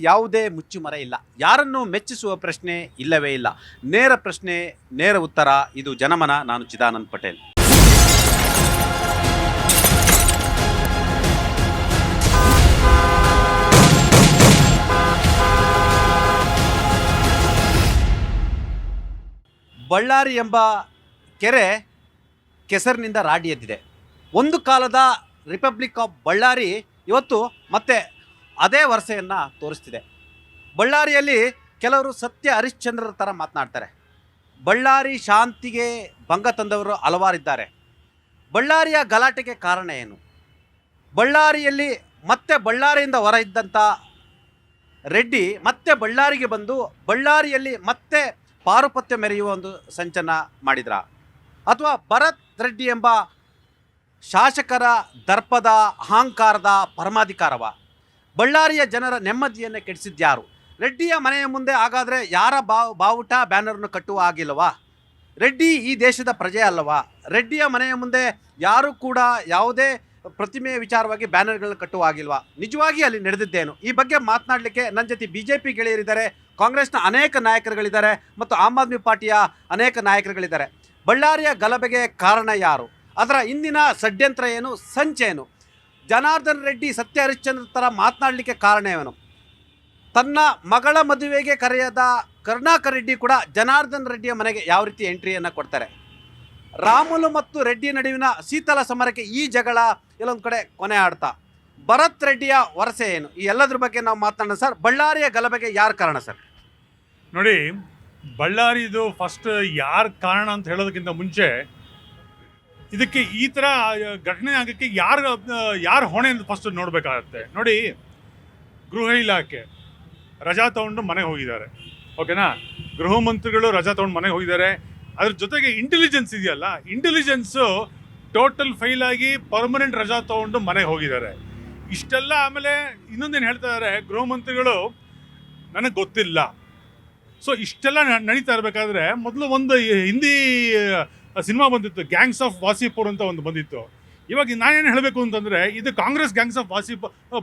ಯಾವುದೇ ಮುಚ್ಚುಮರೆ ಇಲ್ಲ. ಯಾರನ್ನು ಮೆಚ್ಚಿಸುವ ಪ್ರಶ್ನೆ ಇಲ್ಲವೇ ಇಲ್ಲ. ನೇರ ಪ್ರಶ್ನೆ, ನೇರ ಉತ್ತರ. ಇದು ಜನಮನ. ನಾನು ಚಿದಾನಂದ್ ಪಟೇಲ್. ಬಳ್ಳಾರಿ ಎಂಬ ಕೆರೆ ಕೆಸರಿನಿಂದ ರಾಡಿ ಎದ್ದಿದೆ. ಒಂದು ಕಾಲದ ರಿಪಬ್ಲಿಕ್ ಆಫ್ ಬಳ್ಳಾರಿ ಇವತ್ತು ಮತ್ತೆ ಅದೇ ವರಸೆಯನ್ನು ತೋರಿಸ್ತಿದೆ. ಬಳ್ಳಾರಿಯಲ್ಲಿ ಕೆಲವರು ಸತ್ಯ ಹರಿಶ್ಚಂದ್ರರ ಥರ ಮಾತನಾಡ್ತಾರೆ. ಬಳ್ಳಾರಿ ಶಾಂತಿಗೆ ಭಂಗ ತಂದವರು ಹಲವಾರಿದ್ದಾರೆ. ಬಳ್ಳಾರಿಯ ಗಲಾಟೆಗೆ ಕಾರಣ ಏನು? ಬಳ್ಳಾರಿಯಲ್ಲಿ ಮತ್ತೆ ಬಳ್ಳಾರಿಯಿಂದ ಹೊರ ಇದ್ದಂಥ ರೆಡ್ಡಿ ಮತ್ತೆ ಬಳ್ಳಾರಿಗೆ ಬಂದು ಬಳ್ಳಾರಿಯಲ್ಲಿ ಮತ್ತೆ ಪಾರುಪತ್ಯ ಮೆರೆಯುವ ಒಂದು ಸಂಚನ ಮಾಡಿದ್ರ, ಅಥವಾ ಭರತ್ ರೆಡ್ಡಿ ಎಂಬ ಶಾಸಕರ ದರ್ಪದ ಅಹಂಕಾರದ ಪರಮಾಧಿಕಾರವ? ಬಳ್ಳಾರಿಯ ಜನರ ನೆಮ್ಮದಿಯನ್ನು ಕೆಡಿಸಿದ್ಯಾರು? ರೆಡ್ಡಿಯ ಮನೆಯ ಮುಂದೆ ಹಾಗಾದರೆ ಯಾರ ಬಾವುಟ ಬ್ಯಾನರ್ನು ಕಟ್ಟುವ ಆಗಿಲ್ಲವಾ? ರೆಡ್ಡಿ ಈ ದೇಶದ ಪ್ರಜೆ ಅಲ್ಲವಾ? ರೆಡ್ಡಿಯ ಮನೆಯ ಮುಂದೆ ಯಾರೂ ಕೂಡ ಯಾವುದೇ ಪ್ರತಿಮೆಯ ವಿಚಾರವಾಗಿ ಬ್ಯಾನರ್ಗಳನ್ನ ಕಟ್ಟುವ ಆಗಿಲ್ವಾ? ನಿಜವಾಗಿ ಅಲ್ಲಿ ನಡೆದಿದ್ದೇನು? ಈ ಬಗ್ಗೆ ಮಾತನಾಡಲಿಕ್ಕೆ ನನ್ನ ಜೊತೆ BJP ಗೆಳೆಯರಿದ್ದಾರೆ, ಕಾಂಗ್ರೆಸ್ನ ಅನೇಕ ನಾಯಕರುಗಳಿದ್ದಾರೆ ಮತ್ತು ಆಮ್ ಆದ್ಮಿ ಪಾರ್ಟಿಯ ಅನೇಕ ನಾಯಕರುಗಳಿದ್ದಾರೆ. ಬಳ್ಳಾರಿಯ ಗಲಭೆಗೆ ಕಾರಣ ಯಾರು? ಅದರ ಇಂದಿನ ಷಡ್ಯಂತ್ರ ಏನು? ಸಂಚೇನು? ಜನಾರ್ದನ್ ರೆಡ್ಡಿ ಸತ್ಯ ಹರಿಶ್ಚಂದ್ರ ಥರ ಮಾತನಾಡಲಿಕ್ಕೆ ಕಾರಣವೇನು? ತನ್ನ ಮಗಳ ಮದುವೆಗೆ ಕರೆಯದ ಕರುಣಾಕರ್ ರೆಡ್ಡಿ ಕೂಡ ಜನಾರ್ದನ್ ರೆಡ್ಡಿಯ ಮನೆಗೆ ಯಾವ ರೀತಿ ಎಂಟ್ರಿಯನ್ನು ಕೊಡ್ತಾರೆ? ರಾಮುಲು ಮತ್ತು ರೆಡ್ಡಿ ನಡುವಿನ ಶೀತಲ ಸಮರಕ್ಕೆ ಈ ಜಗಳ ಎಲ್ಲೊಂದು ಕಡೆ ಕೊನೆ ಆಡ್ತಾ. ಭರತ್ ರೆಡ್ಡಿಯ ವರಸೆ ಏನು? ಈ ಎಲ್ಲದ್ರ ಬಗ್ಗೆ ನಾವು ಮಾತನಾಡೋಣ ಸರ್. ಬಳ್ಳಾರಿಯ ಗಲಭೆಗೆ ಯಾರು ಕಾರಣ ಸರ್? ನೋಡಿ, ಬಳ್ಳಾರಿದು ಫಸ್ಟ್ ಯಾರು ಕಾರಣ ಅಂತ ಹೇಳೋದಕ್ಕಿಂತ ಮುಂಚೆ ಇದಕ್ಕೆ ಈ ಥರ ಘಟನೆ ಆಗೋಕ್ಕೆ ಯಾರು ಹೊಣೆ ಅಂತ ಫಸ್ಟ್ ನೋಡಬೇಕಾಗತ್ತೆ. ನೋಡಿ, ಗೃಹ ಇಲಾಖೆ ರಜಾ ತೊಗೊಂಡು ಮನೆಗೆ ಹೋಗಿದ್ದಾರೆ, ಓಕೆನಾ? ಗೃಹ ಮಂತ್ರಿಗಳು ರಜಾ ತೊಗೊಂಡು ಮನೆಗೆ ಹೋಗಿದ್ದಾರೆ. ಅದ್ರ ಜೊತೆಗೆ ಇಂಟೆಲಿಜೆನ್ಸ್ ಇದೆಯಲ್ಲ, ಇಂಟೆಲಿಜೆನ್ಸು ಟೋಟಲ್ ಫೈಲ್ ಆಗಿ ಪರ್ಮನೆಂಟ್ ರಜಾ ತೊಗೊಂಡು ಮನೆಗೆ ಹೋಗಿದ್ದಾರೆ. ಇಷ್ಟೆಲ್ಲ ಆಮೇಲೆ ಇನ್ನೊಂದೇನು ಹೇಳ್ತಾ ಇದ್ದಾರೆ ಗೃಹ ಮಂತ್ರಿಗಳು, ನನಗೆ ಗೊತ್ತಿಲ್ಲ. ಸೊ ಇಷ್ಟೆಲ್ಲ ನಡೀತಾ ಇರಬೇಕಾದ್ರೆ ಮೊದಲು ಒಂದು ಹಿಂದಿ ಸಿನಿಮಾ ಬಂದಿತ್ತು, ಗ್ಯಾಂಗ್ಸ್ ಆಫ್ ವಾಸಿಪುರ್ ಅಂತ ಒಂದು ಬಂದಿತ್ತು. ಇವಾಗ ನಾನೇನು ಹೇಳಬೇಕು ಅಂತಂದರೆ, ಇದು ಕಾಂಗ್ರೆಸ್ ಗ್ಯಾಂಗ್ಸ್ ಆಫ್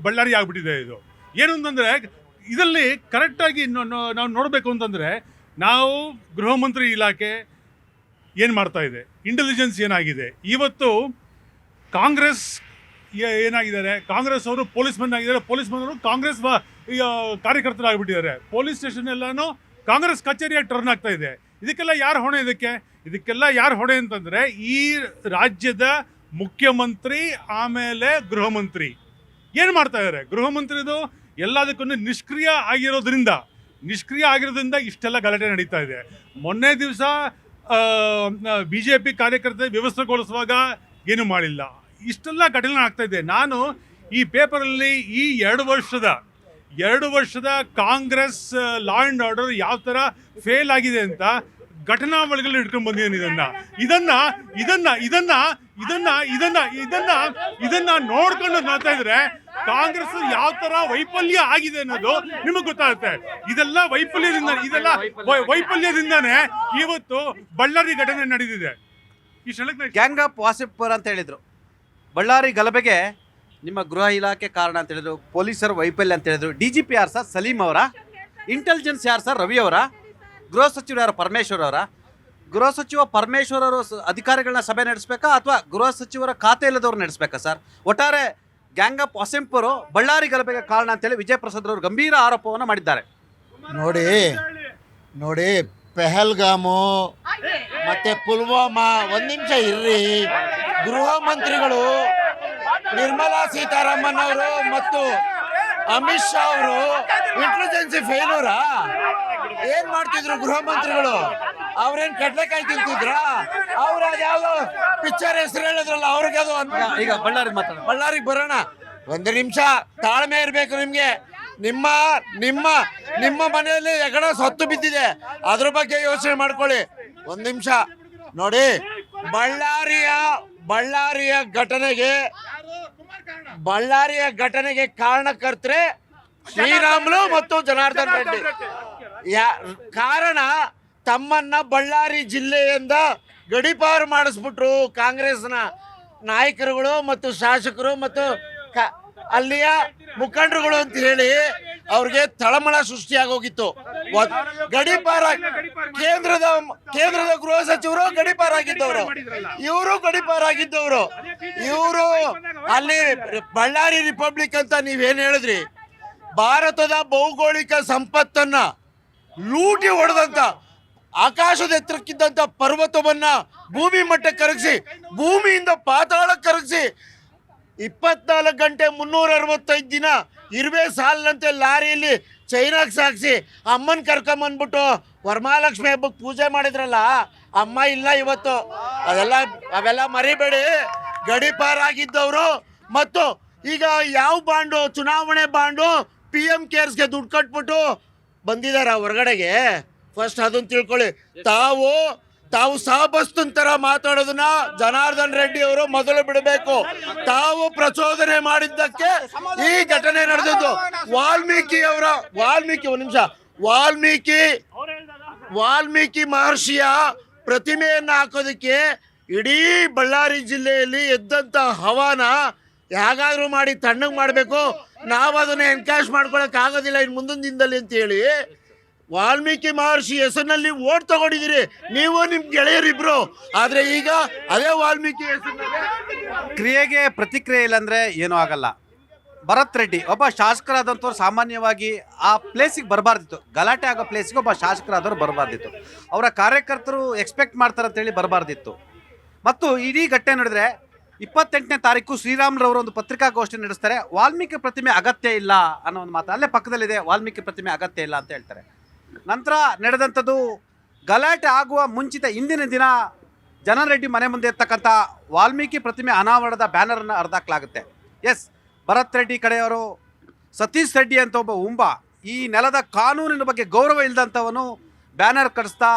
ಬಳ್ಳಾರಿ ಆಗಿಬಿಟ್ಟಿದೆ. ಇದು ಏನು ಅಂತಂದರೆ, ಇದರಲ್ಲಿ ಕರೆಕ್ಟಾಗಿ ನಾವು ನೋಡಬೇಕು ಅಂತಂದರೆ, ನಾವು ಗೃಹ ಮಂತ್ರಿ ಇಲಾಖೆ ಏನು ಮಾಡ್ತಾ ಇದೆ, ಇಂಟೆಲಿಜೆನ್ಸ್ ಏನಾಗಿದೆ, ಇವತ್ತು ಕಾಂಗ್ರೆಸ್ ಏನಾಗಿದ್ದಾರೆ, ಕಾಂಗ್ರೆಸ್ ಅವರು ಪೊಲೀಸ್ ಮೆನ್ ಆಗಿದ್ದಾರೆ, ಪೊಲೀಸ್ ಮೆನ್ ಅವರು ಕಾಂಗ್ರೆಸ್ ಕಾರ್ಯಕರ್ತರಾಗಿಬಿಟ್ಟಿದ್ದಾರೆ. ಪೊಲೀಸ್ ಸ್ಟೇಷನ್ ಎಲ್ಲನೂ ಕಾಂಗ್ರೆಸ್ ಕಚೇರಿಯಾಗಿ ಟರ್ನ್ ಆಗ್ತಾ ಇದೆ. ಇದಕ್ಕೆಲ್ಲ ಯಾರು ಹೊಣೆ? ಇದಕ್ಕೆಲ್ಲ ಯಾರು ಹೊಣೆ ಅಂತಂದರೆ, ಈ ರಾಜ್ಯದ ಮುಖ್ಯಮಂತ್ರಿ ಆಮೇಲೆ ಗೃಹ ಮಂತ್ರಿ ಏನು ಮಾಡ್ತಾ ಇದ್ದಾರೆ? ಗೃಹ ಮಂತ್ರಿದು ಎಲ್ಲದಕ್ಕೂ ನಿಷ್ಕ್ರಿಯ ಆಗಿರೋದ್ರಿಂದ ಇಷ್ಟೆಲ್ಲ ಗಲಾಟೆ ನಡೀತಾ ಇದೆ. ಮೊನ್ನೆ ದಿವಸ BJP ಕಾರ್ಯಕರ್ತರ ವ್ಯವಸ್ಥೆಗೊಳಿಸುವಾಗ ಏನು ಮಾಡಿಲ್ಲ. ಇಷ್ಟೆಲ್ಲ ಘಟನೆ ಆಗ್ತಾ ಇದೆ. ನಾನು ಈ ಪೇಪರಲ್ಲಿ ಈ 2 ವರ್ಷದ ಕಾಂಗ್ರೆಸ್ ಲಾ ಆ್ಯಂಡ್ ಆರ್ಡರ್ ಯಾವ ಥರ ಫೇಲ್ ಆಗಿದೆ ಅಂತ ಘಟನಾವಳಿಗಳು ಇಟ್ಕೊಂಡು ಬಂದಿದ್ದೇನೆ. ಇದನ್ನ ನೋಡ್ಕೊಂಡು ನೋಡ್ತಾ ಇದ್ರೆ ಕಾಂಗ್ರೆಸ್ ಯಾವ ತರ ವೈಫಲ್ಯ ಆಗಿದೆ ಅನ್ನೋದು ನಿಮಗೆ ಗೊತ್ತಾಗುತ್ತೆ. ಇದೆಲ್ಲ ವೈಫಲ್ಯದಿಂದಾನೇ ಇವತ್ತು ಬಳ್ಳಾರಿ ಘಟನೆ ನಡೆದಿದೆ. ಗ್ಯಾಂಗ್ ಆಫ್ ವಾಸಿಪುರ್ ಅಂತ ಹೇಳಿದ್ರು. ಬಳ್ಳಾರಿ ಗಲಭೆಗೆ ನಿಮ್ಮ ಗೃಹ ಇಲಾಖೆ ಕಾರಣ ಅಂತ ಹೇಳಿದ್ರು, ಪೊಲೀಸರು ವೈಫಲ್ಯ ಅಂತ ಹೇಳಿದ್ರು. DGP ಯಾರು ಸರ್? ಸಲೀಂ ಅವರ? ಇಂಟೆಲಿಜೆನ್ಸ್ ಯಾರು ಸರ್? ರವಿ ಅವರ? ಗೃಹ ಸಚಿವರು ಯಾರು? ಪರಮೇಶ್ವರ್ ಅವರ? ಗೃಹ ಸಚಿವ ಪರಮೇಶ್ವರ್ ಅವರು ಅಧಿಕಾರಿಗಳನ್ನ ಸಭೆ ನಡೆಸಬೇಕಾ ಅಥವಾ ಗೃಹ ಸಚಿವರ ಖಾತೆ ಇಲ್ಲದವ್ರು ನಡೆಸಬೇಕಾ ಸರ್? ಒಟ್ಟಾರೆ ಗ್ಯಾಂಗ್ ಆಫ್ ವಾಸಿಪುರ್ ಬಳ್ಳಾರಿ ಗಲಭೆಗೆ ಕಾರಣ ಅಂತೇಳಿ ವಿಜಯ್ ಪ್ರಸಾದ್ ಅವರು ಗಂಭೀರ ಆರೋಪವನ್ನು ಮಾಡಿದ್ದಾರೆ. ನೋಡಿ ಪೆಹಲ್ಗಾಮು ಮತ್ತೆ ಪುಲ್ವಾಮಾ, ಒಂದು ನಿಮಿಷ ಇರ್ರಿ. ಗೃಹ ಮಂತ್ರಿಗಳು ನಿರ್ಮಲಾ ಸೀತಾರಾಮನ್ ಅವರು ಮತ್ತು ಅಮಿತ್ ಶಾ ಅವರು ಇಂಟೆಲಿಜೆನ್ಸಿ ಫೇಲ್ಯೂರ ಏನ್ ಮಾಡ್ತಿದ್ರು ಗೃಹ ಮಂತ್ರಿಗಳು? ಅವ್ರೇನ್ ಕಡ್ಲೆಕಾಯಿ ತಿಂತಿದ್ರ? ಅವ್ರ ಅದ್ಯಾವ್ದೋ ಪಿಕ್ಚರ್ ಹೆಸರು ಹೇಳಿದ್ರಲ್ಲ, ಅವ್ರಿಗೆ ಅದು ಈಗ ಬಳ್ಳಾರಿಗೆ ಬರೋಣ. ಒಂದು ನಿಮಿಷ ತಾಳ್ಮೆ ಇರ್ಬೇಕು ನಿಮ್ಗೆ. ನಿಮ್ಮ ಮನೆಯಲ್ಲಿ ಎಗಡ ಸತ್ತು ಬಿದ್ದಿದೆ, ಅದ್ರ ಬಗ್ಗೆ ಯೋಚನೆ ಮಾಡ್ಕೊಳ್ಳಿ. ಒಂದು ನಿಮಿಷ ನೋಡಿ, ಬಳ್ಳಾರಿಯ ಘಟನೆಗೆ ಕಾರಣಕರ್ತರೆ ಶ್ರೀರಾಮುಲು ಮತ್ತು ಜನಾರ್ದನ್ ರೆಡ್ಡಿ. ಕಾರಣ ತಮ್ಮನ್ನ ಬಳ್ಳಾರಿ ಜಿಲ್ಲೆಯಿಂದ ಗಡೀಪಾರು ಮಾಡಿಸ್ಬಿಟ್ರು ಕಾಂಗ್ರೆಸ್ನ ನಾಯಕರುಗಳು ಮತ್ತು ಶಾಸಕರು ಮತ್ತು ಅಲ್ಲಿಯ ಮುಖಂಡರುಗಳು ಅಂತ ಹೇಳಿ ಅವ್ರಿಗೆ ತಳಮಳ ಸೃಷ್ಟಿಯಾಗೋಗಿತ್ತು. ಗಡೀಪಾರ ಕೇಂದ್ರದ ಗೃಹ ಸಚಿವರು ಗಡೀಪಾರಾಗಿದ್ದವರು, ಇವರು ಗಡೀಪಾರಾಗಿದ್ದವರು. ಇವರು ಅಲ್ಲಿ ಬಳ್ಳಾರಿ ರಿಪಬ್ಲಿಕ್ ಅಂತ ನೀವೇನ್ ಹೇಳಿದ್ರಿ, ಭಾರತದ ಭೌಗೋಳಿಕ ಸಂಪತ್ತನ್ನ ಲೂಟಿ ಹೊಡೆದಂತ, ಆಕಾಶದ ಎತ್ತರಕ್ಕಿದ್ದಂತ ಪರ್ವತವನ್ನ ಭೂಮಿ ಮಟ್ಟಕ್ಕೆ ಕರಗಿಸಿ, ಭೂಮಿಯಿಂದ ಪಾತಾಳಕ್ಕೆ ಕರಗಿಸಿ, 24 ಗಂಟೆ 365 ದಿನ ಇರುವೆ ಸಾಲಂತೆ ಲಾರಿಯಲ್ಲಿ ಚೈನಾಗ್ ಸಾಗಿಸಿ ಅಮ್ಮನ್ ಕರ್ಕೊಂಬಂದ್ಬಿಟ್ಟು ವರಮಹಾಲಕ್ಷ್ಮಿ ಹಬ್ಬಕ್ಕೆ ಪೂಜೆ ಮಾಡಿದ್ರಲ್ಲ, ಅಮ್ಮ ಇಲ್ಲ ಇವತ್ತು. ಅವೆಲ್ಲ ಮರಿಬೇಡಿ. ಗಡೀಪಾರಾಗಿದ್ದವರು ಮತ್ತು ಈಗ ಯಾವ ಬಾಂಡು, ಚುನಾವಣೆ ಬಾಂಡು, PM ಕೇರ್ಸ್ಗೆ ದುಡ್ಡು ಕಟ್ಬಿಟ್ಟು ಬಂದಿದಾರ ಹೊರಗಡೆಗೆ. ಫಸ್ಟ್ ಅದನ್ನ ತಿಳ್ಕೊಳ್ಳಿ. ತಾವು ಸಾಬಸ್ತನ್ ತರ ಮಾತಾಡೋದನ್ನ ಜನಾರ್ದನ್ ರೆಡ್ಡಿ ಅವರು ಮೊದಲು ಬಿಡಬೇಕು. ತಾವು ಪ್ರಚೋದನೆ ಮಾಡಿದ್ದಕ್ಕೆ ಈ ಘಟನೆ ನಡೆದದ್ದು. ವಾಲ್ಮೀಕಿ ಮಹರ್ಷಿಯ ಪ್ರತಿಮೆಯನ್ನ ಹಾಕೋದಕ್ಕೆ ಇಡೀ ಬಳ್ಳಾರಿ ಜಿಲ್ಲೆಯಲ್ಲಿ ಎದ್ದಂತ ಹವಾನ ಹೇಗಾದ್ರೂ ಮಾಡಿ ತಣ್ಣಗೆ ಮಾಡಬೇಕು. ನಾವು ಅದನ್ನ ಎನ್ಕ್ಯಾಶ್ ಮಾಡ್ಕೊಳಕ್ ಆಗೋದಿಲ್ಲ ಇನ್ನು ಮುಂದಿನ ದಿನದಲ್ಲಿ ಅಂತ ಹೇಳಿ ವಾಲ್ಮೀಕಿ ಮಹರ್ಷಿ ಹೆಸರಿನಲ್ಲಿ ಓಟ್ ತಗೊಂಡಿದ್ದೀರಿ ನೀವು, ನಿಮ್ ಗೆಳೆಯರಿಬ್ರು. ಆದ್ರೆ ಈಗ ಅದೇ ವಾಲ್ಮೀಕಿ ಹೆಸರಿನಲ್ಲಿ ಕ್ರಿಯೆಗೆ ಪ್ರತಿಕ್ರಿಯೆ ಇಲ್ಲಂದ್ರೆ ಏನೂ ಆಗಲ್ಲ. ಭರತ್ ರೆಡ್ಡಿ ಒಬ್ಬ ಶಾಸಕರಾದಂಥವ್ರು ಸಾಮಾನ್ಯವಾಗಿ ಆ ಪ್ಲೇಸಿಗೆ ಬರಬಾರ್ದಿತ್ತು. ಗಲಾಟೆ ಆಗೋ ಪ್ಲೇಸಿಗೆ ಒಬ್ಬ ಶಾಸಕರಾದವ್ರು ಬರಬಾರ್ದಿತ್ತು. ಅವರ ಕಾರ್ಯಕರ್ತರು ಎಕ್ಸ್ಪೆಕ್ಟ್ ಮಾಡ್ತಾರೆ ಅಂತೇಳಿ ಬರಬಾರ್ದಿತ್ತು. ಮತ್ತು ಇಡೀ ಘಟನೆ ನಡೆದ್ರೆ 28ನೇ ತಾರೀಕು ಶ್ರೀರಾಮ್ರವರು ಒಂದು ಪತ್ರಿಕಾಗೋಷ್ಠಿ ನಡೆಸ್ತಾರೆ. ವಾಲ್ಮೀಕಿ ಪ್ರತಿಮೆ ಅಗತ್ಯ ಇಲ್ಲ ಅನ್ನೋ ಒಂದು ಮಾತು ಅಲ್ಲೇ ಪಕ್ಕದಲ್ಲಿದೆ. ವಾಲ್ಮೀಕಿ ಪ್ರತಿಮೆ ಅಗತ್ಯ ಇಲ್ಲ ಅಂತ ಹೇಳ್ತಾರೆ. ನಂತರ ನಡೆದಂಥದ್ದು ಗಲಾಟೆ ಆಗುವ ಮುಂಚಿತ ಹಿಂದಿನ ದಿನ ಜನರೆಡ್ಡಿ ಮನೆ ಮುಂದೆ ಇರ್ತಕ್ಕಂಥ ವಾಲ್ಮೀಕಿ ಪ್ರತಿಮೆ ಅನಾವರಣದ ಬ್ಯಾನರನ್ನು ಹರಿದಾಕಲಾಗುತ್ತೆ. ಎಸ್, ಭರತ್ ರೆಡ್ಡಿ ಕಡೆಯವರು ಸತೀಶ್ ರೆಡ್ಡಿ ಅಂತ ಒಬ್ಬ ಉಂಬ, ಈ ನೆಲದ ಕಾನೂನಿನ ಬಗ್ಗೆ ಗೌರವ ಇಲ್ಲದಂಥವನು ಬ್ಯಾನರ್ ಕಡಿಸ್ತಾ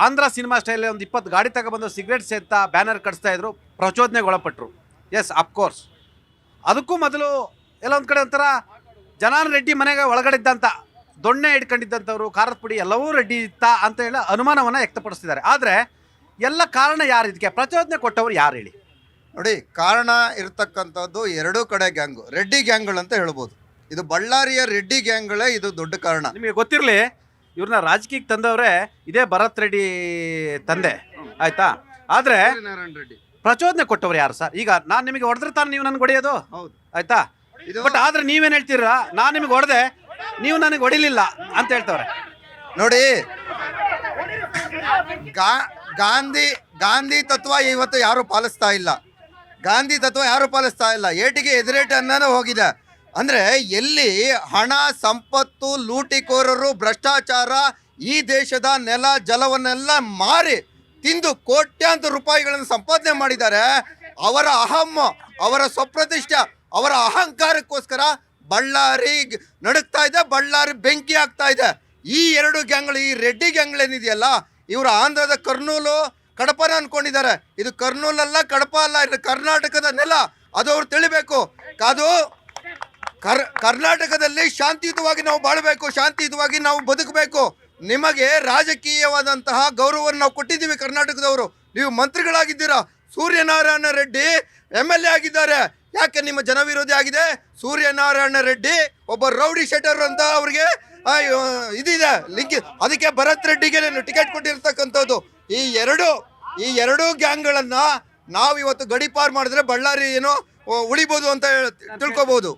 ಆಂಧ್ರ ಸಿನಿಮಾ ಸ್ಟೈಲಲ್ಲಿ ಒಂದು 20 ಗಾಡಿ ತಗೊಬಂದು ಸಿಗರೇಟ್ ಸೇರ್ತಾ ಬ್ಯಾನರ್ ಕಡಿಸ್ತಾ ಇದ್ರು, ಪ್ರಚೋದನೆಗೆ ಒಳಪಟ್ಟರು. S, of course. ಅದಕ್ಕೂ ಮೊದಲು ಎಲ್ಲ ಒಂದು ಕಡೆ ಒಂಥರ ಜನಾರ್ದನ್ ರೆಡ್ಡಿ ಮನೆಗೆ ಒಳಗಡೆ ಇದ್ದಂಥ ದೊಣ್ಣೆ ಇಟ್ಕೊಂಡಿದ್ದಂಥವ್ರು, ಖಾರದ ಪುಡಿ ಎಲ್ಲವೂ ರೆಡ್ಡಿ ಇತ್ತಾ ಅಂತ ಹೇಳಿ ಅನುಮಾನವನ್ನು ವ್ಯಕ್ತಪಡಿಸ್ತಿದ್ದಾರೆ. ಆದರೆ ಎಲ್ಲ ಕಾರಣ ಯಾರು, ಇದಕ್ಕೆ ಪ್ರಚೋದನೆ ಕೊಟ್ಟವರು ಯಾರು ಹೇಳಿ? ನೋಡಿ, ಕಾರಣ ಇರತಕ್ಕಂಥದ್ದು ಎರಡೂ ಕಡೆ ಗ್ಯಾಂಗು, ರೆಡ್ಡಿ ಗ್ಯಾಂಗ್ಗಳು ಅಂತ ಹೇಳ್ಬೋದು. ಇದು ಬಳ್ಳಾರಿಯ ರೆಡ್ಡಿ ಗ್ಯಾಂಗ್ಗಳೇ ಇದು ದೊಡ್ಡ ಕಾರಣ. ನಿಮಗೆ ಗೊತ್ತಿರಲಿ, ಇವ್ರನ್ನ ರಾಜಕೀಯಕ್ಕೆ ತಂದವರೇ ಇದೇ ಭರತ್ ರೆಡ್ಡಿ ತಂದೆ, ಆಯ್ತಾ? ಆದರೆ ಪ್ರಚೋದನೆ ಕೊಟ್ಟವ್ರು ಯಾರು ಸರ್? ಈಗ ನಾನು ನಿಮಗೆ ಹೊಡೆದ್ರೆ ತಾನು ನೀವು ನನಗೆ ಹೊಡೆಯೋದು, ಹೌದು ಆಯ್ತಾ? ಬಟ್ ಆದರೆ ನೀವೇನು ಹೇಳ್ತೀರಾ, ನಾನು ನಿಮಗೆ ಹೊಡೆದೆ ನೀವು ನನಗೆ ಹೊಡಿಲಿಲ್ಲ ಅಂತ ಹೇಳ್ತವ್ರೆ. ನೋಡಿ, ಗಾಂಧಿ ತತ್ವ ಇವತ್ತು ಯಾರು ಪಾಲಿಸ್ತಾ ಇಲ್ಲ. ಗಾಂಧಿ ತತ್ವ ಯಾರು ಪಾಲಿಸ್ತಾ ಇಲ್ಲ. ಏಟಿಗೆ ಎದುರೇಟು ಅನ್ನೋದು ಹೋಗಿದೆ. ಅಂದರೆ ಎಲ್ಲಿ ಹಣ, ಸಂಪತ್ತು, ಲೂಟಿಕೋರರು, ಭ್ರಷ್ಟಾಚಾರ ಈ ದೇಶದ ನೆಲ ಜಲವನ್ನೆಲ್ಲ ಮಾರಿ ತಿಂದು ಕೋಟ್ಯಾಂತರ ರೂಪಾಯಿಗಳನ್ನು ಸಂಪಾದನೆ ಮಾಡಿದ್ದಾರೆ. ಅವರ ಅವರ ಸ್ವಪ್ರತಿಷ್ಠೆ, ಅವರ ಅಹಂಕಾರಕ್ಕೋಸ್ಕರ ಬಳ್ಳಾರಿ ನಡುಕ್ತಾ ಇದೆ, ಬಳ್ಳಾರಿ ಬೆಂಕಿ ಆಗ್ತಾ ಇದೆ. ಈ ಎರಡು ಗ್ಯಾಂಗ್ಗಳು, ಈ ರೆಡ್ಡಿ ಗ್ಯಾಂಗ್ಗಳೇನಿದೆಯಲ್ಲ, ಇವರು ಆಂಧ್ರದ ಕರ್ನೂಲು, ಕಡಪನ ಅನ್ಕೊಂಡಿದ್ದಾರೆ. ಇದು ಕರ್ನೂಲಲ್ಲ, ಕಡಪ ಅಲ್ಲ, ಇದು ಕರ್ನಾಟಕದ ನೆಲ. ಅದು ಅವ್ರು ತಿಳಿಬೇಕು. ಅದು ಕರ್ನಾಟಕದಲ್ಲಿ ಶಾಂತಿಯುತವಾಗಿ ನಾವು ಬಾಳಬೇಕು, ಶಾಂತಿಯುತವಾಗಿ ನಾವು ಬದುಕಬೇಕು. ನಿಮಗೆ ರಾಜಕೀಯವಾದಂತಹ ಗೌರವವನ್ನು ನಾವು ಕೊಟ್ಟಿದ್ದೀವಿ ಕರ್ನಾಟಕದವರು. ನೀವು ಮಂತ್ರಿಗಳಾಗಿದ್ದೀರಾ. ಸೂರ್ಯನಾರಾಯಣ ರೆಡ್ಡಿ MLA ಆಗಿದ್ದಾರೆ. ಯಾಕೆ ನಿಮ್ಮ ಜನವಿರೋಧಿ ಆಗಿದೆ? ಸೂರ್ಯನಾರಾಯಣ ರೆಡ್ಡಿ ಒಬ್ಬ ರೌಡಿ ಶೆಟರ್ ಅಂತ ಅವ್ರಿಗೆ ಇದಿದೆ ಲಿಂಕ್. ಅದಕ್ಕೆ ಭರತ್ ರೆಡ್ಡಿಗೆ ಟಿಕೆಟ್ ಕೊಟ್ಟಿರ್ತಕ್ಕಂಥದ್ದು. ಈ ಎರಡು ಗ್ಯಾಂಗ್ಗಳನ್ನ ನಾವು ಇವತ್ತು ಗಡೀಪಾರು ಮಾಡಿದ್ರೆ ಬಳ್ಳಾರಿ ಏನೋ ಉಳಿಬೋದು ಅಂತ ತಿಳ್ಕೊಬಹುದು.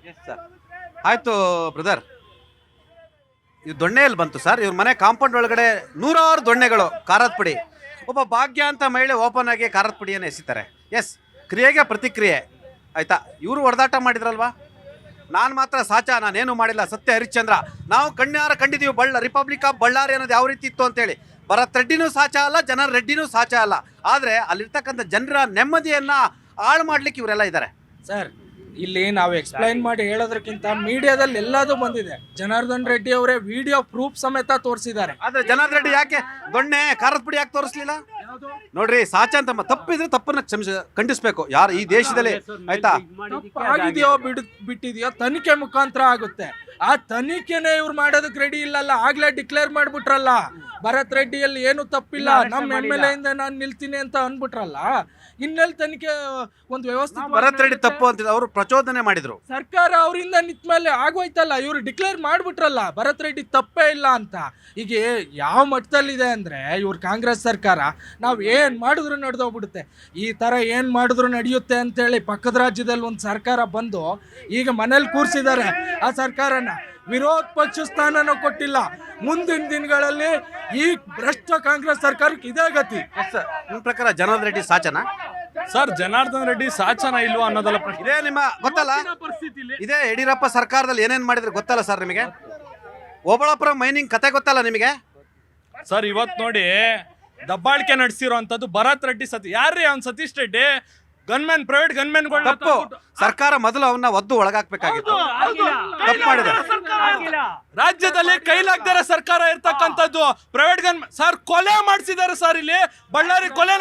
ಆಯ್ತು ಬ್ರದರ್, ಇದು ದೊಣ್ಣೆಯಲ್ಲಿ ಬಂತು ಸರ್. ಇವ್ರ ಮನೆ ಕಾಂಪೌಂಡ್ ಒಳಗಡೆ 100 ದೊಣ್ಣೆಗಳು, ಖಾರದ ಪುಡಿ. ಒಬ್ಬ ಭಾಗ್ಯ ಅಂತ ಮಹಿಳೆ ಓಪನ್ ಆಗಿ ಖಾರದ ಪುಡಿಯನ್ನು ಎಸಿತಾರೆ. ಎಸ್, ಕ್ರಿಯೆಗೆ ಪ್ರತಿಕ್ರಿಯೆ, ಆಯ್ತಾ? ಇವರು ಹೊಡೆದಾಟ ಮಾಡಿದ್ರಲ್ವಾ? ನಾನು ಮಾತ್ರ ಸಾಚಾ, ನಾನೇನು ಮಾಡಿಲ್ಲ, ಸತ್ಯ ಹರಿಶ್ಚಂದ್ರ. ನಾವು ಕಣ್ಣಾರ ಕಂಡಿದ್ದೀವಿ ರಿಪಬ್ಲಿಕ್ ಆಫ್ ಬಳ್ಳಾರಿ ಅನ್ನೋದು ಯಾವ ರೀತಿ ಇತ್ತು ಅಂತೇಳಿ. ಭರತ್ ರೆಡ್ಡಿನೂ ಸಾಚಾ ಅಲ್ಲ, ಜನರ ರೆಡ್ಡಿನೂ ಸಾಚಾ ಅಲ್ಲ. ಆದರೆ ಅಲ್ಲಿರ್ತಕ್ಕಂಥ ಜನರ ನೆಮ್ಮದಿಯನ್ನು ಹಾಳು ಮಾಡ್ಲಿಕ್ಕೆ ಇವರೆಲ್ಲ ಇದ್ದಾರೆ ಸರ್. ಇಲ್ಲಿ ನಾವು ಎಕ್ಸ್ಪ್ಲೈನ್ ಮಾಡಿ ಹೇಳೋದಕ್ಕಿಂತ ಮೀಡಿಯಾದಲ್ಲಿ ಎಲ್ಲದೂ ಬಂದಿದೆ. ಜನಾರ್ದನ್ ರೆಡ್ಡಿ ಅವರೇ ವಿಡಿಯೋ ಪ್ರೂಫ್ ಸಮೇತ ತೋರಿಸಿದ್ದಾರೆ. ಆದ್ರೆ ಜನಾರ್ದನ್ ರೆಡ್ಡಿ ಯಾಕೆ ದೊಣ್ಣೆ ಖಾರದ ಪುಡಿ ಯಾಕೆ ತೋರಿಸ್ಲಿಲ್ಲ? ನೋಡ್ರಿ ಸಾಚ ಅಂತ ತಪ್ಪಿದ್ರೆ ತಪ್ಪನ್ನ ಖಂಡಿಸ್ಬೇಕು ಯಾರು ಈ ದೇಶದಲ್ಲಿ, ಆಯ್ತಾ? ಆಗಿದೆಯೋ ಬಿಟ್ಟಿದೆಯೋ ತನಿಖೆ ಮುಖಾಂತರ ಆಗುತ್ತೆ. ಆ ತನಿಖೆನೇ ಇವ್ರು ಮಾಡೋದಕ್ಕೆ ರೆಡಿ ಇಲ್ಲಲ್ಲ. ಆಗ್ಲೇ ಡಿಕ್ಲೇರ್ ಮಾಡ್ಬಿಟ್ರಲ್ಲ ಭರತ್ ರೆಡ್ಡಿಯಲ್ಲಿ ಏನು ತಪ್ಪಿಲ್ಲ, ನಮ್ಮ MLA ಇಂದ ನಾನು ನಿಲ್ತೀನಿ ಅಂತ ಅನ್ಬಿಟ್ರಲ್ಲ. ಇನ್ನೆಲ್ಲಿ ತನಿಖೆ ಒಂದು ವ್ಯವಸ್ಥೆ? ಭರತ್ ರೆಡ್ಡಿ ತಪ್ಪು ಅಂತ ಅವರು ಪ್ರಚೋದನೆ ಮಾಡಿದ್ರು. ಸರ್ಕಾರ ಅವರಿಂದ ನಿಂತ ಮೇಲೆ ಆಗೋಯ್ತಲ್ಲ, ಇವ್ರು ಡಿಕ್ಲೇರ್ ಮಾಡ್ಬಿಟ್ರಲ್ಲ ಭರತ್ ರೆಡ್ಡಿ ತಪ್ಪೇ ಇಲ್ಲ ಅಂತ. ಈಗ ಯಾವ ಮಟ್ಟದಲ್ಲಿದೆ ಅಂದ್ರೆ ಇವ್ರ ಕಾಂಗ್ರೆಸ್ ಸರ್ಕಾರ ನಾವು ಏನ್ ಮಾಡಿದ್ರು ನಡೆದೋಗ್ಬಿಡುತ್ತೆ. ಈ ತರ ಏನ್ ಮಾಡಿದ್ರು ನಡೆಯುತ್ತೆ ಅಂತೇಳಿ ಪಕ್ಕದ ರಾಜ್ಯದಲ್ಲಿ ಒಂದು ಸರ್ಕಾರ ಬಂದು ಈಗ ಮನೇಲಿ ಕೂರ್ಸಿದ್ದಾರೆ. ಆ ಸರ್ಕಾರನ ವಿರೋಧ ಪಕ್ಷ ಸ್ಥಾನನೂ ಕೊಟ್ಟಿಲ್ಲ. ಮುಂದಿನ ದಿನಗಳಲ್ಲಿ ಈ ಭ್ರಷ್ಟ ಕಾಂಗ್ರೆಸ್ ಸರ್ಕಾರಕ್ಕೆ ಇದೇ ಗತಿ. ನಿಮ್ಮ ಪ್ರಕಾರ ಜನಾರ್ದನ್ ರೆಡ್ಡಿ ಸಾಚನ? ಸರ್, ಜನಾರ್ದನ್ ರೆಡ್ಡಿ ಸಾಚನ ಇಲ್ವಾ ಅನ್ನೋದಲ್ಲ ಪ್ರಶ್ನೆ. ಇದೇ ನಿಮ್ಮ ಗೊತ್ತಲ್ಲ, ಇದೇ ಯಡಿಯೂರಪ್ಪ ಸರ್ಕಾರದಲ್ಲಿ ಏನೇನ್ ಮಾಡಿದ್ರೆ ಗೊತ್ತಲ್ಲ ಸರ್ ನಿಮಗೆ? ಓಬಳಾಪುರ ಮೈನಿಂಗ್ ಕತೆ ಗೊತ್ತಲ್ಲ ನಿಮಗೆ? ಸರ್, ಇವತ್ತು ನೋಡಿ ದಬ್ಬಾಳಿಕೆ ನಡೆಸಿರೋಂಥದ್ದು ಭರತ್ ರೆಡ್ಡಿ ಯಾರ್ರೀ ಅವ್ನು? Satish Reddy gunman, private gunman. ತಪ್ಪು. ಸರ್ಕಾರ ಮೊದಲು ಅವನ್ನ ಒದ್ದು ಒಳಗಾಕ್ಬೇಕಾಗಿತ್ತು. ತಪ್ಪು ಮಾಡಿದೆ. ರಾಜ್ಯದಲ್ಲಿ ಕೈಲಾಗ್ದಾರ ಸರ್ಕಾರ ಇರ್ತಕ್ಕಂಥದ್ದು ಪ್ರೈವೇಟ್ ಗನ್. ಸರ್, ಕೊಲೆ ಮಾಡಿಸಿದ್ದಾರೆ ಸರ್. ಇಲ್ಲಿ ಬಳ್ಳಾರಿ ಕೊಲೆ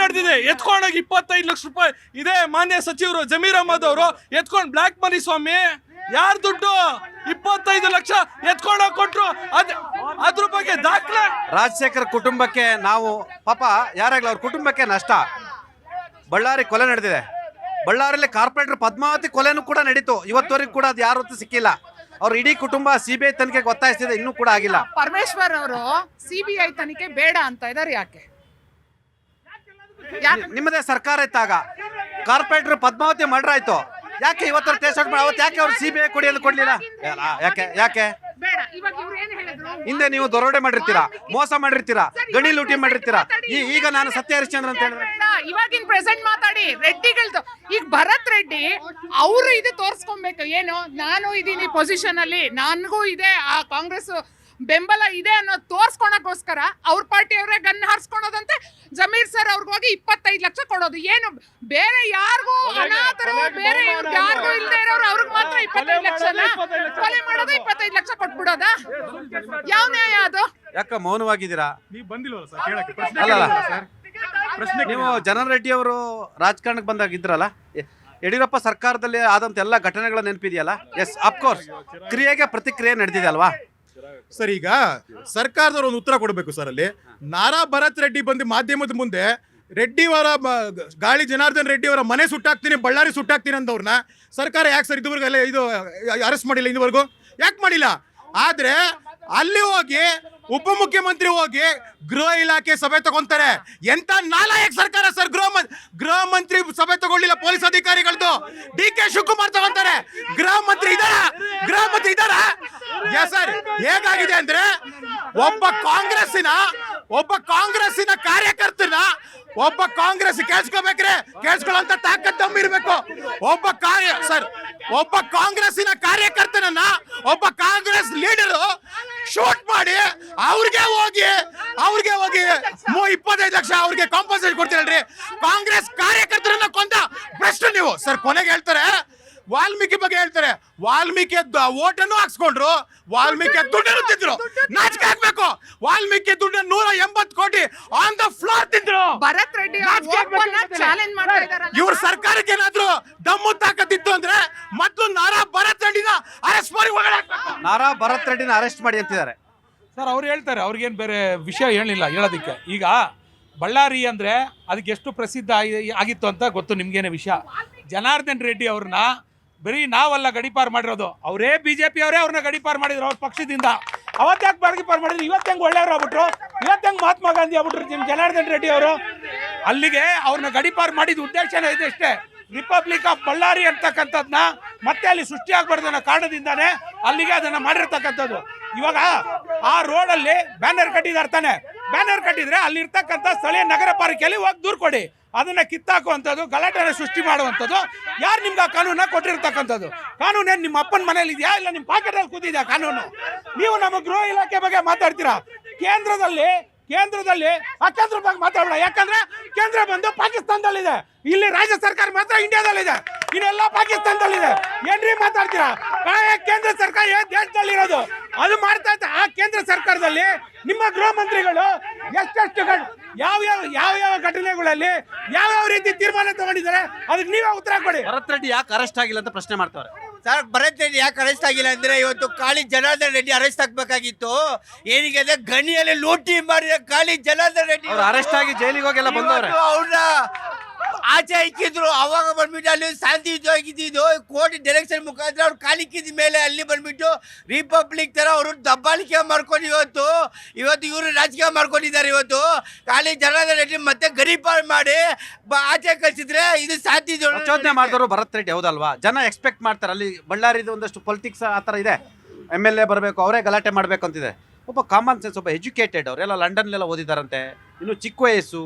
ನಡೆದಿದೆ. ಎತ್ಕೊಂಡೋಗಿ 25 ಲಕ್ಷ ರೂಪಾಯಿ ಇದೆ ಮಾನ್ಯ ಸಚಿವರು ಜಮೀರ್ ಅಹಮದ್ ಅವರು ಎತ್ಕೊಂಡು ಬ್ಲಾಕ್ ಮನಿ ಸ್ವಾಮಿ. ಯಾರ್ ದುಡ್ಡು? 25 ಲಕ್ಷ ಎತ್ಕೊಂಡೋಗಿ ಕೊಟ್ರು. ಅದ್ರ ಬಗ್ಗೆ ದಾಖಲೆ. ರಾಜಶೇಖರ್ ಕುಟುಂಬಕ್ಕೆ ನಾವು ಪಾಪ ಯಾರಾಗ್ಲಿ ಅವ್ರ ಕುಟುಂಬಕ್ಕೆ ನಷ್ಟ. ಬಳ್ಳಾರಿ ಕೊಲೆ ನಡೆದಿದೆ. ಬಳ್ಳಾರಿಯಲ್ಲಿ ಕಾರ್ಪೊರೇಟರ್ ಪದ್ಮಾವತಿ ಕೊಲೆನೂ ಕೂಡ ನಡೀತು. ಇವತ್ತವರೆಗೂ ಕೂಡ ಅದು ಯಾರು ಸಿಕ್ಕಿಲ್ಲ. ಅವ್ರ ಇಡೀ ಕುಟುಂಬ CBI ತನಿಖೆಗೆ ಒತ್ತಾಯಿಸ್ತಿದೆ, ಇನ್ನೂ ಕೂಡ ಆಗಿಲ್ಲ. ಪರಮೇಶ್ವರ್ ಅವರು CBI ತನಿಖೆ ಬೇಡ ಅಂತ ಇದಾರೆ. ಯಾಕೆ? ನಿಮ್ಮದೇ ಸರ್ಕಾರ ಇದ್ದಾಗ ಕಾರ್ಪೊರೇಟರ್ ಪದ್ಮಾವತಿ ಮರ್ಡರ್ ಆಯ್ತು. ಯಾಕೆ ಇವತ್ತು ಟೇಸ್ಟ್ ಮಾಡಿ ಅವತ್ತು ಯಾಕೆ ಅವ್ರು CBI ಕೊಡಿ ಅಂತ ಕೊಡ್ಲಿಲ್ಲ? ಯಾಕೆ ಬೇಡ. ಇವಾಗ ಇವ್ರು ಏನು ಹೇಳಿದ್ರು? ಹಿಂದೆ ನೀವು ದರೋಡೆ ಮಾಡಿರ್ತೀರಾ, ಮೋಸ ಮಾಡಿರ್ತೀರಾ, ಗಣಿ ಲೂಟಿ ಮಾಡಿರ್ತೀರಾ. ಈಗ ನಾನು ಸತ್ಯ ಹರಿಶ್ಚಂದ್ರ ಅಂತ ಹೇಳಿದ್ರೆ ಇವಾಗಿನ ಪ್ರೆಸೆಂಟ್ ಮಾತಾಡಿ. ರೆಡ್ಡಿಗಳ್ದು ಈಗ ಭರತ್ ರೆಡ್ಡಿ ಅವರು ಇದು ತೋರ್ಸ್ಕೊಬೇಕು. ಏನು, ನಾನು ಇದೀನಿ ಪೊಸಿಷನ್ ಅಲ್ಲಿ, ನನಗೂ ಇದೆ ಆ ಕಾಂಗ್ರೆಸ್ ಬೆಂಬಲ ಇದೆ ಅನ್ನೋದು ತೋರ್ಸ್ಕೊಳಕ್ಕೋಸ್ಕರ ಅವ್ರ ಪಾರ್ಟಿಯವರೇ ಗನ್ ಹಾರಿಸ್ಕೊಳೋದಂತೆ. ಜಮೀರ್ ಸರ್ ಅವ್ರಿಗೆ ಹೋಗಿ 25 ಲಕ್ಷ ಕೊಡೋದು. ಏನು ಬೇರೆ ಯಾರಿಗೂ ಅನಾಥರು, ಬೇರೆ ಯಾರಿಗೂ ಇಲ್ಲದೆ ಇರೋರು ಅವ್ರಿಗೆ ಮಾತ್ರ 25 ಲಕ್ಷನ ಕೊಲೆ ಮಾಡೋದು, 25 ಲಕ್ಷ ಕೊಟ್ಬಿಡೋದಾ? ಯಾವ ನ್ಯಾಯ ಅದು? ಯಾಕ ಮೌನವಾಗಿದ್ದೀರಾ? ನೀವು ಬಂದಿಲ್ವಲ್ಲ ಸರ್ ಕೇಳಕ್ಕೆ? ಪ್ರಶ್ನೆ ನೀವು ಜನಾರ್ದನ್ ರೆಡ್ಡಿ ಅವರು ರಾಜಕಾರಣಕ್ಕೆ ಬಂದಾಗ ಇದ್ರಲ್ಲ, ಯಡಿಯೂರಪ್ಪ ಸರ್ಕಾರದಲ್ಲಿ ಆದಂತ ಎಲ್ಲ ಘಟನೆಗಳ ನೆನಪಿದೆಯಲ್ಲ? S, of course. ಕ್ರಿಯೆಗೆ ಪ್ರತಿಕ್ರಿಯೆ ನಡೆದಿದೆ ಅಲ್ವಾ ಸರ್? ಈಗ ಸರ್ಕಾರದವ್ರು ಒಂದು ಉತ್ತರ ಕೊಡಬೇಕು ಸರ್. ಅಲ್ಲಿ ನಾರಾ ಭರತ್ ರೆಡ್ಡಿ ಬಂದು ಮಾಧ್ಯಮದ ಮುಂದೆ ರೆಡ್ಡಿಯವರ ಗಾಳಿ ಜನಾರ್ದನ್ ರೆಡ್ಡಿ ಅವರ ಮನೆ ಸುಟ್ಟಾಕ್ತೀನಿ, ಬಳ್ಳಾರಿ ಸುಟ್ಟಾಕ್ತೀನಿ ಅಂದವ್ರನ್ನ ಸರ್ಕಾರ ಯಾಕೆ ಸರ್ ಇದುವರೆಗೂ ಇದು ಅರೆಸ್ಟ್ ಮಾಡಿಲ್ಲ? ಇದುವರೆಗೂ ಯಾಕೆ ಮಾಡಿಲ್ಲ? ಆದ್ರೆ ಅಲ್ಲಿ ಹೋಗಿ ಉಪಮುಖ್ಯಮಂತ್ರಿ ಹೋಗಿ ಗೃಹ ಇಲಾಖೆ ಸಭೆ ತಗೊಂತಾರೆ. ಎಂತ ನಾಲಾಯಕ್ ಸರ್ಕಾರ ಸರ್! ಗೃಹ ಮಂತ್ರಿ ಸಭೆ ತಗೊಳ್ಳಿಲ್ಲ ಪೊಲೀಸ್ ಅಧಿಕಾರಿಗಳದ್ದು. DK ಶಿವಕುಮಾರ್ ತಗೊಂತಾರೆ. ಗೃಹ ಮಂತ್ರಿ ಇದಾರ ಸರ್? ಹೇಗಾಗಿದೆ ಅಂದ್ರೆ ಒಬ್ಬ ಕಾಂಗ್ರೆಸ್ಸಿನ ಕಾರ್ಯಕರ್ತನ ಒಬ್ಬ ಕಾಂಗ್ರೆಸ್ ಕೇಳಿಸ್ಕೊಳ್ಳೋಂತ ತಾಕತ್ ದಮ್ ಇರ್ಬೇಕು. ಒಬ್ಬ ಕಾಂಗ್ರೆಸ್ಸಿನ ಕಾರ್ಯಕರ್ತನನ್ನ ಒಬ್ಬ ಕಾಂಗ್ರೆಸ್ ಲೀಡರ್ ಶೂಟ್ ಮಾಡಿ ಅವ್ರಿಗೆ ಹೋಗಿ 25 ಲಕ್ಷ ಅವ್ರಿಗೆ ಕಾಂಪನ್ಸೇಷನ್ ಕೊಡ್ತೀರಲ್ರಿ? ಕಾಂಗ್ರೆಸ್ ಕಾರ್ಯಕರ್ತರನ್ನ ಕೊಂದ ಪ್ರಶ್ನೆ ನೀವು ಸರ್. ಕೊನೆಗೆ ಹೇಳ್ತಾರೆ ವಾಲ್ಮೀಕಿ ಬಗ್ಗೆ ಹೇಳ್ತಾರೆ. ವಾಲ್ಮೀಕಿ ಓಟನ್ನು ಹಾಕ್ಸ್ಕೊಂಡ್ರು, ವಾಲ್ಮೀಕಿ ದುಡ್ಡನ್ನು ತಿಂದ್ರು. ನಾಚಿಕೆ ಆಗ್ಬೇಕು. ವಾಲ್ಮೀಕಿ ದುಡ್ಡು 180 ಕೋಟಿ ಆನ್ ದ ಫ್ಲೋರ್ ತಿಂದ್ರು. ಭರತ್ ರೆಡ್ಡಿ ಚಾಲೆಂಜ್ ಮಾಡ್ತಾ ಇದಾರೆ. ಇವ್ರ ಸರ್ಕಾರಕ್ಕೆ ಏನಾದ್ರು ದಮ್ಮು ತಾಕತ್ತಿತ್ತು ಅಂದ್ರೆ ಮೊದಲು ನಾರಾ ಭರತ್ ರೆಡ್ಡಿನ ಅರೆಸ್ಟ್ ಮಾಡಿ ಒಳಗಡೆ ಹಾಕ್ಬೇಕು. ನಾರಾ ಭರತ್ ರೆಡ್ಡಿನ ಅರೆಸ್ಟ್ ಮಾಡಿ ಅಂತಿದ್ದಾರೆ ಸರ್. ಅವ್ರು ಹೇಳ್ತಾರೆ, ಅವ್ರಿಗೇನು ಬೇರೆ ವಿಷಯ ಹೇಳೋದಕ್ಕೆ. ಈಗ ಬಳ್ಳಾರಿ ಅಂದರೆ ಅದಕ್ಕೆ ಎಷ್ಟು ಪ್ರಸಿದ್ಧ ಆಗಿತ್ತು ಅಂತ ಗೊತ್ತು ನಿಮ್ಗೇನೆ ವಿಷಯ. ಜನಾರ್ದನ್ ರೆಡ್ಡಿ ಅವ್ರನ್ನ ಬರೀ ನಾವಲ್ಲ ಗಡೀಪಾರು ಮಾಡಿರೋದು, ಅವರೇ BJP ಅವರೇ ಅವ್ರನ್ನ ಗಡೀಪಾರು ಮಾಡಿದ್ರು ಅವ್ರ ಪಕ್ಷದಿಂದ. ಅವತ್ತ್ಯಾಕೆ ಗಡೀಪಾರು ಮಾಡಿದ್ರು? ಇವತ್ತು ಹೆಂಗೆ ಒಳ್ಳೆಯವರು ಆಗ್ಬಿಟ್ರು? ಇವತ್ತು ಹೆಂಗೆ ಮಹಾತ್ಮ ಗಾಂಧಿ ಆಗ್ಬಿಟ್ರು ಜನಾರ್ದನ್ ರೆಡ್ಡಿ ಅವರು? ಅಲ್ಲಿಗೆ ಅವ್ರನ್ನ ಗಡೀಪಾರು ಮಾಡಿದ ಉದ್ದೇಶನೇ ಇದೆ ಅಷ್ಟೇ. ರಿಪಬ್ಲಿಕ್ ಆಫ್ ಬಳ್ಳಾರಿ ಅಂತಕ್ಕಂಥದ್ದನ್ನ ಮತ್ತೆ ಅಲ್ಲಿ ಸೃಷ್ಟಿ ಆಗ್ಬಾರ್ದು ಅನ್ನೋ ಕಾರಣದಿಂದಾನೇ ಅಲ್ಲಿಗೆ ಅದನ್ನ ಮಾಡಿರ್ತಕ್ಕಂಥದ್ದು. ಇವಾಗ ಆ ರೋಡಲ್ಲಿ ಬ್ಯಾನರ್ ಕಟ್ಟಿದ್ದಾರೆ ತಾನೆ. ಬ್ಯಾನರ್ ಕಟ್ಟಿದ್ರೆ ಅಲ್ಲಿ ಇರ್ತಕ್ಕಂಥ ಸ್ಥಳೀಯ ನಗರ ಪಾಲಿಕೆಯಲ್ಲಿ ಹೋಗಿ ದೂರು ಕೊಡಿ. ಅದನ್ನ ಕಿತ್ತಾಕುವಂಥದ್ದು, ಗಲಾಟೆನ ಸೃಷ್ಟಿ ಮಾಡುವಂಥದ್ದು ಯಾರು ನಿಮ್ಗೆ ಆ ಕಾನೂನ ಕೊಟ್ಟಿರ್ತಕ್ಕಂಥದ್ದು? ಕಾನೂನೇನು ನಿಮ್ಮ ಅಪ್ಪನ ಮನೇಲಿ ಇದೆಯಾ, ಇಲ್ಲ ನಿಮ್ಮ ಪಾಕೆಟಲ್ಲಿ ಕೂತಿದ್ಯಾ ಕಾನೂನು? ನೀವು ನಮ್ಮ ಗೃಹ ಇಲಾಖೆ ಬಗ್ಗೆ ಮಾತಾಡ್ತೀರಾ. ಕೇಂದ್ರದಲ್ಲಿ ಆ ಕೇಂದ್ರ ಬಗ್ಗೆ ಮಾತಾಡಬೇಡ. ಯಾಕಂದ್ರೆ ಕೇಂದ್ರ ಬಂದು ಪಾಕಿಸ್ತಾನದಲ್ಲಿದೆ, ಇಲ್ಲಿ ರಾಜ್ಯ ಸರ್ಕಾರ ಮಾತ್ರ ಇಂಡಿಯಾದಲ್ಲಿದೆ, ಇನ್ನೆಲ್ಲ ಪಾಕಿಸ್ತಾನದಲ್ಲಿದೆ. ಏನ್ರಿ ಮಾತಾಡ್ತೀರಾ? ಕೇಂದ್ರ ಸರ್ಕಾರ ದೇಶದಲ್ಲಿರೋದು ಅದು ಮಾಡ್ತಾ ಇದ್ದ. ಆ ಕೇಂದ್ರ ಸರ್ಕಾರದಲ್ಲಿ ನಿಮ್ಮ ಗೃಹ ಮಂತ್ರಿಗಳು ಯಾವ ಘಟನೆಗಳಲ್ಲಿ ಯಾವ ರೀತಿ ತೀರ್ಮಾನ ತಗೊಂಡಿದ್ದಾರೆ ಅದಕ್ಕೆ ನೀವೇ ಉತ್ತರ ಕೊಡಿ. ಭರತ್ ರೆಡ್ಡಿ ಯಾಕೆ ಅರೆಸ್ಟ್ ಆಗಿಲ್ಲ ಅಂತ ಪ್ರಶ್ನೆ ಮಾಡ್ತಾರೆ. ಸರ್ ಭರತ್ ರೆಡ್ಡಿ ಯಾಕೆ ಅರೆಸ್ಟ್ ಆಗಿಲ್ಲ ಅಂದ್ರೆ ಇವತ್ತು ಕಾಳಿ ಜನಾರ್ದನ್ ರೆಡ್ಡಿ ಅರೆಸ್ಟ್ ಆಗ್ಬೇಕಾಗಿತ್ತು. ಏನಿಗೆ ಅಂದ್ರೆ ಗಣಿಯಲ್ಲಿ ಲೂಟಿ ಮಾಡಿದ ಕಾಳಿ ಜನಾರ್ದನ್ ರೆಡ್ಡಿ ಅವ್ರು ಅರೆಸ್ಟ್ ಆಗಿ ಜೈಲಿಗೆ ಹೋಗೆಲ್ಲ ಬಂದವ್ರೆ. ಅವ್ರನ್ನ ಆಚೆ ಇಕ್ಕಿದ್ರು. ಅವಾಗ ಬಂದ್ಬಿಟ್ಟು ಅಲ್ಲಿ ಶಾಂತಿಯುತವಾಗಿದ್ದು ಕೋರ್ಟ್ ಡೈರೆಕ್ಷನ್ ಮುಖಾಂತರ ಅವ್ರು ಕಾಲಿಕ್ಕಿದ ಮೇಲೆ ಅಲ್ಲಿ ಬಂದ್ಬಿಟ್ಟು ರಿಪಬ್ಲಿಕ್ ತರ ಅವರು ದಬ್ಬಾಳಿಕೆ ಮಾಡ್ಕೊಂಡು ಇವತ್ತು ಇವರು ರಾಜಕೀಯ ಮಾಡ್ಕೊಂಡಿದ್ದಾರೆ. ಇವತ್ತು ಕಾಳಿ ಜನಾರ್ದನ್ ರೆಡ್ಡಿ ಮತ್ತೆ ಗರೀಪಾಲ್ ಮಾಡಿ ಆಚೆ ಕಳಿಸಿದ್ರೆ ಇದು ಶಾಂತಿ ಪ್ರಚೋದನೆ ಮಾಡಿದವರು ಭರತ್ ರೆಡ್ಡಿ ಹೌದಲ್ವಾ? ಜನ ಎಕ್ಸ್ಪೆಕ್ಟ್ ಮಾಡ್ತಾರೆ. ಅಲ್ಲಿ ಬಳ್ಳಾರಿದು ಒಂದಷ್ಟು ಪೊಲಿಟಿಕ್ಸ್ ಆ ಥರ ಇದೆ. MLA ಬರಬೇಕು, ಅವರೇ ಗಲಾಟೆ ಮಾಡಬೇಕು ಅಂತಿದೆ. ಒಬ್ಬ ಕಾಮನ್ ಸೆನ್ಸ್, ಒಬ್ಬ ಎಜುಕೇಟೆಡ್, ಅವರೆಲ್ಲ ಲಂಡನ್ಲೆಲ್ಲ ಓದಿದಾರಂತೆ, ಇನ್ನು ಚಿಕ್ಕ ವಯಸ್ಸು.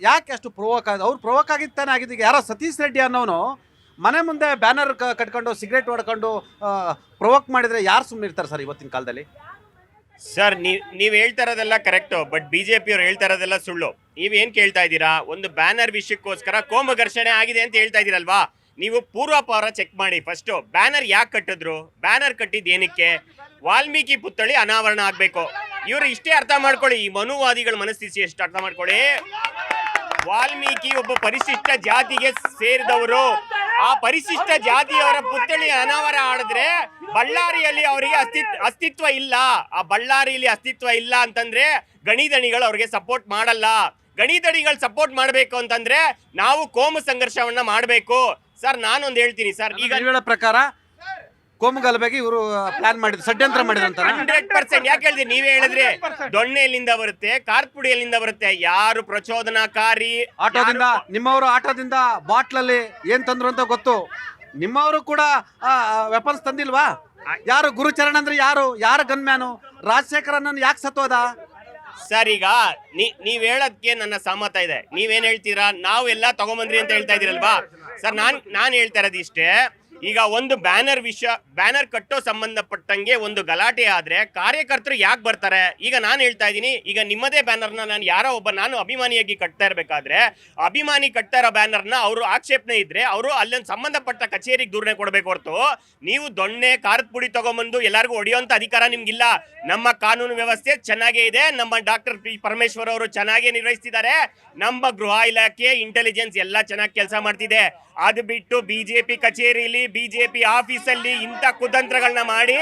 ಯಾಕೆ ಅಷ್ಟು ಪ್ರೊವೋಕ್ ಅವ್ರು ಪ್ರೊವೋಕ್ ಆಗಿತ್ತಾನೆ ಆಗಿದ್ದು. ಈಗ ಯಾರೋ ಸತೀಶ್ ರೆಡ್ಡಿ ಅನ್ನೋನು ಮನೆ ಮುಂದೆ ಬ್ಯಾನರ್ ಕಟ್ಕೊಂಡು ಸಿಗರೇಟ್ ಹೊಡ್ಕೊಂಡು ಪ್ರೊವೋಕ್ ಮಾಡಿದ್ರೆ ಯಾರು ಸುಮ್ಮನೆ ಇರ್ತಾರೆ ಸರ್ ಇವತ್ತಿನ ಕಾಲದಲ್ಲಿ? ಸರ್ ನೀವು ಹೇಳ್ತಾ ಇರೋದೆಲ್ಲ ಕರೆಕ್ಟು, ಬಟ್ ಬಿಜೆಪಿ ಅವ್ರು ಹೇಳ್ತಾ ಇರೋದೆಲ್ಲ ಸುಳ್ಳು. ನೀವೇನ್ ಕೇಳ್ತಾ ಇದ್ದೀರಾ? ಒಂದು ಬ್ಯಾನರ್ ವಿಷಯಕ್ಕೋಸ್ಕರ ಕೋಮು ಘರ್ಷಣೆ ಆಗಿದೆ ಅಂತ ಹೇಳ್ತಾ ಇದ್ದೀರಲ್ವಾ? ನೀವು ಪೂರ್ವಾಪರ ಚೆಕ್ ಮಾಡಿ. ಫಸ್ಟ್ ಬ್ಯಾನರ್ ಯಾಕೆ ಕಟ್ಟಿದ್ರು? ಬ್ಯಾನರ್ ಕಟ್ಟಿದ್ ಏನಕ್ಕೆ? ವಾಲ್ಮೀಕಿ ಪುತ್ಥಳಿ ಅನಾವರಣ ಆಗ್ಬೇಕು. ಇವ್ರು ಇಷ್ಟೇ ಅರ್ಥ ಮಾಡ್ಕೊಳ್ಳಿ, ಈ ಮನುವಾದಿಗಳ ಮನಸ್ಥಿತಿ ಎಷ್ಟು ಅರ್ಥ ಮಾಡ್ಕೊಳ್ಳಿ. ವಾಲ್ಮೀಕಿ ಒಬ್ಬ ಪರಿಶಿಷ್ಟ ಜಾತಿಗೆ ಸೇರಿದವರು. ಆ ಪರಿಶಿಷ್ಟ ಜಾತಿಯವರ ಪುತ್ಥಳಿ ಅನಾವರಣ ಆಡಿದ್ರೆ ಬಳ್ಳಾರಿಯಲ್ಲಿ ಅವರಿಗೆ ಅಸ್ತಿತ್ವ ಇಲ್ಲ. ಆ ಬಳ್ಳಾರಿಯಲ್ಲಿ ಅಸ್ತಿತ್ವ ಇಲ್ಲ ಅಂತಂದ್ರೆ ಗಣಿದಣಿಗಳು ಅವ್ರಿಗೆ ಸಪೋರ್ಟ್ ಮಾಡಲ್ಲ. ಗಣಿದಣಿಗಳು ಸಪೋರ್ಟ್ ಮಾಡಬೇಕು ಅಂತಂದ್ರೆ ನಾವು ಕೋಮು ಸಂಘರ್ಷವನ್ನ ಮಾಡಬೇಕು. ಸರ್ ನಾನೊಂದು ಹೇಳ್ತೀನಿ ಸರ್, ಈಗ ಹೇಳೋ ಪ್ರಕಾರ ಕೋಮು ಗಲಭೆಗೆ ಇವರು ಪ್ಲಾನ್ ಮಾಡಿದ್ರು, ಷಡ್ಯಂತ್ರ ಮಾಡಿದ್ರು 100%. ಯಾಕೆ ಹೇಳಿದ್ರಿ? ನೀವೇ ಹೇಳಿದ್ರಿ ದೊಣ್ಣೆ ಎಲ್ಲಿಂದ ಬರುತ್ತೆ, ಕಾರ್ಪುಡಿ ಎಲ್ಲಿಂದ ಬರುತ್ತೆ, ಯಾರು ಪ್ರಚೋದನಾಕಾರಿ? ಆಟೋದಿಂದ, ನಿಮ್ಮವರು ಆಟೋದಿಂದ ಬಾಟ್ಲಲ್ಲಿ ಏನ್ ತಂದ್ರು ಅಂತ ಗೊತ್ತು. ನಿಮ್ಮವರು ಕೂಡ ವೆಪನ್ಸ್ ತಂದಿಲ್ವಾ? ಯಾರು ಗುರುಚರಣ್ ಅಂದ್ರೆ ಯಾರು ಗನ್ಮ್ಯಾನು? ರಾಜಶೇಖರನ್ ಯಾಕೆ ಸತ್ತೋದ? ಸರ್ ಈಗ ನೀವ್ ಹೇಳೋದಕ್ಕೆ ನನ್ನ ಸಮ್ಮತ ಇದೆ. ನೀವೇನ್ ಹೇಳ್ತೀರಾ? ನಾವು ಎಲ್ಲ ತಗೊಂಬಂದ್ರಿ ಅಂತ ಹೇಳ್ತಾ ಇದೀರಲ್ವಾ? ಸರ್ ನಾನ್ ಹೇಳ್ತಾ ಇರೋದು ಇಷ್ಟೇ. ಈಗ ಒಂದು ಬ್ಯಾನರ್ ಕಟ್ಟೋ ಸಂಬಂಧಪಟ್ಟಂಗೆ ಒಂದು ಗಲಾಟೆ ಆದ್ರೆ ಕಾರ್ಯಕರ್ತರು ಯಾಕೆ ಬರ್ತಾರೆ? ಈಗ ನಾನು ಹೇಳ್ತಾ ಇದ್ದೀನಿ, ಈಗ ನಿಮ್ಮದೇ ಬ್ಯಾನರ್ನ ನಾನು ಅಭಿಮಾನಿಯಾಗಿ ಕಟ್ತಾ ಇರ್ಬೇಕಾದ್ರೆ ಅಭಿಮಾನಿ ಕಟ್ತಾ ಇರೋ ಬ್ಯಾನರ್ನ ಅವರು ಆಕ್ಷೇಪಣೆ ಇದ್ರೆ ಅವರು ಅಲ್ಲೊಂದು ಸಂಬಂಧಪಟ್ಟ ಕಚೇರಿಗೆ ದೂರನೆ ಕೊಡ್ಬೇಕು ಹೊರತು ನೀವು ದೊಣ್ಣೆ ಖಾರದ ಪುಡಿ ತಗೊಂಬಂದು ಎಲ್ಲರಿಗೂ ಹೊಡೆಯುವಂತ ಅಧಿಕಾರ ನಿಮ್ಗಿಲ್ಲ. ನಮ್ಮ ಕಾನೂನು ವ್ಯವಸ್ಥೆ ಚೆನ್ನಾಗೇ ಇದೆ. ನಮ್ಮ ಡಾಕ್ಟರ್ ಪಿ ಪರಮೇಶ್ವರ್ ಅವರು ಚೆನ್ನಾಗೇ ನಿರ್ವಹಿಸ್ತಿದ್ದಾರೆ. ನಮ್ಮ ಗೃಹ ಇಲಾಖೆ, ಇಂಟೆಲಿಜೆನ್ಸ್ ಎಲ್ಲ ಚೆನ್ನಾಗಿ ಕೆಲಸ ಮಾಡ್ತಿದೆ. ಅದು ಬಿಟ್ಟು ಬಿಜೆಪಿ ಕಚೇರಿಯಲ್ಲಿ, ಬಿಜೆಪಿ ಆಫೀಸಲ್ಲಿ ಇಂಥ ಕುತಂತ್ರಗಳನ್ನ ಮಾಡಿ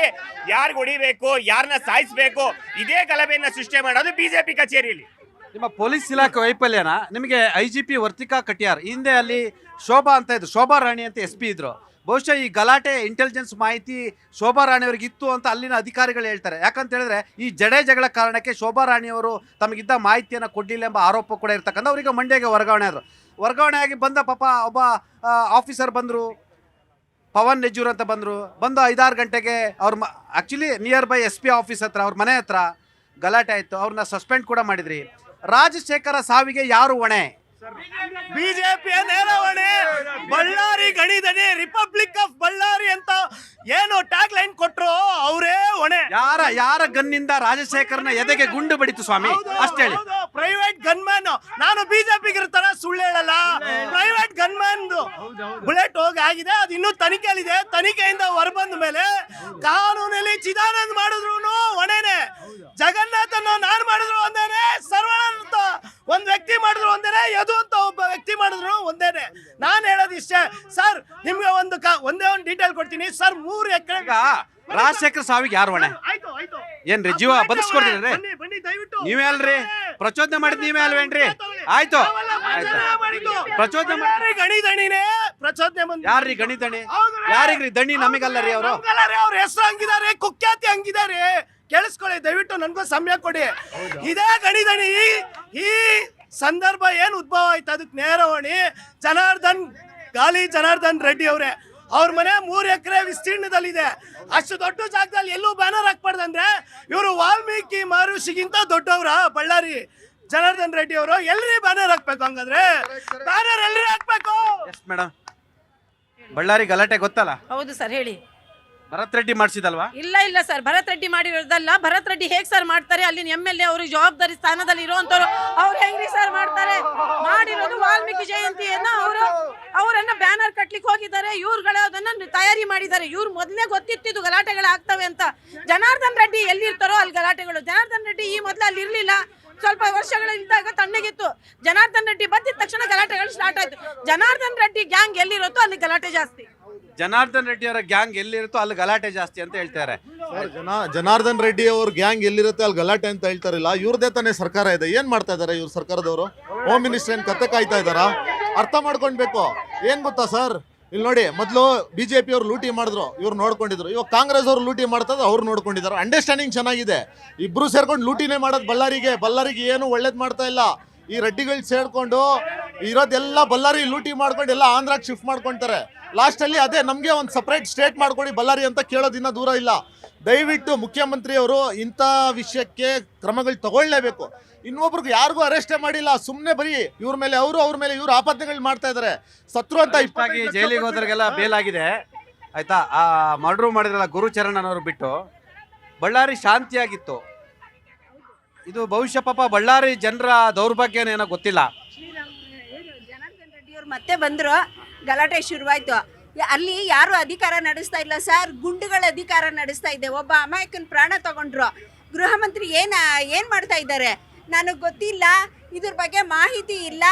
ಯಾರಿಗೆ ಹೊಡಿಬೇಕು, ಯಾರನ್ನ ಸಾಯಿಸ್ಬೇಕು, ಇದೇ ಗಲಭೆಯನ್ನ ಸೃಷ್ಟಿ ಮಾಡೋದು ಬಿಜೆಪಿ ಕಚೇರಿಯಲ್ಲಿ. ನಿಮ್ಮ ಪೊಲೀಸ್ ಇಲಾಖೆ ವೈಫಲ್ಯನ ನಿಮಗೆ IGP ವರ್ತಿಕಾ ಕಟಿಯಾರ್, ಹಿಂದೆ ಅಲ್ಲಿ ಶೋಭಾ ಅಂತ ಇದ್ರು, ಶೋಭಾ ರಾಣಿ ಅಂತ SP ಇದ್ರು. ಬಹುಶಃ ಈ ಗಲಾಟೆ ಇಂಟೆಲಿಜೆನ್ಸ್ ಮಾಹಿತಿ ಶೋಭಾ ರಾಣಿಯವ್ರಿಗೆ ಇತ್ತು ಅಂತ ಅಲ್ಲಿನ ಅಧಿಕಾರಿಗಳು ಹೇಳ್ತಾರೆ. ಯಾಕಂತ ಹೇಳಿದ್ರೆ ಈ ಜಗಳ ಕಾರಣಕ್ಕೆ ಶೋಭಾ ರಾಣಿಯವರು ತಮಗಿದ್ದ ಮಾಹಿತಿಯನ್ನು ಕೊಡಲಿಲ್ಲ ಎಂಬ ಆರೋಪ ಕೂಡ ಇರ್ತಕ್ಕಂಥ ಅವರಿಗೆ ಮಂಡ್ಯಗೆ ವರ್ಗಾವಣೆ ಆಗಿ ಬಂದ ಪಾಪ ಒಬ್ಬ ಆಫೀಸರ್ ಬಂದರು, ಪವನ್ ನೆಜೂರ್ ಅಂತ ಬಂದು 5-6 ಗಂಟೆಗೆ ಅವ್ರ actually near by SP office ಹತ್ರ, ಅವ್ರ ಮನೆ ಹತ್ರ ಗಲಾಟೆ ಆಯಿತು. ಅವ್ರನ್ನ ಸಸ್ಪೆಂಡ್ ಕೂಡ ಮಾಡಿದ್ರಿ. ರಾಜಶೇಖರ ಸಾವಿಗೆ ಯಾರು ಹೊಣೆ? ಬಿಜೆಪಿಯ ನೇರ ಹೊಣೆ. ಬಳ್ಳಾರಿ ಗಣಿದಣಿ, ರಿಪಬ್ಲಿಕ್ ಆಫ್ ಬಳ್ಳಾರಿ ಅಂತ ಏನು ಟ್ಯಾಗ್ ಲೈನ್ ಕೊಟ್ರು ಅವರೇ ಹೊಣೆ. ಯಾರ ಗನ್ನಿಂದ ರಾಜಶೇಖರ್ನ ಎದೆಗೆ ಗುಂಡು ಬಡಿತು ಸ್ವಾಮಿ? ಅಷ್ಟೇ ಹೇಳಿ. Private gunman. ನಾನು ಬಿಜೆಪಿಗೆ ಇರ್ತಾರ, ಸುಳ್ಳು ಹೇಳಲ್ಲ. ಪ್ರೈವೇಟ್ ಗನ್ಮ್ಯಾನ್ ಬುಲೆಟ್ ಹೋಗಿ ಆಗಿದೆ, ಅದು ಇನ್ನೂ ತನಿಖೆಯಲ್ಲಿದೆ. ತನಿಖೆಯಿಂದ ಹೊರಬಂದ ಮೇಲೆ ಕಾನೂನಲ್ಲಿ ಚಿದಾನಂದ್ ಮಾಡಿದ್ರು ಹೊಣೆನೆ, ಜಗನ್ನಾಥನ್ ನಾನು ಮಾಡಿದ್ರು ಒಂದೇನೆ, ಸರ್ವಾನಂದ ಒಂದ್ ವ್ಯಕ್ತಿ ಮಾಡಿದ್ರು ಒಂದೇನೆ, ಯದು ಅಂತ ಒಬ್ಬ ವ್ಯಕ್ತಿ ಮಾಡಿದ್ರು ಒಂದೇನೆ. ನಾನು ಹೇಳೋದು ಇಷ್ಟೇ ಸರ್. ನಿಮ್ಗೆ ಒಂದೇ ಒಂದು ಡೀಟೇಲ್ ಕೊಡ್ತೀನಿ ಸರ್. 3 ಎಕರೆ ರಾಜಶೇಖರ್ ಸಾವಿಗೆ ಯಾರು ಹೊಣೆ? ಏನ್ರಿ ಜೀವ ಬದುಕಿಸ್ಕೊಡ್ತೀರಿ? ನೀವೇ ಅಲ್ರಿ ಪ್ರಚೋದನೆ ಮಾಡಿದ್, ನೀವೇ ಅಲ್ವೇನ್ರಿ? ಆಯ್ತು ಪ್ರಚೋದನೆ ಗಣಿದಣಿನೇ ಪ್ರಚೋದನೆ. ಯಾರ್ರಿ ಗಣಿದಣಿ? ಯಾರಿಗ್ರಿ ದಣಿ? ನಮಗಲ್ಲ ರೀ. ಅವರು ಅವ್ರ ಹೆಸರು ಹಂಗಿದ್ದಾರೆ, ಕುಖ್ಯಾತಿ ಹಂಗಿದ್ದಾರೆ. ಕೇಳಿಸ್ಕೊಳ್ಳಿ ದಯವಿಟ್ಟು, ನನಗೂ ಸಮಯ ಕೊಡಿ. ಇದೇ ಗಣಿದಣಿ ಈ ಸಂದರ್ಭ ಏನು ಉದ್ಭವ ಆಯ್ತು ಅದಕ್ಕೆ ನೇರ ಹೊಣೆ ಜನಾರ್ದನ್ ರೆಡ್ಡಿ ಅವರೇ. ಅವ್ರ ಮನೆ 3 ಎಕರೆ ವಿಸ್ತೀರ್ಣದಲ್ಲಿದೆ. ಅಷ್ಟು ದೊಡ್ಡ ಜಾಗದಲ್ಲಿ ಎಲ್ಲೂ ಬ್ಯಾನರ್ ಹಾಕ್ಬಾರ್ದಂದ್ರೆ ಇವರು ವಾಲ್ಮೀಕಿ ಮಹರ್ಷಿಗಿಂತ ದೊಡ್ಡವ್ರ ಬಳ್ಳಾರಿ ಜನಾರ್ದನ್ ರೆಡ್ಡಿ ಅವರು? ಎಲ್ರಿ ಬ್ಯಾನರ್ ಹಾಕ್ಬೇಕು? ಹಂಗಾದ್ರೆ ಬ್ಯಾನರ್ ಎಲ್ರಿ ಹಾಕ್ಬೇಕು? ಮೇಡಮ್, ಬಳ್ಳಾರಿ ಗಲಾಟೆ ಗೊತ್ತಲ್ಲ? ಹೌದು ಸರ್, ಹೇಳಿ. ಭರತ್ ರೆಡ್ಡಿ ಮಾಡಿಸಿದಲ್ವಾ? ಇಲ್ಲ ಸರ್, ಭರತ್ ರೆಡ್ಡಿ ಮಾಡಿರೋದಲ್ಲ. ಭರತ್ ರೆಡ್ಡಿ ಹೇಗೆ ಸರ್ ಮಾಡ್ತಾರೆ? ಅಲ್ಲಿನ MLA ಅವರು ಜವಾಬ್ದಾರಿ ಸ್ಥಾನದಲ್ಲಿ ಇರುವಂತವ್ರು, ಅವ್ರು ಹೆಂಗ್ರಿ ಸರ್ ಮಾಡ್ತಾರೆ? ಮಾಡಿರೋದು ವಾಲ್ಮೀಕಿ ಜಯಂತಿಯನ್ನ ಅವರನ್ನ ಬ್ಯಾನರ್ ಕಟ್ಲಿಕ್ಕೆ ಹೋಗಿದ್ದಾರೆ. ಇವ್ರುಗಳು ಅದನ್ನ ತಯಾರಿ ಮಾಡಿದ್ದಾರೆ. ಇವ್ರು ಮೊದಲೇ ಗೊತ್ತಿತ್ತಿದ್ದು ಗಲಾಟೆಗಳು ಆಗ್ತವೆ ಅಂತ. ಜನಾರ್ದನ್ ರೆಡ್ಡಿ ಎಲ್ಲಿರ್ತಾರೋ ಅಲ್ಲಿ ಗಲಾಟೆಗಳು. ಜನಾರ್ದನ್ ರೆಡ್ಡಿ ಈ ಮೊದಲು ಅಲ್ಲಿ ಇರ್ಲಿಲ್ಲ. ಸ್ವಲ್ಪ ವರ್ಷಗಳಿದ್ದಾಗ ತಣ್ಣಗಿತ್ತು. ಜನಾರ್ದನ್ ರೆಡ್ಡಿ ಬಂದಿದ ತಕ್ಷಣ ಗಲಾಟೆಗಳು ಸ್ಟಾರ್ಟ್ ಆಯ್ತು. ಜನಾರ್ದನ್ ರೆಡ್ಡಿ ಗ್ಯಾಂಗ್ ಎಲ್ಲಿರುತ್ತೋ ಅಲ್ಲಿ ಗಲಾಟೆ ಜಾಸ್ತಿ. ಜನಾರ್ದನ್ ರೆಡ್ಡಿ ಅವರ ಗ್ಯಾಂಗ್ ಎಲ್ಲಿರುತ್ತೋ ಅಲ್ಲಿ ಗಲಾಟೆ ಜಾಸ್ತಿ ಅಂತ ಹೇಳ್ತಾರೆ. ಜನಾರ್ದನ್ ರೆಡ್ಡಿ ಅವ್ರ ಗ್ಯಾಂಗ್ ಎಲ್ಲಿರುತ್ತೆ ಅಲ್ಲಿ ಗಲಾಟೆ ಅಂತ ಹೇಳ್ತಾರಿಲ್ಲ. ಇವ್ರದೇ ತಾನೇ ಸರ್ಕಾರ ಇದೆ, ಏನ್ ಮಾಡ್ತಾ ಇದಾರೆ ಇವ್ರ ಸರ್ಕಾರದವರು? ಹೋಮ್ ಮಿನಿಸ್ಟರ್ ಏನ್ ಕತ್ತೆ ಕಾಯ್ತಾ ಇದಾರ? ಅರ್ಥ ಮಾಡ್ಕೊಳ್ಬೇಕು. ಏನ್ ಗೊತ್ತಾ ಸರ್, ಇಲ್ಲಿ ನೋಡಿ, ಮೊದಲು ಬಿಜೆಪಿ ಅವ್ರು ಲೂಟಿ ಮಾಡಿದ್ರು, ಇವ್ರು ನೋಡ್ಕೊಂಡಿದ್ರು. ಇವಾಗ ಕಾಂಗ್ರೆಸ್ ಅವ್ರು ಲೂಟಿ ಮಾಡ್ತದ, ಅವ್ರು ನೋಡ್ಕೊಂಡಿದ್ದಾರೆ. ಅಂಡರ್ಸ್ಟ್ಯಾಂಡಿಂಗ್ ಚೆನ್ನಾಗಿದೆ. ಇಬ್ರು ಸೇರ್ಕೊಂಡು ಲೂಟಿನೇ ಮಾಡೋದು ಬಳ್ಳಾರಿಗೆ ಏನು ಒಳ್ಳೇದ್ ಮಾಡ್ತಾ ಇಲ್ಲ. ಈ ರೆಡ್ಡಿಗಳು ಸೇರ್ಕೊಂಡು ಇರೋದೆಲ್ಲ ಬಳ್ಳಾರಿ ಲೂಟಿ ಮಾಡ್ಕೊಂಡು ಎಲ್ಲ ಆಂಧ್ರಾಕ್ ಶಿಫ್ಟ್ ಮಾಡ್ಕೊಂತಾರೆ. ಲಾಸ್ಟಲ್ಲಿ ಅದೇ ನಮಗೆ ಒಂದು ಸಪ್ರೇಟ್ ಸ್ಟೇಟ್ ಮಾಡ್ಕೊಡಿ ಬಳ್ಳಾರಿ ಅಂತ ಕೇಳೋದಿನ್ನ ದೂರ ಇಲ್ಲ. ದಯವಿಟ್ಟು ಮುಖ್ಯಮಂತ್ರಿಯವರು ಇಂಥ ವಿಷಯಕ್ಕೆ ಕ್ರಮಗಳು ತಗೊಳ್ಳೇಬೇಕು. ಇನ್ನೊಬ್ರಿಗೆ ಯಾರಿಗೂ ಅರೆಸ್ಟೇ ಮಾಡಿಲ್ಲ, ಸುಮ್ಮನೆ ಬರೀ ಇವ್ರ ಮೇಲೆ ಅವ್ರ ಮೇಲೆ ಇವ್ರು ಆಪಾದನೆಗಳು ಮಾಡ್ತಾ ಇದ್ದಾರೆ. ಸತ್ರು ಅಂತ ಇಷ್ಟಾಗಿ ಜೈಲಿಗೆ ಹೋದ್ರಿಗೆಲ್ಲ ಬೇಲ್ ಆಗಿದೆ ಆಯ್ತಾ. ಆ ಮರ್ಡ್ರು ಮಾಡಿದ್ರಲ್ಲ ಗುರುಚರಣ್ ಅನ್ನೋರು ಬಿಟ್ಟು ಬಳ್ಳಾರಿ ಶಾಂತಿಯಾಗಿತ್ತು. ಇದು ಬಹುಶಃ ಪಾಪ ಬಳ್ಳಾರಿ ಜನರ ದೌರ್ಭಾಗ್ಯನೇನೋ ಗೊತ್ತಿಲ್ಲ. ಜನಾರ್ದನ್ ರೆಡ್ಡಿ ಅವ್ರು ಮತ್ತೆ ಬಂದ್ರು, ಗಲಾಟೆ ಶುರುವಾಯ್ತು. ಅಲ್ಲಿ ಯಾರು ಅಧಿಕಾರ ನಡೆಸ್ತಾ ಇಲ್ಲ ಸರ್, ಗುಂಡುಗಳ ಅಧಿಕಾರ ನಡೆಸ್ತಾ ಇದೆ. ಒಬ್ಬ ಅಮಾಯಕನ ಪ್ರಾಣ ತಗೊಂಡ್ರು. ಗೃಹ ಮಂತ್ರಿ ಏನ್ ಮಾಡ್ತಾ ಇದ್ದಾರೆ ನನಗೆ ಗೊತ್ತಿಲ್ಲ, ಇದ್ರ ಬಗ್ಗೆ ಮಾಹಿತಿ ಇಲ್ಲ.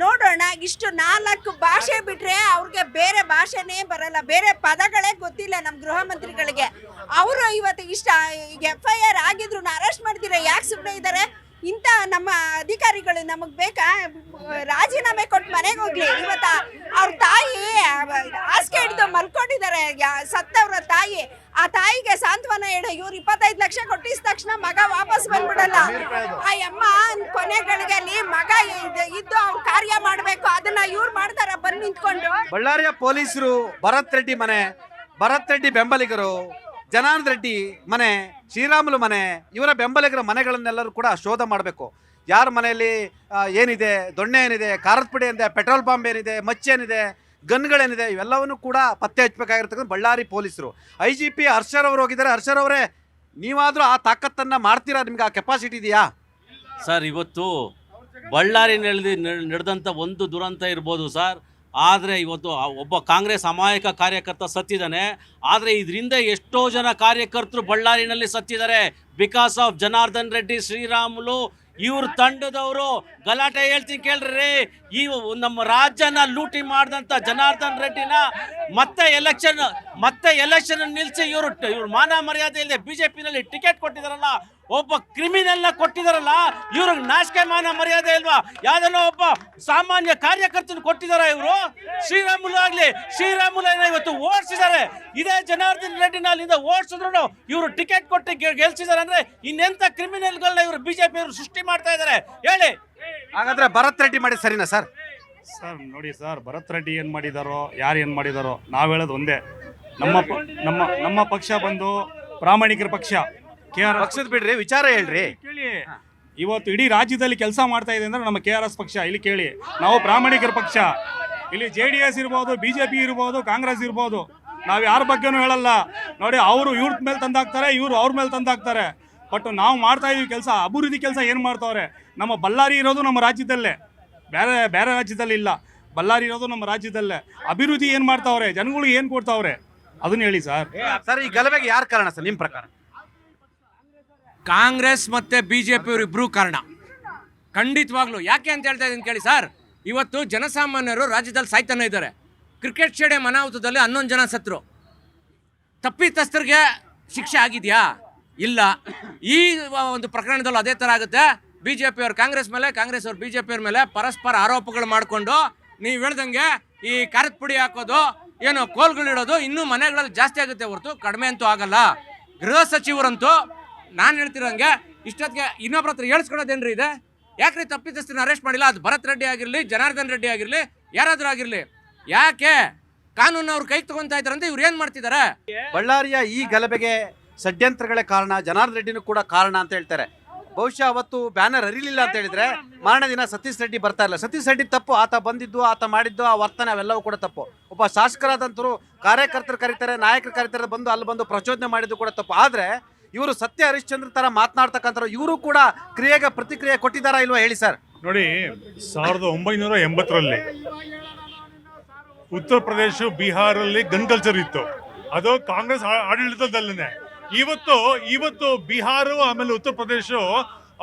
ನೋಡೋಣ. ಇಷ್ಟು 4 ಭಾಷೆ ಬಿಟ್ರೆ ಅವ್ರಿಗೆ ಬೇರೆ ಭಾಷೆನೇ ಬರಲ್ಲ, ಬೇರೆ ಪದಗಳೇ ಗೊತ್ತಿಲ್ಲ ನಮ್ಮ ಗೃಹ ಮಂತ್ರಿಗಳಿಗೆ. ಅವರು ಇವತ್ತು ಈಗ FIR ಆಗಿದ್ರು ಅರೆಸ್ಟ್ ಮಾಡ್ತೀರಾ, ಯಾಕೆ ಸುಮ್ಮನೆ ಇದ್ದಾರೆ? ಇಂಥ ನಮ್ಮ ಅಧಿಕಾರಿಗಳು ನಮಗೆ ಬೇಕಾ? ರಾಜೀನಾಮೆ ಕೊಟ್ಟು ಮನೆಗೆ ಹೋಗ್ಲಿ. ಇವತ್ತು ಅವ್ರ ತಾಯಿ ಹಾಸಿಗೆ ಹಿಡಿದು ಮಲ್ಕೊಂಡಿದ್ದಾರೆ, ಸತ್ತವ್ರ ತಾಯಿ. ಆ ತಾಯಿಗೆ ಸಾಂತ್ವನ ಹೇಳು. ಇವ್ರು 25 ಲಕ್ಷ ಕೊಟ್ಟಿದ ತಕ್ಷಣ ಮಗ ವಾಪಸ್ ಬಂದ್ಬಿಡಲ್ಲ. ಆ ಅಮ್ಮ ಕೊನೆಗಳಿಗೆಲ್ಲಿ ಮಗ ಇದ್ದು ಅವ್ರು ಕಾರ್ಯ ಮಾಡಬೇಕು, ಅದನ್ನ ಇವ್ರು ಮಾಡ್ತಾರ ಬಂದು ನಿಂತ್ಕೊಂಡು. ಬಳ್ಳಾರಿಯ ಪೊಲೀಸರು ಭರತ್ ರೆಡ್ಡಿ ಮನೆ, ಭರತ್ ರೆಡ್ಡಿ ಬೆಂಬಲಿಗರು, ಜನಾರ್ದನ್ ರೆಡ್ಡಿ ಮನೆ, ಶ್ರೀರಾಮುಲು ಮನೆ, ಇವರ ಬೆಂಬಲಿಗರ ಮನೆಗಳನ್ನೆಲ್ಲರೂ ಕೂಡ ಶೋಧ ಮಾಡಬೇಕು. ಯಾರ ಮನೆಯಲ್ಲಿ ಏನಿದೆ, ದೊಣ್ಣೆ ಏನಿದೆ, ಖಾರದ ಪುಡಿ ಏನಿದೆ, ಪೆಟ್ರೋಲ್ ಬಾಂಬ್ ಏನಿದೆ, ಮಚ್ಚೇನಿದೆ, ಗನ್ಗಳೇನಿದೆ, ಇವೆಲ್ಲವನ್ನು ಕೂಡ ಪತ್ತೆ ಹಚ್ಚಬೇಕಾಗಿರ್ತಕ್ಕಂಥ ಬಳ್ಳಾರಿ ಪೊಲೀಸರು. IGP ಹರ್ಷರವರು ಹೋಗಿದ್ದಾರೆ. ಹರ್ಷರವರೇ, ನೀವಾದರೂ ಆ ತಾಕತ್ತನ್ನು ಮಾಡ್ತೀರಾ? ನಿಮ್ಗೆ ಆ ಕೆಪಾಸಿಟಿ ಇದೆಯಾ ಸರ್? ಇವತ್ತು ಬಳ್ಳಾರಿನಲ್ಲಿ ನಡೆದಂಥ ಒಂದು ದುರಂತ ಇರ್ಬೋದು ಸರ್, ಆದರೆ ಇವತ್ತು ಒಬ್ಬ ಕಾಂಗ್ರೆಸ್ ಅಮಾಯಕ ಕಾರ್ಯಕರ್ತ ಸತ್ತಿದ್ದಾನೆ. ಆದರೆ ಇದರಿಂದ ಎಷ್ಟೋ ಜನ ಕಾರ್ಯಕರ್ತರು ಬಳ್ಳಾರಿನಲ್ಲಿ ಸತ್ತಿದ್ದಾರೆ. ಬಿಕಾಸ್ ಆಫ್ ಜನಾರ್ದನ್ ರೆಡ್ಡಿ, ಶ್ರೀರಾಮುಲು, ಇವ್ರ ತಂಡದವರು. ಗಲಾಟೆ ಹೇಳ್ತೀನಿ ಕೇಳ್ರಿ. ಈ ನಮ್ಮ ರಾಜ್ಯನ ಲೂಟಿ ಮಾಡಿದಂಥ ಜನಾರ್ದನ್ ರೆಡ್ಡಿನ ಮತ್ತೆ ಎಲೆಕ್ಷನ್ ನಿಲ್ಲಿಸಿ ಇವ್ರು ಮಾನ ಮರ್ಯಾದೆ ಇಲ್ಲದೆ ಬಿಜೆಪಿನಲ್ಲಿ ಟಿಕೆಟ್ ಕೊಟ್ಟಿದಾರಲ್ಲ, ಒಬ್ಬ ಕ್ರಿಮಿನಲ್ನ ಕೊಟ್ಟಿದಾರಲ್ಲ, ಇವ್ರಿಗೆ ನಾಚಿಕೆ ಮಾನ ಮರ್ಯಾದೆ ಇಲ್ವಾ? ಯಾವ್ದನ್ನೋ ಒಬ್ಬ ಸಾಮಾನ್ಯ ಕಾರ್ಯಕರ್ತನ ಕೊಟ್ಟಿದಾರ ಇವರು. ಶ್ರೀರಾಮುಲು ಇವತ್ತು ಓಡಿಸಿದ್ದಾರೆ. ಇದೇ ಜನಾರ್ದನ್ ರೆಡ್ಡಿನ ಅಲ್ಲಿಂದ ಓಡಿಸಿದ್ರು ಇವರು ಟಿಕೆಟ್ ಕೊಟ್ಟು ಗೆಲ್ಸಿದಾರೆ ಅಂದ್ರೆ ಇನ್ನೆಂತ ಕ್ರಿಮಿನಲ್ಗಳನ್ನ ಇವರು ಬಿಜೆಪಿ ಅವರು ಸೃಷ್ಟಿ ಮಾಡ್ತಾ ಇದ್ದಾರೆ ಹೇಳಿ. ಹಾಗಾದ್ರೆ ಭರತ್ ರೆಡ್ಡಿ ಮಾಡಿ ಸರಿನಾ ಸರ್? ಸರ್ ನೋಡಿ ಸರ್, ಭರತ್ ರೆಡ್ಡಿ ಏನು ಮಾಡಿದಾರೋ, ಯಾರು ಏನು ಮಾಡಿದಾರೋ, ನಾವು ಹೇಳೋದು ಒಂದೇ. ನಮ್ಮ ಪಕ್ಷ ಬಂದು ಪ್ರಾಮಾಣಿಕರ ಪಕ್ಷ. ಪಕ್ಷದ ಬಿಡ್ರಿ, ವಿಚಾರ ಹೇಳ್ರಿ. ಕೇಳಿ, ಇವತ್ತು ಇಡೀ ರಾಜ್ಯದಲ್ಲಿ ಕೆಲಸ ಮಾಡ್ತಾ ಇದೆ ಅಂದ್ರೆ ನಮ್ಮ KRS ಪಕ್ಷ. ಇಲ್ಲಿ ಕೇಳಿ, ನಾವು ಪ್ರಾಮಾಣಿಕರ ಪಕ್ಷ. ಇಲ್ಲಿ JDS ಇರ್ಬೋದು, BJP ಇರ್ಬೋದು, ಕಾಂಗ್ರೆಸ್ ಇರ್ಬೋದು, ನಾವು ಯಾರ ಬಗ್ಗೆನೂ ಹೇಳಲ್ಲ. ನೋಡಿ, ಅವರು ಇವ್ರ ಮೇಲೆ ತಂದಾಕ್ತಾರೆ, ಇವರು ಅವ್ರ ಮೇಲೆ ತಂದಾಕ್ತಾರೆ. ಬಟ್ ನಾವು ಮಾಡ್ತಾ ಇದೀವಿ ಕೆಲಸ, ಅಭಿವೃದ್ಧಿ ಕೆಲಸ ಏನು ಮಾಡ್ತಾವ್ರೆ. ನಮ್ಮ ಬಳ್ಳಾರಿ ಇರೋದು ನಮ್ಮ ರಾಜ್ಯದಲ್ಲೇ, ಬೇರೆ ರಾಜ್ಯದಲ್ಲಿ ಇಲ್ಲ. ಬಳ್ಳಾರಿ ಇರೋದು ನಮ್ಮ ರಾಜ್ಯದಲ್ಲೇ. ಅಭಿವೃದ್ಧಿ ಏನು ಮಾಡ್ತಾವ್ರೆ, ಜನಗಳಿಗೆ ಏನು ಕೊಡ್ತಾವ್ರೆ, ಅದನ್ನ ಹೇಳಿ ಸರ್. ಸರ್, ಈ ಗಲಭೆಗೆ ಯಾರು ಕಾರಣ ಸರ್ ನಿಮ್ಮ ಪ್ರಕಾರ? ಕಾಂಗ್ರೆಸ್ ಮತ್ತೆ BJP ಇಬ್ರು ಕಾರಣ ಖಂಡಿತವಾಗ್ಲು. ಯಾಕೆ ಅಂತ ಹೇಳ್ತಾ ಇದ್ದೀನಿ ಕೇಳಿ ಸರ್. ಇವತ್ತು ಜನಸಾಮಾನ್ಯರು ರಾಜ್ಯದಲ್ಲಿ ಸಾಯ್ತಾನೆ ಇದ್ದಾರೆ. ಕ್ರಿಕೆಟ್ ಸ್ಟೇಡಿಯಂ ಅನಾಹುತದಲ್ಲಿ 11 ಜನ ಸತ್ರು. ತಪ್ಪಿತಸ್ಥರಿಗೆ ಶಿಕ್ಷೆ ಆಗಿದೆಯಾ? ಇಲ್ಲ. ಈ ಒಂದು ಪ್ರಕರಣದಲ್ಲೂ ಅದೇ ಥರ ಆಗುತ್ತೆ. BJP ಅವರು ಕಾಂಗ್ರೆಸ್ ಮೇಲೆ, ಕಾಂಗ್ರೆಸ್ ಅವರು BJP ಅವ್ರ ಮೇಲೆ ಪರಸ್ಪರ ಆರೋಪಗಳು ಮಾಡಿಕೊಂಡು ನೀವು ಹೇಳ್ದಂಗೆ ಈ ಖಾರದ ಪುಡಿ ಹಾಕೋದು, ಏನೋ ಕೋಲ್ಗಳಿಡೋದು ಇನ್ನೂ ಮನೆಗಳಲ್ಲಿ ಜಾಸ್ತಿ ಆಗುತ್ತೆ ಹೊರತು ಕಡಿಮೆ ಅಂತೂ ಆಗಲ್ಲ. ಗೃಹ ಸಚಿವರಂತೂ ನಾನು ಹೇಳ್ತಿರೋಂಗೆ ಇಷ್ಟೊತ್ತಿಗೆ ಇನ್ನೊಬ್ರ ಹತ್ರ ಹೇಳಿಸ್ಕೊಳೋದೇನ್ರಿ ಇದೆ? ಯಾಕ್ರಿ ತಪ್ಪಿತಸ್ಥರನ್ನ ಅರೆಸ್ಟ್ ಮಾಡಿಲ್ಲ? ಅದು ಭರತ್ ರೆಡ್ಡಿ ಆಗಿರಲಿ, ಜನಾರ್ದನ್ ರೆಡ್ಡಿ ಆಗಿರಲಿ, ಯಾರಾದರೂ ಆಗಿರಲಿ, ಯಾಕೆ ಕಾನೂನು ಅವ್ರ ಕೈಗೆ ತಗೊಂತಾ ಇದ್ದಾರಂತ ಇವ್ರು ಏನು ಮಾಡ್ತಿದ್ದಾರೆ? ಬಳ್ಳಾರಿಯ ಈ ಗಲಭೆಗೆ ಷಡ್ಯಂತ್ರಗಳೇ ಕಾರಣ, ಜನಾರ್ದನ್ ರೆಡ್ಡಿನೂ ಕೂಡ ಕಾರಣ ಅಂತ ಹೇಳ್ತಾರೆ. ಬಹುಶಃ ಅವತ್ತು ಬ್ಯಾನರ್ ಹರಿಲಿಲ್ಲ ಅಂತ ಹೇಳಿದ್ರೆ ಮಾರನೇ ದಿನ ಸತೀಶ್ ರೆಡ್ಡಿ ಬರ್ತಾ ಇಲ್ಲ. ಸತೀಶ್ ರೆಡ್ಡಿ ತಪ್ಪು, ಆತ ಬಂದಿದ್ದು, ಆತ ಮಾಡಿದ್ದು, ಆ ವರ್ತನೆ ಅವೆಲ್ಲವೂ ಕೂಡ ತಪ್ಪು. ಒಬ್ಬ ಶಾಸಕರಾದಂತರು ಕಾರ್ಯಕರ್ತರು ಕರೀತಾರೆ, ನಾಯಕರು ಕರೀತಾರೆ, ಬಂದು ಅಲ್ಲಿ ಬಂದು ಪ್ರಚೋದನೆ ಮಾಡಿದ್ದು ಕೂಡ ತಪ್ಪು. ಆದರೆ ಇವರು ಸತ್ಯ ಹರಿಶ್ಚಂದ್ರ ತರ ಮಾತನಾಡ್ತಕ್ಕಂಥ ಇವರು ಕೂಡ ಕ್ರಿಯೆಗೆ ಪ್ರತಿಕ್ರಿಯೆ ಕೊಟ್ಟಿದ್ದಾರಾ ಇಲ್ವಾ ಹೇಳಿ ಸರ್? ನೋಡಿ, 1980ರಲ್ಲಿ ಉತ್ತರ ಪ್ರದೇಶ, ಬಿಹಾರಲ್ಲಿ ಗನ್ ಕಲ್ಚರ್ ಇತ್ತು. ಅದು ಕಾಂಗ್ರೆಸ್ ಆಡಳಿತದಲ್ಲೇ. ಇವತ್ತು ಬಿಹಾರ ಆಮೇಲೆ ಉತ್ತರ ಪ್ರದೇಶ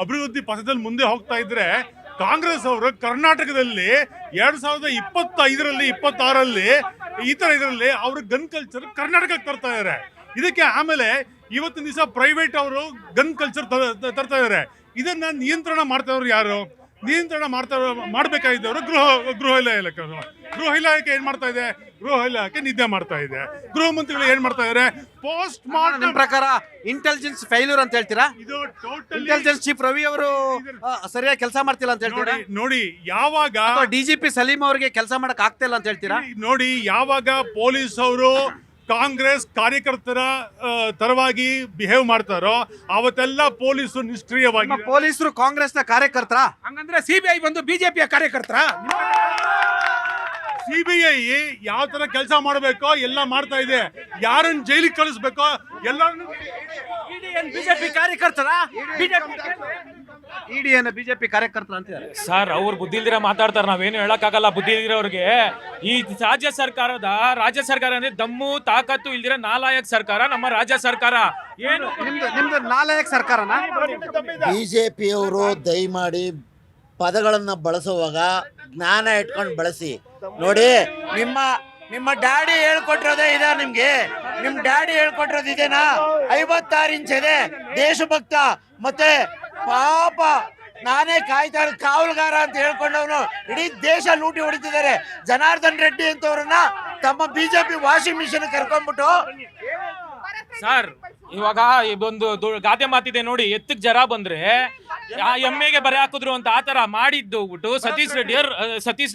ಅಭಿವೃದ್ಧಿ ಪಥದಲ್ಲಿ ಮುಂದೆ ಹೋಗ್ತಾ ಇದ್ರೆ ಕಾಂಗ್ರೆಸ್ ಅವರು ಕರ್ನಾಟಕದಲ್ಲಿ 2025ರಲ್ಲಿ 26ರಲ್ಲಿ ಈ ತರ ಇದರಲ್ಲಿ ಅವರು ಗನ್ ಕಲ್ಚರ್ ಕರ್ನಾಟಕಕ್ಕೆ ತರ್ತಾ ಇದ್ದಾರೆ. ಇದಕ್ಕೆ ಆಮೇಲೆ ಇವತ್ತಿನ ದಿವಸ ಪ್ರೈವೇಟ್ ಅವರು ಗನ್ ಕಲ್ಚರ್ ತರ್ತಾ ಇದ್ದಾರೆ. ಇದನ್ನ ನಿಯಂತ್ರಣ ಮಾಡ್ತಾವ್ರು ಯಾರು? ನಿಯಂತ್ರಣ ಮಾಡಬೇಕಾಗಿದ್ದವರು ಗೃಹ ಇಲಾಖೆ ಏನ್ ಮಾಡ್ತಾ ಇದೆ? ಗೃಹ ಇಲಾಖೆ ನಿದ್ದೆ ಮಾಡ್ತಾ ಇದೆ. ಗೃಹ ಮಂತ್ರಿಗಳು ಏನ್ ಮಾಡ್ತಾ ಇದಾರೆ? Post mortem. ನಿಮ್ಮ ಪ್ರಕಾರ ಇಂಟೆಲಿಜೆನ್ಸ್ ಫೇಲ್ಯೂರ್ ಅಂತ ಹೇಳ್ತೀರಾ? ಇದು ಟೋಟಲ್ ಇಂಟೆಲಿಜೆನ್ಸ್ ಚೀಫ್ ರವಿ ಅವರು ಸರಿಯಾಗಿ ಕೆಲಸ ಮಾಡ್ತಿಲ್ಲ ಅಂತ ಹೇಳ್ತೀರಾ? ನೋಡಿ ಯಾವಾಗ DGP ಸಲೀಂ ಅವರಿಗೆ ಕೆಲಸ ಮಾಡಕ್ ಆಗ್ತಿಲ್ಲ ಅಂತ ಹೇಳ್ತೀರಾ? ನೋಡಿ ಯಾವಾಗ ಪೊಲೀಸ್ ಅವರು ಕಾಂಗ್ರೆಸ್ ಕಾರ್ಯಕರ್ತರ ತರವಾಗಿ ಬಿಹೇವ್ ಮಾಡ್ತಾರೋ ಅವತ್ತೆಲ್ಲ ಪೊಲೀಸರು ನಿಷ್ಕ್ರಿಯವಾಗಿ. ಪೊಲೀಸರು ಕಾಂಗ್ರೆಸ್ನ ಕಾರ್ಯಕರ್ತರ? ಹಂಗಂದ್ರೆ CBI ಬಂದು BJPಯ ಕಾರ್ಯಕರ್ತರ? CBI ಯಾವ ತರ ಕೆಲಸ ಮಾಡಬೇಕೋ ಎಲ್ಲ ಮಾಡ್ತಾ ಇದೆ. ಯಾರನ್ನ ಜೈಲಿಗೆ ಕಳಿಸ್ಬೇಕೋ ಎಲ್ಲರನ್ನು. ಬಿಜೆಪಿ ಕಾರ್ಯಕರ್ತರ? ಇಡಿಯನ್ನು ಬಿಜೆಪಿ ಕಾರ್ಯಕರ್ತರ ಅಂತಿದ್ದಾರೆ ಸರ್. ಅವ್ರು ಬುದ್ಧಿ ಇಲ್ದಿರ ಮಾತಾಡ್ತಾರೆ, ನಾವೇನು ಹೇಳಕ್ಕಾಗಲ್ಲ. ಬುದ್ಧಿ ಇಲ್ದಿರೋರಿಗೆ ಈ ರಾಜ್ಯ ಸರ್ಕಾರ ಅಂದ್ರೆ ದಮ್ಮು ತಾಕತ್ತು ಇಲ್ದಿರ ನಾಲಾಯಕ್ ಸರ್ಕಾರ ನಮ್ಮ ರಾಜ್ಯ ಸರ್ಕಾರ. ಏನು ನಿಮ್ದು ನಾಲಾಯಕ್ ಸರ್ಕಾರನಾ? ಬಿಜೆಪಿಯವರು ದಯಮಾಡಿ ಪದಗಳನ್ನ ಬಳಸುವಾಗ ಜ್ಞಾನ ಇಟ್ಕೊಂಡು ಬಳಸಿ. ನೋಡಿ, ನಿಮ್ಮ ಡ್ಯಾಡಿ ಹೇಳ್ಕೊಟ್ಟಿರೋದೇ ಇದೆ ನಿಮ್ಗೆ. ನಿಮ್ ಡ್ಯಾಡಿ ಹೇಳ್ಕೊಟ್ಟಿರೋದು ಇದೇನಾ? 56 ಇಂಚ್ ಇದೆ, ದೇಶಭಕ್ತ, ಮತ್ತೆ ಪಾಪ ನಾನೇ ಕಾಯ್ತಾ ಕಾವಲುಗಾರ ಅಂತ ಹೇಳ್ಕೊಂಡವನು ಇಡೀ ದೇಶ ಲೂಟಿ ಹೊಡಿತಿದ್ದಾರೆ. ಜನಾರ್ದನ್ ರೆಡ್ಡಿ ಅಂತವ್ರನ್ನ ತಮ್ಮ ಬಿಜೆಪಿ ವಾಷಿಂಗ್ ಮಿಷಿನ್ ಕರ್ಕೊಂಡ್ಬಿಟ್ಟು. ಸರ್ ಇವಾಗ ಒಂದು ಗಾದೆ ಮಾತಿದೆ ನೋಡಿ, ಎತ್ತಕ್ ಜರ ಬಂದ್ರೆ ಆ ಎಮ್ಮೆಗೆ ಬರೆ ಹಾಕಿದ್ರು ಅಂತ ಆತರ ಮಾಡಿದ್ದು ಬಿಟ್ಟು ಸತೀಶ್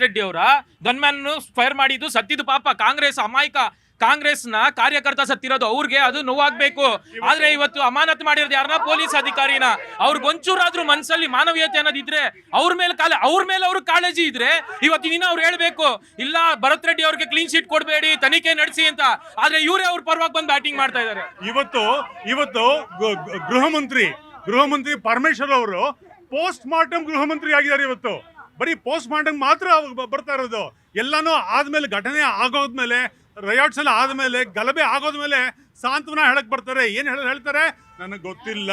ರೆಡ್ಡಿ ಅವರ ಗನ್ಮ್ಯಾನ್ ಫೈರ್ ಮಾಡಿದ್ದು ಸತ್ತಿದ್ದು ಪಾಪ ಕಾಂಗ್ರೆಸ್ ಅಮಾಯಕ ಕಾಂಗ್ರೆಸ್ನ ಕಾರ್ಯಕರ್ತ ಸತ್ತಿರೋದು ಅವ್ರಿಗೆ ಅದು ನೋವಾಗ್ಬೇಕು. ಆದ್ರೆ ಇವತ್ತು ಅಮಾನತ್ ಮಾಡಿರೋದು ಯಾರನ್ನ? ಪೊಲೀಸ್ ಅಧಿಕಾರಿನ. ಅವ್ರಿಗೆ ಒಂಚೂರಾದ್ರೂ ಮನ್ಸಲ್ಲಿ ಮಾನವೀಯತೆ ಅನ್ನೋದಿದ್ರೆ ಅವ್ರ ಮೇಲೆ ಅವ್ರಿಗೆ ಕಾಳಜಿ ಇದ್ರೆ ಇವತ್ತಿನ ಅವ್ರು ಹೇಳ್ಬೇಕು, ಇಲ್ಲ ಭರತ್ ರೆಡ್ಡಿ ಅವ್ರಿಗೆ ಕ್ಲೀನ್ ಶೀಟ್ ಕೊಡಬೇಡಿ, ತನಿಖೆ ನಡೆಸಿ ಅಂತ. ಆದ್ರೆ ಇವರೇ ಅವ್ರ ಪರವಾಗಿ ಬಂದು ಬ್ಯಾಟಿಂಗ್ ಮಾಡ್ತಾ ಇದ್ದಾರೆ. ಇವತ್ತು ಗೃಹ ಮಂತ್ರಿ ಪರಮೇಶ್ವರ್ ಅವರು ಪೋಸ್ಟ್ ಮಾರ್ಟಮ್ ಗೃಹ ಮಂತ್ರಿ ಆಗಿದ್ದಾರೆ. ಇವತ್ತು ಬರೀ ಪೋಸ್ಟ್ ಮಾರ್ಟಮ್ ಮಾತ್ರ ಬರ್ತಾ ಇರೋದು. ಎಲ್ಲಾನು ಆದ್ಮೇಲೆ, ಘಟನೆ ಆಗೋದ್ಮೇಲೆ, ರಯಾಟ್ಸ್ ಎಲ್ಲ ಆದ್ಮೇಲೆ, ಗಲಭೆ ಆಗೋದ್ಮೇಲೆ ಸಾಂತ್ವನ ಹೇಳಕ್ ಬರ್ತಾರೆ. ಏನ್ ಹೇಳ್ತಾರೆ ನನಗೆ ಗೊತ್ತಿಲ್ಲ.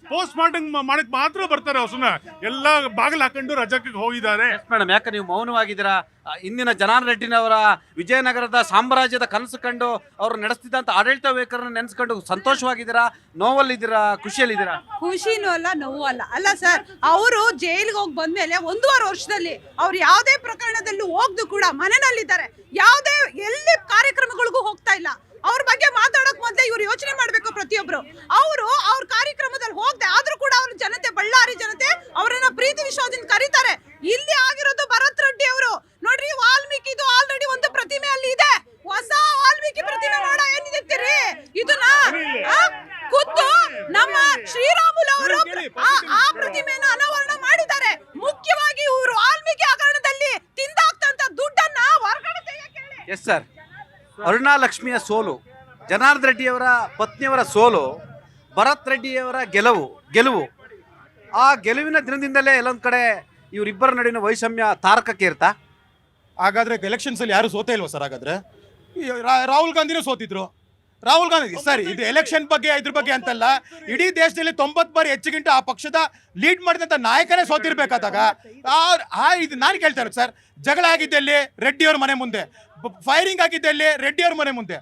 ಪೋಸ್ಟ್ ಮಾರ್ಟಮ್ ಮಾಡಕ್ ಮಾತ್ರ ಬರ್ತಾರೆ. ಅವಸನ್ನ ಎಲ್ಲ ಬಾಗಿಲು ಹಾಕೊಂಡು ರಜಕ್ಕೆ ಹೋಗಿದ್ದಾರೆ. ಮೇಡಮ್, ಯಾಕೆ ನೀವು ಮೌನವಾಗಿದ್ದೀರಾ? ಇಂದಿನ ಜನಾರ್ದನ್ ರೆಡ್ಡಿನವರ ವಿಜಯನಗರದ ಸಾಮ್ರಾಜ್ಯದ ಕನಸು ಕಂಡು ಅವರು ನಡೆಸ್ತಿದ್ದಂತ ಆಡಳಿತ ವೈಖರನ್ನ ನೆನೆಸ್ಕೊಂಡು ಸಂತೋಷವಾಗಿದ್ದೀರಾ, ನೋವಲ್ಲಿದ್ದೀರಾ, ಖುಷಿಯಲ್ಲಿದ್ದೀರಾ? ಖುಷಿನೂ ಅಲ್ಲ, ನೋವು ಅಲ್ಲ. ಅಲ್ಲ ಸರ್, ಅವರು ಜೈಲಿಗೆ ಹೋಗಿ ಬಂದ್ಮೇಲೆ 1.5 ವರ್ಷದಲ್ಲಿ ಅವ್ರು ಯಾವುದೇ ಪ್ರಕರಣದಲ್ಲೂ ಹೋಗ್ದು ಕೂಡ ಮನೆಯಲ್ಲಿದ್ದಾರೆ. ಯಾವುದೇ ಎಲ್ಲಿ ಕಾರ್ಯಕ್ರಮಗಳಿಗೂ ಹೋಗ್ತಾ ಇಲ್ಲ. ಅವ್ರ ಬಗ್ಗೆ ಮಾತಾಡಕ್ ಮೊದಲೇ ಇವ್ರು ಯೋಚನೆ ಮಾಡ್ಬೇಕು ಪ್ರತಿಯೊಬ್ರು. ಅವರು ಅವ್ರ ಕಾರ್ಯಕ್ರಮದಲ್ಲಿ ಹೋಗದೆ ಆದ್ರೂ ಕೂಡ ಅವ್ರ ಜನತೆ, ಬಳ್ಳಾರಿ ಜನತೆ ಅವರನ್ನ ಪ್ರೀತಿ ವಿಶ್ವಾಸದಿಂದ ಕರೀತಾರೆ. ಇಲ್ಲಿ ಆಗಿರೋದು ಭರತ್ ರೆಡ್ಡಿ ಅವರು ನೋಡ್ರಿ. ವಾಲ್ಮೀಕಿದು ಆಲ್ರೆಡಿ ಒಂದು ಪ್ರತಿಮೆ ಅಲ್ಲಿ ಇದೆ. ಹೊಸ ವಾಲ್ಮೀಕಿ ಪ್ರತಿಮೆ ಮಾಡ ಏನಿದ್ದೀರಿ? ಇದನ್ನ ಖುದ್ದು ನಮ್ಮ ಶ್ರೀರಾಮುಲು ಅವರು ಆ ಪ್ರತಿಮೆಯನ್ನು ಅನಾವರಣ ಮಾಡಿದ್ದಾರೆ. ಮುಖ್ಯವಾಗಿ ಇವರು ವಾಲ್ಮೀಕಿ ಹಗರಣದಲ್ಲಿ ತಿಂದಾಕ್ತಂತ ದುಡ್ಡನ್ನ ಹೊರಗಡೆ ತೆಗೆಯಕ್ಕೆ ಹೇಳಿ. Yes sir. ಅರುಣಾ ಲಕ್ಷ್ಮಿಯ ಸೋಲು, ಜನಾರ್ದನ್ ರೆಡ್ಡಿಯವರ ಪತ್ನಿಯವರ ಸೋಲು, ಭರತ್ ರೆಡ್ಡಿಯವರ ಗೆಲುವು. ಆ ಗೆಲುವಿನ ದಿನದಿಂದಲೇ ಎಲ್ಲೊಂದು ಕಡೆ ಇವರಿಬ್ಬರ ನಡುವಿನ ವೈಷಮ್ಯ ತಾರಕಕ್ಕೆ ಇರ್ತಾ? ಹಾಗಾದ್ರೆ ಎಲೆಕ್ಷನ್ಸ್ ಅಲ್ಲಿ ಯಾರು ಸೋತೇ ಇಲ್ವಾ ಸರ್? ಹಾಗಾದ್ರೆ ರಾಹುಲ್ ಗಾಂಧಿನೂ ಸೋತಿದ್ರು. ರಾಹುಲ್ ಗಾಂಧಿ ಸರ್, ಇದು ಎಲೆಕ್ಷನ್ ಬಗ್ಗೆ ಇದ್ರ ಬಗ್ಗೆ ಅಂತಲ್ಲ, ಇಡೀ ದೇಶದಲ್ಲಿ 90 ಬಾರಿ ಹೆಚ್ಚಿಗಿಂತ ಆ ಪಕ್ಷದ ಲೀಡ್ ಮಾಡಿದಂಥ ನಾಯಕನೇ ಸೋತಿರ್ಬೇಕಾದಾಗ ಇದು ನಾನು ಕೇಳ್ತಾ ಇರೋದು ಸರ್. ಜಗಳ ಆಗಿದ್ದಲ್ಲಿ ರೆಡ್ಡಿಯವ್ರ ಮನೆ ಮುಂದೆ, ಫೈರಿಂಗ್ ಆಗಿದ್ದಲ್ಲಿ ರೆಡ್ಡಿಯವ್ರ ಮನೆ ಮುಂದೆ.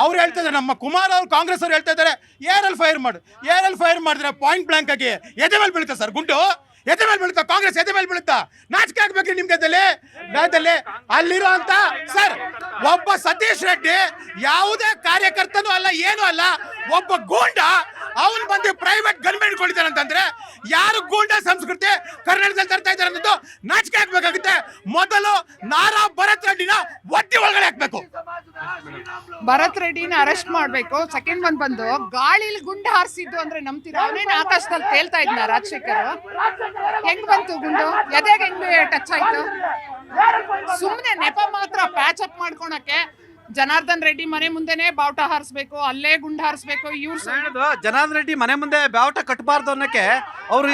ಅವ್ರು ಹೇಳ್ತಾ ಇದ್ದಾರೆ, ನಮ್ಮ ಕುಮಾರ್ ಅವ್ರು ಕಾಂಗ್ರೆಸ್ ಅವ್ರು ಹೇಳ್ತಾ ಇದ್ದಾರೆ ಏರಲ್ಲಿ ಫೈರ್ ಮಾಡಿದ್ರೆ ಪಾಯಿಂಟ್ ಬ್ಲಾಂಕ್ ಆಗಿ ಎದೆ ಮೇಲೆ ಬೀಳುತ್ತೆ ಸರ್. ಗುಂಡು ಎದೆ ಮೇಲೆ ಬೀಳುತ್ತಾ? ಕಾಂಗ್ರೆಸ್ ಎದೆ ಮೇಲೆ ಬೀಳುತ್ತಾ? ನಾಚಿಕೆ ಆಗ್ಬೇಕ್ರಿ ನಿಮ್ಗೆ ಅಲ್ಲಿರೋ ಅಂತ ಸರ್. ಒಬ್ಬ ಸತೀಶ್ ರೆಡ್ಡಿ ಯಾವುದೇ ಕಾರ್ಯಕರ್ತನೂ ಅಲ್ಲ, ಏನೂ ಅಲ್ಲ, ಒಬ್ಬ ಗೂಂಡ. ಅವನು ಬಂದು ಪ್ರೈವೇಟ್ ಗನ್ಮೆಂಟ್ ಕೊಡ್ತಾನೆ ಅಂತಂದ್ರೆ ಯಾರು ಗೂಂಡ ಸಂಸ್ಕೃತಿ ಕರ್ನಾಟಕದಲ್ಲಿ ತರ್ತಾ ಇದ್ದಾರೆ ಅನ್ನೋದು ನಾಚಿಕೆ ಆಗ್ಬೇಕಾಗುತ್ತೆ. ಮೊದಲು ನಾರಾ ಭರತ್ ರೆಡ್ಡಿನ ಒತ್ತಿ ಒಳಗಡೆ ಹಾಕ್ಬೇಕು. ಭರತ್ ರೆಡ್ಡಿನ ಅರೆಸ್ಟ್ ಮಾಡ್ಬೇಕು. ಸೆಕೆಂಡ್ ಒನ್ ಬಂದು ಗಾಳಿಲಿ ಗುಂಡು ಹಾರಿಸಿದ್ದು ಅಂದ್ರೆ ನಂಬ್ತೀರಾ? ಅವನೇನು ಆಕಾಶದಲ್ಲಿ ತೇಲ್ತಾ ಇದ್ನ ರಾಜಶೇಖರ್? ಹೆಂಗ್ ಬಂತು ಗುಂಡು? ಎದೆಗೆ ಹೆಂಗ್ ಟಚ್ ಆಯ್ತು? ಸುಮ್ನೆ ನೆಪ ಮಾತ್ರ ಪ್ಯಾಚ್ ಅಪ್ ಮಾಡ್ಕೊಳಕ್ಕೆ ಜನಾರ್ದನ್ ರೆಡ್ಡಿ ಮನೆ ಮುಂದೆನೆ ಬಾವುಟ ಹಾರಿಸ್ಬೇಕು, ಅಲ್ಲೇ ಗುಂಡು ಹಾರಿಸ್ಬೇಕು. ಜನಾರ್ದನ್ ರೆಡ್ಡಿ ಮನೆ ಮುಂದೆ ಬಾವುಟ ಕಟ್ಟಬಾರ್ದು ಅನ್ನಕ್ಕೆ ಅವ್ರು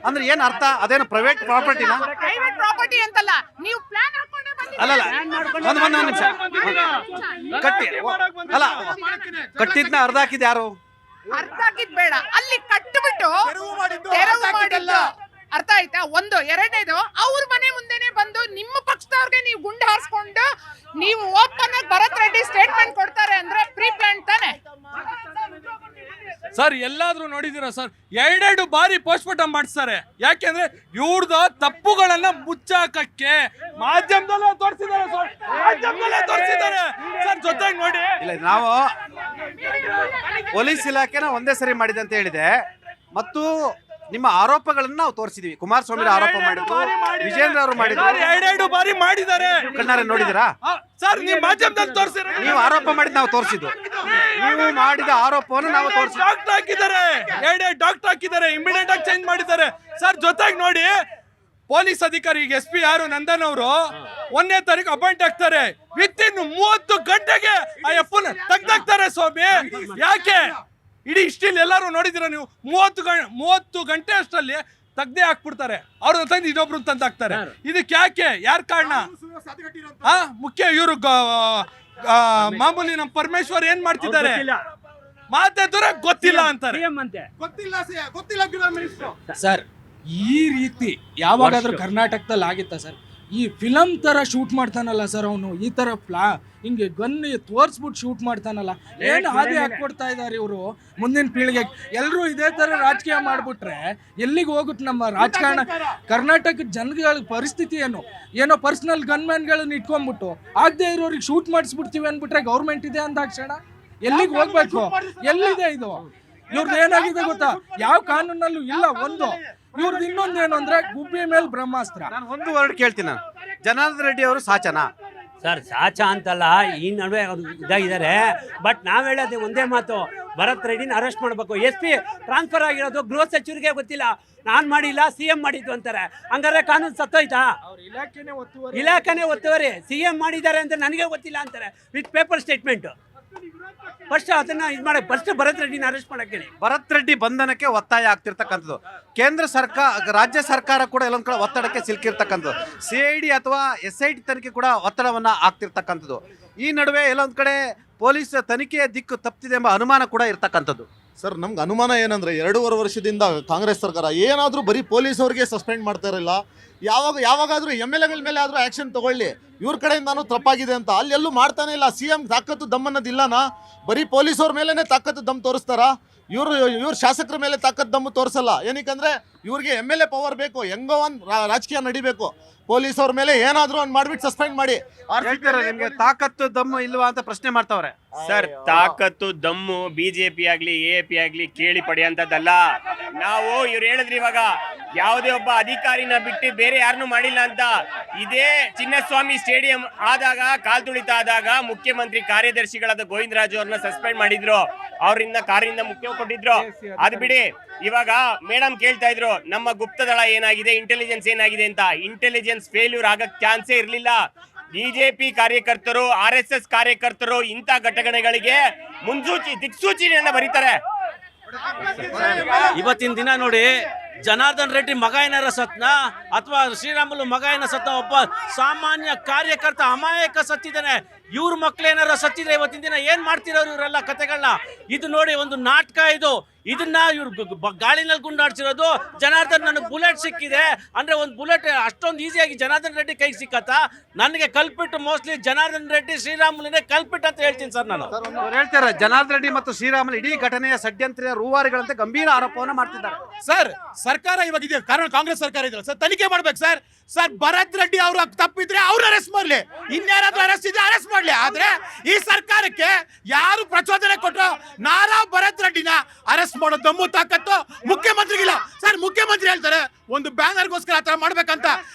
ಅಂದ್ರೆ ಏನ್ ಅರ್ಥ? ಅದೇನು ಪ್ರೈವೇಟ್ ಪ್ರಾಪರ್ಟಿನ? ಪ್ರೈವೇಟ್ ಪ್ರಾಪರ್ಟಿ ಅಂತಲ್ಲ, ನೀವು ಪ್ಲಾನ್ ಹಾಕೊಂಡೇ ಅಲ್ಲಲ್ಲ, ಒಂದು ನಿಮಿಷ. ಕಟ್ಟಿದ್ನ ಅರ್ಧ ಹಾಕಿದ್ ಯಾರು? ಅರ್ಧಾಕಿದ್ ಬೇಡ, ಅಲ್ಲಿ ಕಟ್ಬಿಟ್ಟು ತೆರವು ಮಾಡಿದ್ದು ಅರ್ಥ ಆಯ್ತಾ? ಒಂದು. ಎರಡನೇದು, ಅವ್ರ ಮನೆ ಮುಂದೆನೆ ಬಂದು ನಿಮ್ಮ ಪಕ್ಷದವ್ರಿಗೆ ನೀವು ಗುಂಡು ಹಾರಿಸ್ಕೊಂಡು ನೀವು ಓಪನ್ ಆಗಿ ಭರತ್ ರೆಡ್ಡಿ ಸ್ಟೇಟ್ಮೆಂಟ್ ಕೊಡ್ತಾರೆ ಅಂದ್ರೆ ಪ್ರೀ ಪ್ಲಾನ್ ತಾನೆ ಸರ್. ಎಲ್ಲಾದ್ರೂ ನೋಡಿದಿರಾ ಸರ್? 2 ಬಾರಿ ಪೋಸ್ಟ್ಮಾರ್ಟಮ್ ಮಾಡಿಸ್ತಾರೆ. ಯಾಕೆಂದ್ರೆ ಇವ್ರದ ತಪ್ಪುಗಳನ್ನ ಮುಚ್ಚಾಕಕ್ಕೆ ಮಾಧ್ಯಮದಲ್ಲೇ ತೋರಿಸಿದ್ದಾರೆ ಸರ್. ಜೊತೆಗೆ ನೋಡಿ, ಇಲ್ಲ, ನಾವು ಪೊಲೀಸ್ ಇಲಾಖೆನ ಒಂದೇ ಸರಿ ಮಾಡಿದೆ ಅಂತ ಹೇಳಿದೆ, ಮತ್ತು ನಿಮ್ಮ ಆರೋಪಗಳನ್ನ ನಾವು ತೋರಿಸಿದೀವಿ. ಕುಮಾರಸ್ವಾಮಿ ಆರೋಪ ಮಾಡಿದ್ರು, ವಿಜೇಂದ್ರ ಅವರು ಮಾಡಿದ್ರು, 2 ಬಾರಿ ಮಾಡಿದ್ದಾರೆ. ಕಣ್ಣಾರೆ ನೋಡಿದಿರಾ ಸರ್? ನೀವು ಮಾಧ್ಯಮದಲ್ಲಿ ತೋರಿಸಿದ್ರೆ ನೀವು ಆರೋಪ ಮಾಡಿದ್ ನಾವು ತೋರಿಸಿದ್ದು, ನೀವು ಮಾಡಿದ ಆರೋಪವನ್ನು ನಾವು ತೋರಿಸಿದ್ವಿ. ಡಾಕ್ಟರ್ ಹಾಕಿದ್ದಾರೆ, 2 ಡಾಕ್ಟರ್ ಹಾಕಿದ್ದಾರೆ, ಇಮಿಡಿಯೇಟ್ ಆಗಿ ಚೇಂಜ್ ಮಾಡಿದ್ದಾರೆ ಸರ್. ಜೊತೆಗೆ ನೋಡಿ, ಪೊಲೀಸ್ ಅಧಿಕಾರಿ SP ಯಾರು ನಂದನ್ ಅವರು 1ನೇ ತಾರೀಕು ಅಪಾಯಿಂಟ್ ಆಗ್ತಾರೆ. ವಿತಿನ್ 30 ಗಂಟೆಗೆ ಆ ಎಫ್ನ ತೆಗ್ದಾಕ್ತಾರೆ ಸ್ವಾಮಿ. ಯಾಕೆ? ಇಡೀ ಇಷ್ಟಿಲ್ ಎಲ್ಲರೂ ನೋಡಿದಿರ ನೀವು? 30 ಗಂಟೆ ಅಷ್ಟರಲ್ಲಿ ತೆಗ್ದೇ ಹಾಕ್ಬಿಡ್ತಾರೆ. ಅವ್ರ ತಂದು ಇನ್ನೊಬ್ರು ತಂದು ಹಾಕ್ತಾರೆ. ಇದಕ್ಕೆ ಯಾಕೆ? ಯಾರ ಕಾರಣ? ಮುಖ್ಯ ಇವರು ಮಾಮೂಲಿ ನಮ್ಮ ಪರಮೇಶ್ವರ್ ಏನ್ ಮಾಡ್ತಿದ್ದಾರೆ? ಮಾತಾಡಿದ್ರೆ ಗೊತ್ತಿಲ್ಲ ಅಂತಾರೆ. ಸರ್, ಈ ರೀತಿ ಯಾವಾಗಾದ್ರೂ ಕರ್ನಾಟಕದಲ್ಲಿ ಆಗಿತ್ತ ಸರ್? ಈ ಫಿಲಮ್ ತರ ಶೂಟ್ ಮಾಡ್ತಾನಲ್ಲ ಸರ್ ಅವನು, ಈ ತರ ಹಿಂಗೆ ಗನ್ ತೋರ್ಸ್ಬಿಟ್ಟು ಶೂಟ್ ಮಾಡ್ತಾನಲ್ಲ. ಏನು ಹಾದಿ ಹಾಕ್ಕೊಡ್ತಾ ಇದ್ದಾರೆ ಇವರು ಮುಂದಿನ ಪೀಳಿಗೆ. ಎಲ್ಲರೂ ಇದೇ ತರ ರಾಜಕೀಯ ಮಾಡ್ಬಿಟ್ರೆ ಎಲ್ಲಿಗೆ ಹೋಗುತ್ತೆ ನಮ್ಮ ರಾಜಕಾರಣ? ಕರ್ನಾಟಕದ ಜನಗಳ ಪರಿಸ್ಥಿತಿ ಏನೋ ಪರ್ಸನಲ್ ಗನ್ಮ್ಯಾನ್ಗಳನ್ನ ಇಟ್ಕೊಂಡ್ಬಿಟ್ಟು ಆಗದೆ ಇರೋರಿಗೆ ಶೂಟ್ ಮಾಡಿಸ್ಬಿಡ್ತೀವಿ ಅಂದ್ಬಿಟ್ರೆ ಗೌರ್ಮೆಂಟ್ ಇದೆ ಅಂದಾಕ್ಷಣ ಎಲ್ಲಿಗೆ ಹೋಗ್ಬೇಕು? ಎಲ್ಲಿದೆ ಇದು? ಇವ್ರದ್ದು ಏನಾಗಿದೆ ಗೊತ್ತಾ? ಯಾವ ಕಾನೂನಲ್ಲೂ ಇಲ್ಲ. ಇವ್ರದ್ದು ಇನ್ನೊಂದೇನು ಅಂದ್ರೆ ಗುಬ್ಬಿ ಮೇಲೆ ಬ್ರಹ್ಮಾಸ್ತ್ರ. ನಾನು ಒಂದು ವರ್ಡ್ ಕೇಳ್ತೀನಿ. ನಾನು ಜನಾರ್ದನ್ ರೆಡ್ಡಿ ಅವರು ಸಾಚನಾ ಸರ್? ಸಾಚ ಅಂತಲ್ಲ, ಈ ನಡುವೆ ಇದಾಗಿದ್ದಾರೆ. ಬಟ್ ನಾವ್ ಹೇಳೋದು ಒಂದೇ ಮಾತು, ಭರತ್ ರೆಡ್ಡಿನ ಅರೆಸ್ಟ್ ಮಾಡಬೇಕು. SP ಟ್ರಾನ್ಸ್ಫರ್ ಆಗಿರೋದು ಗೃಹ ಸಚಿವರಿಗೆ ಗೊತ್ತಿಲ್ಲ, ನಾನ್ ಮಾಡಿಲ್ಲ CM ಮಾಡಿದ್ದು ಅಂತಾರೆ. ಹಂಗಾರೆ ಕಾನೂನು ಸತ್ತೋಯ್ತಾ? ಇಲಾಖೆನೇ ಒತ್ತುವರಿ. CM ಮಾಡಿದ್ದಾರೆ ಅಂತ ನನಗೆ ಗೊತ್ತಿಲ್ಲ ಅಂತಾರೆ ವಿತ್ ಪೇಪರ್ ಸ್ಟೇಟ್ಮೆಂಟ್. ಫಸ್ಟ್ ಅದನ್ನ ಇದು ಮಾಡಿ, ಫಸ್ಟ್ ಭರತ್ ರೆಡ್ಡಿನ ಅರೆಸ್ಟ್ ಮಾಡಕ್ಕೆ. ಭರತ್ ರೆಡ್ಡಿ ಬಂಧನಕ್ಕೆ ಒತ್ತಾಯ ಆಗ್ತಿರ್ತಕ್ಕಂಥದ್ದು. ಕೇಂದ್ರ ಸರ್ಕಾರ, ರಾಜ್ಯ ಸರ್ಕಾರ ಕೂಡ ಎಲ್ಲೊಂದ್ ಕಡೆ ಒತ್ತಡಕ್ಕೆ ಸಿಲುಕಿರ್ತಕ್ಕಂಥದ್ದು. CID ಅಥವಾ SIT ತನಿಖೆ ಕೂಡ ಒತ್ತಡವನ್ನ ಆಗ್ತಿರ್ತಕ್ಕಂಥದ್ದು. ಈ ನಡುವೆ ಎಲ್ಲೊಂದ್ ಕಡೆ ಪೊಲೀಸ್ ತನಿಖೆಯ ದಿಕ್ಕು ತಪ್ಪಿದೆ ಎಂಬ ಅನುಮಾನ ಕೂಡ ಇರ್ತಕ್ಕಂಥದ್ದು. ಸರ್, ನಮ್ಗೆ ಅನುಮಾನ ಏನಂದ್ರೆ 2.5 ವರ್ಷದಿಂದ ಕಾಂಗ್ರೆಸ್ ಸರ್ಕಾರ ಏನಾದರೂ ಬರೀ ಪೊಲೀಸ್ ಅವ್ರಿಗೆ ಸಸ್ಪೆಂಡ್ ಮಾಡ್ತಾ ಇರಲಿಲ್ಲ. ಯಾವಾಗಾದ್ರೂ MLAಗಳ ಮೇಲೆ ಆದರೂ ಆ್ಯಕ್ಷನ್ ತಗೊಳ್ಳಿ, ಇವ್ರ ಕಡೆಯಿಂದಾನು ತಪ್ಪಾಗಿದೆ ಅಂತ. ಅಲ್ಲಿ ಎಲ್ಲೂ ಮಾಡ್ತಾನೆ ಇಲ್ಲ. CM ತಾಕತ್ತು ದಮ್ ಅನ್ನೋದಿಲ್ಲನಾ? ಬರೀ ಪೊಲೀಸವ್ರ ಮೇಲೇ ತಾಕತ್ತು ದಮ್ ತೋರಿಸ್ತಾರ. ಇವ್ರ ಶಾಸಕರ ಮೇಲೆ ತಾಕತ್ತು ದಮ್ಮು ತೋರಿಸಲ್ಲ. ಏನಕ್ಕಂದ್ರೆ ಇವ್ರಿಗೆ MLA ಪವರ್ ಬೇಕು, ಹೆಂಗೋ ಒಂದು ರಾಜಕೀಯ ನಡಿಬೇಕು. ಪೊಲೀಸವ್ರ ಮೇಲೆ ಏನಾದರೂ ಒಂದು ಮಾಡ್ಬಿಟ್ಟು ಸಸ್ಪೆಂಡ್ ಮಾಡಿ. ನಿಮ್ಗೆ ತಾಕತ್ತು ದಮ್ಮು ಇಲ್ವಾ ಅಂತ ಪ್ರಶ್ನೆ ಮಾಡ್ತಾವ್ರೆ ಸರ್. ತಾಕತ್ತು ದಮ್ಮು BJP ಆಗ್ಲಿ AAP ಆಗ್ಲಿ ಕೇಳಿ ಪಡೆಯಂತದ್ದಲ್ಲ. ನಾವು ಇವ್ರು ಹೇಳಿದ್ರಿ ಇವಾಗ ಯಾವುದೇ ಒಬ್ಬ ಅಧಿಕಾರಿನ ಬಿಟ್ಟು ಬೇರೆ ಯಾರನ್ನೂ ಮಾಡಿಲ್ಲ ಅಂತ. ಇದೇ ಚಿನ್ನಸ್ವಾಮಿ ಸ್ಟೇಡಿಯಂ ಆದಾಗ, ಕಾಲ್ ತುಳಿತ ಆದಾಗ ಮುಖ್ಯಮಂತ್ರಿ ಕಾರ್ಯದರ್ಶಿಗಳಾದ ಗೋವಿಂದರಾಜು ಅವ್ರನ್ನ ಸಸ್ಪೆಂಡ್ ಮಾಡಿದ್ರು, ಅವರಿಂದ ಕಾರಿಂದ ಮುಖ್ಯ ಕೊಟ್ಟಿದ್ರು. ಅದು ಬಿಡಿ, ಇವಾಗ ಮೇಡಮ್ ಕೇಳ್ತಾ ಇದ್ರು ನಮ್ಮ ಗುಪ್ತದಳ ಏನಾಗಿದೆ, ಇಂಟೆಲಿಜೆನ್ಸ್ ಏನಾಗಿದೆ ಅಂತ. ಇಂಟೆಲಿಜೆನ್ಸ್ ಫೇಲ್ಯೂರ್ ಆಗಕ್ ಚಾನ್ಸೇ ಇರಲಿಲ್ಲ. BJP ಕಾರ್ಯಕರ್ತರು, RSS ಕಾರ್ಯಕರ್ತರು ಇಂಥ ಘಟನೆಗಳಿಗೆ ದಿಕ್ಸೂಚನೆಯನ್ನ ಬರೀತಾರೆ. ಇವತ್ತಿನ ದಿನ ನೋಡಿ, ಜನಾರ್ದನ್ ರೆಡ್ಡಿ ಮಗ ಏನಾರ ಸತ್ನ ಅಥವಾ ಶ್ರೀರಾಮುಲು ಮಗ ಏನ ಸತ್ತ, ಒಬ್ಬ ಸಾಮಾನ್ಯ ಕಾರ್ಯಕರ್ತ ಅಮಾಯಕ ಸತ್ತಿದ್ದಾನೆ. ಇವ್ರ ಮಕ್ಳು ಏನಾರ ಸತ್ತಿದ್ರೆ ಇವತ್ತಿನ ದಿನ ಏನ್ ಮಾಡ್ತಿರೋರು ಇವರೆಲ್ಲ ಕತೆಗಳನ್ನ? ಇದು ನೋಡಿ, ಒಂದು ನಾಟಕ ಇದು. ಇದನ್ನ ಇವ್ರು ಗಾಳಿನಲ್ಲಿ ಗುಂಡಾಡ್ಸಿರೋದು. ಜನಾರ್ದನ್ ನನಗೆ ಬುಲೆಟ್ ಸಿಕ್ಕಿದೆ ಅಂದ್ರೆ ಒಂದು ಬುಲೆಟ್ ಅಷ್ಟೊಂದು ಈಸಿಯಾಗಿ ಜನಾರ್ದನ್ ರೆಡ್ಡಿ ಕೈಗೆ ಸಿಕ್ಕತ್ತ? ನನಗೆ ಕಲ್ಪಿಟ್ಟು ಮೋಸ್ಟ್ಲಿ ಜನಾರ್ದನ್ ರೆಡ್ಡಿ ಶ್ರೀರಾಮುಲುನೇ ಕಲ್ಪಿಟ್ಟು ಅಂತ ಹೇಳ್ತೀನಿ ಸರ್ ನಾನು. ಹೇಳ್ತಾರೆ ಜನಾರ್ದನ್ ರೆಡ್ಡಿ ಮತ್ತು ಶ್ರೀರಾಮುಲು ಇಡೀ ಘಟನೆಯ ಷಡ್ಯಂತ್ರ ರೂವಾರಿಗಳಂತೆ ಗಂಭೀರ ಆರೋಪವನ್ನು ಮಾಡ್ತಿದ್ದಾರೆ. ಸರ್, ಸರ್ಕಾರ ಇವಾಗ ಇದೆ, ಕಾರಣ ಕಾಂಗ್ರೆಸ್ ಸರ್ಕಾರ ಇದೆ ಸರ್. ತನಿಖೆ ಮಾಡ್ಬೇಕು ಸರ್. ಭರತ್ ರೆಡ್ಡಿ ಅವ್ರು ತಪ್ಪಿದ್ರೆ ಅವ್ರು ಅರೆಸ್ಟ್ ಮಾಡ್ಲಿ, ಇನ್ಯಾರಾದ್ರೂ ಅರೆಸ್ಟ್ ಇದ್ರೆ ಅರೆಸ್ಟ್ ಮಾಡ್ಲಿ. ಆದ್ರೆ ಈ ಸರ್ಕಾರಕ್ಕೆ ಯಾರು ಪ್ರಚೋದನೆ ಕೊಟ್ಟರು ನಾರಾ ಭರತ್ ರೆಡ್ಡಿನ ಅರೆಸ್ಟ್ ಮಾಡೋ ದಮ್ಮು ತಾಕತ್ತು ಮುಖ್ಯಮಂತ್ರಿಗಿಲ್ಲ ಸರ್. ಮುಖ್ಯಮಂತ್ರಿ ಹೇಳ್ತಾರೆ ಒಂದು ಬ್ಯಾನರ್ಗೋಸ್ಕರ ಆತರ ಮಾಡ್ಬೇಕಂತ.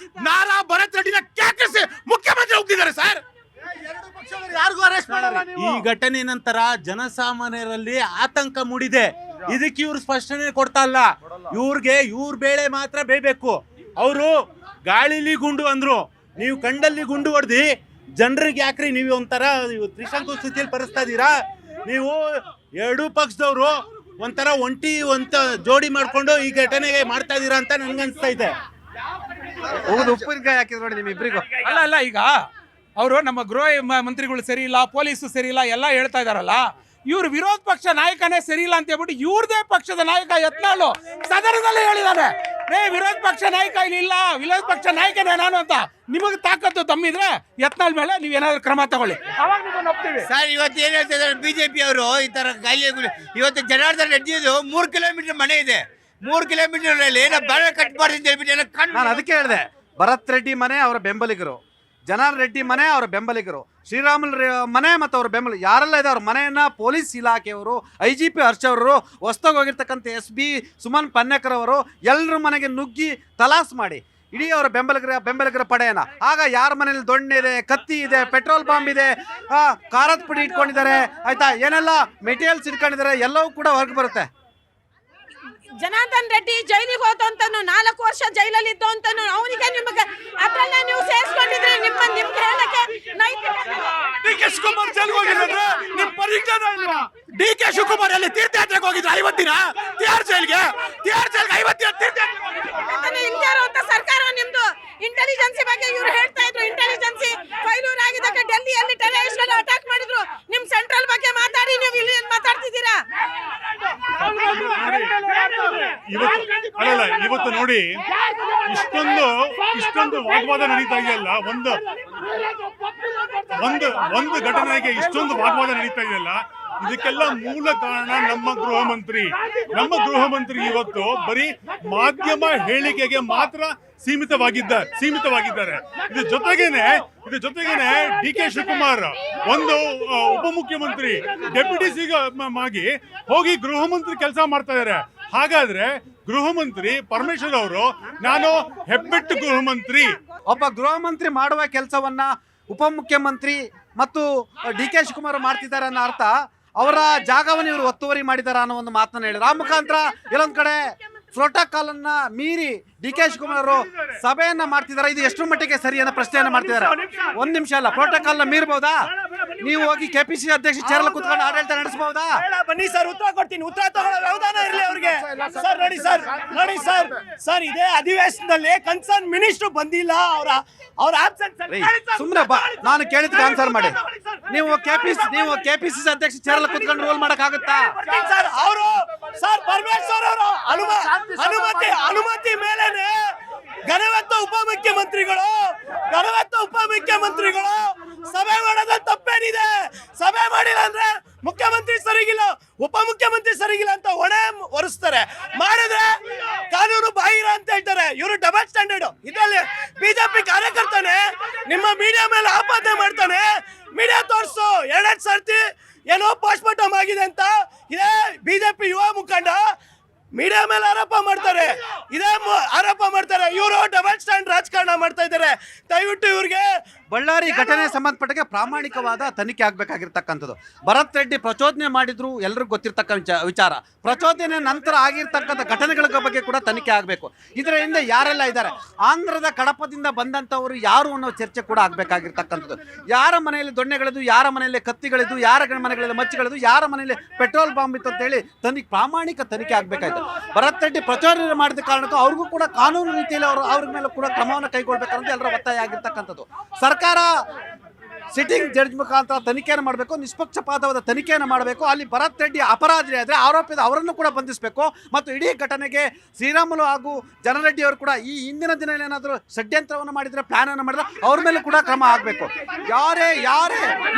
ನಾರಾ ಭರತ್ ರೆಡ್ಡಿನ ಕ್ಯಾಕರಿಸಿ ಮುಖ್ಯಮಂತ್ರಿ ಹೋಗ್ತಿದ್ದಾರೆ ಸರ್. ಈ ಘಟನೆ ನಂತರ ಜನಸಾಮಾನ್ಯರಲ್ಲಿ ಆತಂಕ ಮೂಡಿದೆ. ಇದಕ್ಕೆ ಇವ್ರು ಸ್ಪಷ್ಟನೆ ಕೊಡ್ತಾ ಇಲ್ಲ. ಇವ್ರ ಬೇಳೆ ಮಾತ್ರ ಬೇಯಬೇಕು. ಅವರು ಗಾಳಿಲಿ ಗುಂಡು ಅಂದ್ರು, ನೀವು ಕಂಡಲ್ಲಿ ಗುಂಡು ಹೊಡೆದಿ ಜನರಿಗೆ ಯಾಕ್ರಿ ನೀವು ಒಂಥರ ತ್ರಿಶಂಕು ಸ್ಥಿತಿಯಲ್ಲಿ ಪರಿಸ್ತಾ ಇದ್ದೀರಾ? ನೀವು ಎರಡೂ ಪಕ್ಷದವರು ಒಂಥರ ಜೋಡಿ ಮಾಡ್ಕೊಂಡು ಈ ಘಟನೆಗೆ ಮಾಡ್ತಾ ಇದೀರಾ ಅಂತ ನನ್ಗನ್ಸ್ತಾ ಇದೆ. ಉಪ್ಪಿನಕಾಯಿ ಹಾಕಿದ್ರು ನೋಡಿ ನಿಮ್ಮಿಬ್ಬರಿಗೂ. ಅಲ್ಲ ಈಗ ಅವರು ನಮ್ಮ ಗೃಹ ಮಂತ್ರಿಗಳು ಸರಿ ಇಲ್ಲ, ಪೊಲೀಸು ಸರಿ ಇಲ್ಲ ಎಲ್ಲ ಹೇಳ್ತಾ ಇದಾರಲ್ಲ. ಇವ್ರು ವಿರೋಧ ಪಕ್ಷ ನಾಯಕನೇ ಸರಿ ಇಲ್ಲ ಅಂತ ಹೇಳ್ಬಿಟ್ಟು ಇವ್ರದೇ ಪಕ್ಷದ ನಾಯಕ ಯತ್ನಾಳು ಸದನದಲ್ಲಿ ಹೇಳಿದ್ದಾರೆ, ವಿರೋಧ ಪಕ್ಷ ನಾಯಕ ಇಲ್ಲಿ ಇಲ್ಲ, ವಿರೋಧ ಪಕ್ಷ ನಾಯಕನೇ ನಾನು ಅಂತ. ನಿಮಗೆ ತಾಕತ್ತು ತಮ್ಮಿದ್ರೆ ಯತ್ನಾಳ್ ಮೇಲೆ ನೀವೇನಾದ್ರೂ ಕ್ರಮ ತಗೊಳ್ಳಿ, ಅವಾಗ ನಿಮ್ಮನ್ನು ಒಪ್ತೀವಿ. ಸರ್ ಇವತ್ತು ಏನ್ ಹೇಳ್ತಾ ಇದ್ದಾರೆ ಬಿಜೆಪಿ ಅವರು ಈ ತರ ಕಾಯಿಲೆ? ಇವತ್ತು ಜನಾರ್ದನ್ ರೆಡ್ಡಿದು 3 ಕಿಲೋಮೀಟರ್ ಮನೆ ಇದೆ, 3 ಕಿಲೋಮೀಟರ್ ಬೇರೆ ಕಟ್ ಮಾಡಿ ಅಂತ ಹೇಳ್ಬಿಟ್ಟು ನಾನು ಅದಕ್ಕೆ ಹೇಳಿದೆ, ಭರತ್ ರೆಡ್ಡಿ ಮನೆ ಅವರ ಬೆಂಬಲಿಗರು, ಜನಾರ್ದನ್ ರೆಡ್ಡಿ ಮನೆ ಅವರ ಬೆಂಬಲಿಗರು, ಶ್ರೀರಾಮುಲು ಮನೆ ಮತ್ತು ಅವರ ಬೆಂಬಲ ಯಾರೆಲ್ಲ ಇದೆ ಅವ್ರ ಮನೆಯನ್ನ ಪೊಲೀಸ್ ಇಲಾಖೆಯವರು, IGP ಹರ್ಷ ಅವರು, ಹೊಸದಾಗಿ ಹೋಗಿರ್ತಕ್ಕಂಥ SB ಸುಮನ್ ಪನ್ನೇಕರ್ ಅವರು ಎಲ್ಲರ ಮನೆಗೆ ನುಗ್ಗಿ ತಲಾಸ್ ಮಾಡಿ ಇಡೀ ಅವರ ಬೆಂಬಲಿಗರ ಪಡೆಯನ್ನ. ಆಗ ಯಾರ ಮನೇಲಿ ದೊಣ್ಣೆ ಇದೆ, ಕತ್ತಿ ಇದೆ, ಪೆಟ್ರೋಲ್ ಬಾಂಬ್ ಇದೆ, ಖಾರದ ಪುಡಿ ಇಟ್ಕೊಂಡಿದ್ದಾರೆ, ಆಯ್ತಾ, ಏನೆಲ್ಲ ಮೆಟೀರಿಯಲ್ಸ್ ಇಟ್ಕೊಂಡಿದ್ದಾರೆ, ಎಲ್ಲವೂ ಕೂಡ ಹೊರಗೆ ಬರುತ್ತೆ. ಜನಾರ್ದನ್ ರೆಡ್ಡಿ ಜೈಲಿಗೆ ಹೋದಂತಾನು 4 ವರ್ಷ ಜೈಲಲ್ಲಿ ಇದ್ದು ಅಂತಾನು ಅವನಿಗೆ ನಿಮಗೆ ಅದನ್ನ ನೀವು ಸೇರಿಸ್ಕೊಂಡಿದ್ರೆ ನಿಮ್ಗೆ ಹೇಳಕ್ಕೆ ನೈತಿಕತೆ. DK ಶಿವಕುಮಾರ್ ಜೈಲಿಗೆ ಹೋಗಿದ್ರೆ ನಿಮ್ ಪರಿಜ್ಞಾನ ಇಲ್ವಾ? DK ಶಿವಕುಮಾರ್ ಅಲ್ಲಿ ತೀರ್ಥಯಾತ್ರೆಗೆ ಹೋಗಿದ್ರು 50 ದಿನ, ತಿಹಾರ್ ಜೈಲ್ಗೆ 50 ದಿನ ತೀರ್ಥಯಾತ್ರೆ ಇಲ್ಲದೆ ಇರುವಂತ ಸರ್ಕಾರ ನಿಮ್ದು. ಇಂಟೆಲಿಜೆನ್ಸಿ ಬಗ್ಗೆ ಇವ್ರು ಹೇಳ್ತಾ ಇದ್ರು, ಇಂಟೆಲಿಜೆನ್ಸಿ ಫೈಲೂರ್ ಆಗಿದ್ದಕ್ಕೆ ಡೆಲ್ಲಿಯಲ್ಲಿ ಟೆರರಿಸ್ಟ್ ಅಟ್ಯಾಕ್ ಮಾಡಿದ್ರು. ನಿಮ್ ಸೆಂಟ್ರಲ್ ಬಗ್ಗೆ ಮಾತಾಡಿ ನೀವು ಇಲ್ಲಿ ಮಾತಾಡ್ತಿದ್ದೀರಾ? ಇವತ್ತು ನೋಡಿ ಇಷ್ಟೊಂದು ವಾಗ್ವಾದ ನಡೀತಾ ಇದೆಯಲ್ಲ, ಒಂದು ಘಟನೆಗೆ ಇಷ್ಟೊಂದು ವಾಗ್ವಾದ ನಡೀತಾ ಇದೆಯಲ್ಲ, ಇದಕ್ಕೆಲ್ಲ ಮೂಲ ಕಾರಣ ನಮ್ಮ ಗೃಹ ಮಂತ್ರಿ ಇವತ್ತು ಬರೀ ಮಾಧ್ಯಮ ಹೇಳಿಕೆಗೆ ಮಾತ್ರ ಸೀಮಿತವಾಗಿದ್ದಾರೆ. ಇದ್ರ ಜೊತೆಗೇನೆ DK ಶಿವಕುಮಾರ್ ಒಂದು ಉಪಮುಖ್ಯಮಂತ್ರಿ ಡೆಪ್ಯೂಟಿ ಸಿಎಂ ಆಗಿ ಹೋಗಿ ಗೃಹ ಮಂತ್ರಿ ಕೆಲಸ ಮಾಡ್ತಾ ಇದ್ದಾರೆ. ಹಾಗಾದ್ರೆ ಗೃಹ ಮಂತ್ರಿ ಪರಮೇಶ್ವರ್ ಅವರು ನಾನು ಹೆಬ್ಬೆಟ್ಟು ಗೃಹ ಮಂತ್ರಿ, ಒಬ್ಬ ಗೃಹ ಮಂತ್ರಿ ಮಾಡುವ ಕೆಲಸವನ್ನ ಉಪಮುಖ್ಯಮಂತ್ರಿ ಮತ್ತು DK ಶಿವಕುಮಾರ್ ಮಾಡ್ತಿದ್ದಾರೆ ಅನ್ನೋ ಅರ್ಥ ಅವರ ಜಾಗವನ್ನು ಇವರು ಒತ್ತುವರಿ ಮಾಡಿದ್ದಾರೆ ಅನ್ನೋ ಒಂದು ಮಾತನ್ನ ಹೇಳಿದ್ರು. ಆ ಮುಖಾಂತರ ಎಲ್ಲೊಂದ್ ಕಡೆ ಪ್ರೋಟೋಕಾಲ್ ಅನ್ನ ಮೀರಿ DK ಶಿವಕುಮಾರ್ ಅವರು ಸಭೆಯನ್ನ ಮಾಡ್ತಿದ್ದಾರೆ. ಇದು ಎಷ್ಟು ಮಟ್ಟಿಗೆ ಸರಿ ಅನ್ನೋ ಪ್ರಶ್ನೆಯನ್ನ ಮಾಡ್ತಿದ್ದಾರೆ. 1 ನಿಮಿಷ ಅಲ್ಲ, ಪ್ರೋಟೋಕಾಲ್ ನ ಮೀರ್ಬಹುದಾ? ನೀವು ಹೋಗಿ KPCC ಅಧ್ಯಕ್ಷ ಚೇರಲ್ಲಿ ಕುತ್ಕೊಂಡು ಆಡಳಿತ ನಡೆಸಬಹುದಾ? ಬನ್ನಿ ಸರ್, ಉತ್ತರ ಕೊಡ್ತೀನಿ. ಉತ್ತರ ತಗೊಳ್ಳೋ ವ್ಯವಧಾನ ಇರಲಿ ಅವ್ರಿಗೆ. ಸರ್ ನೋಡಿ ಸರ್ ಇದೇ ಅಧಿವೇಶನದಲ್ಲಿ ಕನ್ಸರ್ನ್ ಮಿನಿಸ್ಟರ್ ಬಂದಿಲ್ಲ, ಅವ್ರ ಆಬ್ಸೆಂಟ್. ಸುಮ್ಮನೆ ನಾನು ಕೇಳಿದ್ಕೆ ಆನ್ಸರ್ ಮಾಡಿ. ನೀವು KPCC ಅಧ್ಯಕ್ಷ ಚೇರಲ್ಲಿ ಕುತ್ಕೊಂಡು ರೂಲ್ ಮಾಡಕ್ ಆಗುತ್ತಾ? ಸರ್ ಅವರು ಪರಮೇಶ್ವರ್ ಅವರು ಅನುಮತಿ ಮೇಲೆನೆ ಘನವೆತ್ತ ಉಪಮುಖ್ಯಮಂತ್ರಿಗಳು ಸಭೆ ಮಾಡೋದ ತಪ್ಪೇನಿದೆ? ಸಭೆ ಮಾಡಿಲ್ಲ ಅಂದ್ರೆ ಮುಖ್ಯಮಂತ್ರಿ ಸರಿಗಿಲ್ಲ, ಉಪಮುಖ್ಯಮಂತ್ರಿ ಸರಿಗಿಲ್ಲ ಅಂತ ಹೊಣೆ ಹೊರಿಸ್ತಾರೆ. ಮಾಡಿದ್ರೆ ಕಾನೂನು ಬಾಹಿರ ಅಂತ ಹೇಳ್ತಾರೆ. ಇವರು ಡಬಲ್ ಸ್ಟ್ಯಾಂಡರ್ಡ್. ಇದರಲ್ಲಿ ಬಿಜೆಪಿ ಕಾರ್ಯಕರ್ತನೆ ನಿಮ್ಮ ಮೀಡಿಯಾ ಮೇಲೆ ಆಪಾದನೆ ಮಾಡ್ತಾನೆ. ಮೀಡಿಯಾ ತೋರಿಸು 2 ಸರ್ತಿ ಏನೋ ಪೋಸ್ಟ್ ಮಾರ್ಟಮ್ ಆಗಿದೆ ಅಂತ ಇದೇ ಬಿಜೆಪಿ ಯುವ ಮುಖಂಡ ಮೀಡಿಯಾ ಮೇಲೆ ಆರೋಪ ಮಾಡ್ತಾರೆ. ಇವರು ಡಬಲ್ ಸ್ಟ್ಯಾಂಡ್ ರಾಜಕಾರಣ ಮಾಡ್ತಾ ಇದ್ದಾರೆ. ದಯವಿಟ್ಟು ಇವ್ರಿಗೆ ಬಳ್ಳಾರಿ ಘಟನೆ ಸಂಬಂಧಪಟ್ಟಾಗೆ ಪ್ರಾಮಾಣಿಕವಾದ ತನಿಖೆ ಆಗಬೇಕಾಗಿರ್ತಕ್ಕಂಥದ್ದು. ಭರತ್ ರೆಡ್ಡಿ ಪ್ರಚೋದನೆ ಮಾಡಿದ್ರು ಎಲ್ಲರಿಗೂ ಗೊತ್ತಿರ್ತಕ್ಕ ವಿಚಾರ. ಪ್ರಚೋದನೆ ನಂತರ ಆಗಿರ್ತಕ್ಕಂಥ ಘಟನೆಗಳ ಬಗ್ಗೆ ಕೂಡ ತನಿಖೆ ಆಗಬೇಕು. ಇದರ ಹಿಂದೆ ಯಾರೆಲ್ಲ ಇದ್ದಾರೆ, ಆಂಧ್ರದ ಕಡಪದಿಂದ ಬಂದಂಥವರು ಯಾರು ಅನ್ನೋ ಚರ್ಚೆ ಕೂಡ ಆಗಬೇಕಾಗಿರ್ತಕ್ಕಂಥದ್ದು. ಯಾರ ಮನೆಯಲ್ಲಿ ದೊಣ್ಣೆಗಳಿದ್ದು, ಯಾರ ಮನೆಯಲ್ಲಿ ಕತ್ತಿಗಳಿದ್ದು, ಯಾರ ಮನೆಗಳಲ್ಲಿ ಮಚ್ಚಿಗಳಿದ್ದು, ಯಾರ ಮನೆಯಲ್ಲಿ ಪೆಟ್ರೋಲ್ ಬಾಂಬ್ ಇತ್ತು ಅಂತೇಳಿ ಪ್ರಾಮಾಣಿಕ ತನಿಖೆ ಆಗಬೇಕಾಯ್ತು. ಭರತ್ ರೆಡ್ಡಿ ಪ್ರಚೋದನೆ ಮಾಡಿದ ಕಾರಣಕ್ಕೂ ಅವ್ರಿಗೂ ಕೂಡ ಕಾನೂನು ರೀತಿಯಲ್ಲಿ ಅವ್ರ ಮೇಲೆ ಕೂಡ ಕ್ರಮವನ್ನು ಕೈಗೊಳ್ಬೇಕಂತ ಎಲ್ಲರ ಒತ್ತಾಯ ಆಗಿರ್ತಕ್ಕಂಥದ್ದು. ಸರ್ಕಾರ ಸಿಟ್ಟಿಂಗ್ ಜಡ್ಜ್ ಮುಖಾಂತರ ತನಿಖೆಯನ್ನು ಮಾಡಬೇಕು, ನಿಷ್ಪಕ್ಷಪಾತವಾದ ತನಿಖೆಯನ್ನು ಮಾಡಬೇಕು. ಅಲ್ಲಿ ಭರತ್ ರೆಡ್ಡಿ ಅಪರಾಧಿ ಆದರೆ ಆರೋಪಿತ ಅವರನ್ನು ಕೂಡ ಬಂಧಿಸಬೇಕು. ಮತ್ತು ಇಡೀ ಘಟನೆಗೆ ಶ್ರೀರಾಮುಲು ಹಾಗೂ ಜನರೆಡ್ಡಿ ಅವರು ಕೂಡ ಈ ಹಿಂದಿನ ದಿನದಲ್ಲಿ ಏನಾದರೂ ಷಡ್ಯಂತ್ರವನ್ನು ಮಾಡಿದರೆ, ಪ್ಲಾನ್ ಅನ್ನು ಮಾಡಿದ್ರೆ ಅವ್ರ ಮೇಲೆ ಕೂಡ ಕ್ರಮ ಆಗಬೇಕು. ಯಾರೇ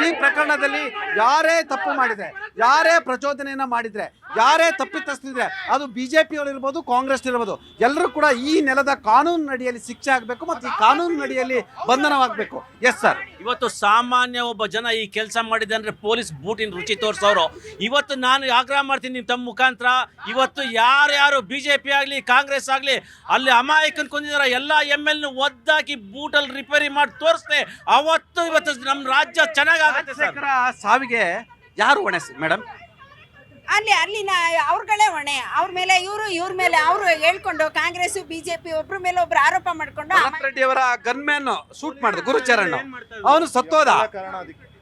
ಈ ಪ್ರಕರಣದಲ್ಲಿ ಯಾರೇ ತಪ್ಪು ಮಾಡಿದರೆ, ಯಾರೇ ಪ್ರಚೋದನೆಯನ್ನು ಮಾಡಿದರೆ, ಯಾರೇ ತಪ್ಪಿತಸ್ಥರಿದ್ರೆ, ಅದು ಬಿಜೆಪಿಯವರು ಇರ್ಬೋದು, ಕಾಂಗ್ರೆಸ್ ಇರ್ಬೋದು, ಎಲ್ಲರೂ ಕೂಡ ಈ ನೆಲದ ಕಾನೂನು ಅಡಿಯಲ್ಲಿ ಶಿಕ್ಷೆ ಆಗಬೇಕು ಮತ್ತು ಈ ಕಾನೂನು ಅಡಿಯಲ್ಲಿ ಬಂಧನವಾಗಬೇಕು. ಎಸ್ ಸರ್, ಇವತ್ತು ಸಾಮಾನ್ಯ ಒಬ್ಬ ಜನ ಈ ಕೆಲಸ ಮಾಡಿದೆ ಅಂದ್ರೆ ಪೊಲೀಸ್ ಬೂಟಿನ ರುಚಿ ತೋರಿಸೋರು. ಇವತ್ತು ನಾನು ಆಗ್ರಹ ಮಾಡ್ತೀನಿ ನಿಮ್ಮ ತಮ್ಮ ಮುಖಾಂತರ, ಇವತ್ತು ಯಾರ್ಯಾರು BJP ಆಗಲಿ ಕಾಂಗ್ರೆಸ್ ಆಗಲಿ ಅಲ್ಲಿ ಅಮಾಯಕನ್ ಕೊಂದಿದಾರ ಎಲ್ಲ ML ಒದ್ದಾಕಿ ಬೂಟಲ್ಲಿ ರಿಪೇರಿ ಮಾಡಿ ತೋರಿಸ್ತೆ, ಇವತ್ತು ನಮ್ಮ ರಾಜ್ಯ ಚೆನ್ನಾಗಾಗುತ್ತೆ. ಸಾವಿಗೆ ಯಾರು ಹೊಣೆ ಮೇಡಮ್? ಅಲ್ಲಿ ಅವ್ರಗಳೇ ಹೊಣೆ. ಅವ್ರ ಮೇಲೆ ಇವ್ರ ಮೇಲೆ ಅವರು ಹೇಳ್ಕೊಂಡು ಕಾಂಗ್ರೆಸ್ ಬಿಜೆಪಿ ಒಬ್ರ ಮೇಲೆ ಒಬ್ರು ಆರೋಪ ಮಾಡ್ಕೊಂಡು ಭರತ್ ರೆಡ್ಡಿ ಅವರ ಗನ್ಮ್ಯಾನ್ ಶೂಟ್ ಮಾಡಿದ ಗುರುಚರಣ್, ಅವನು ಸತ್ತೋದ.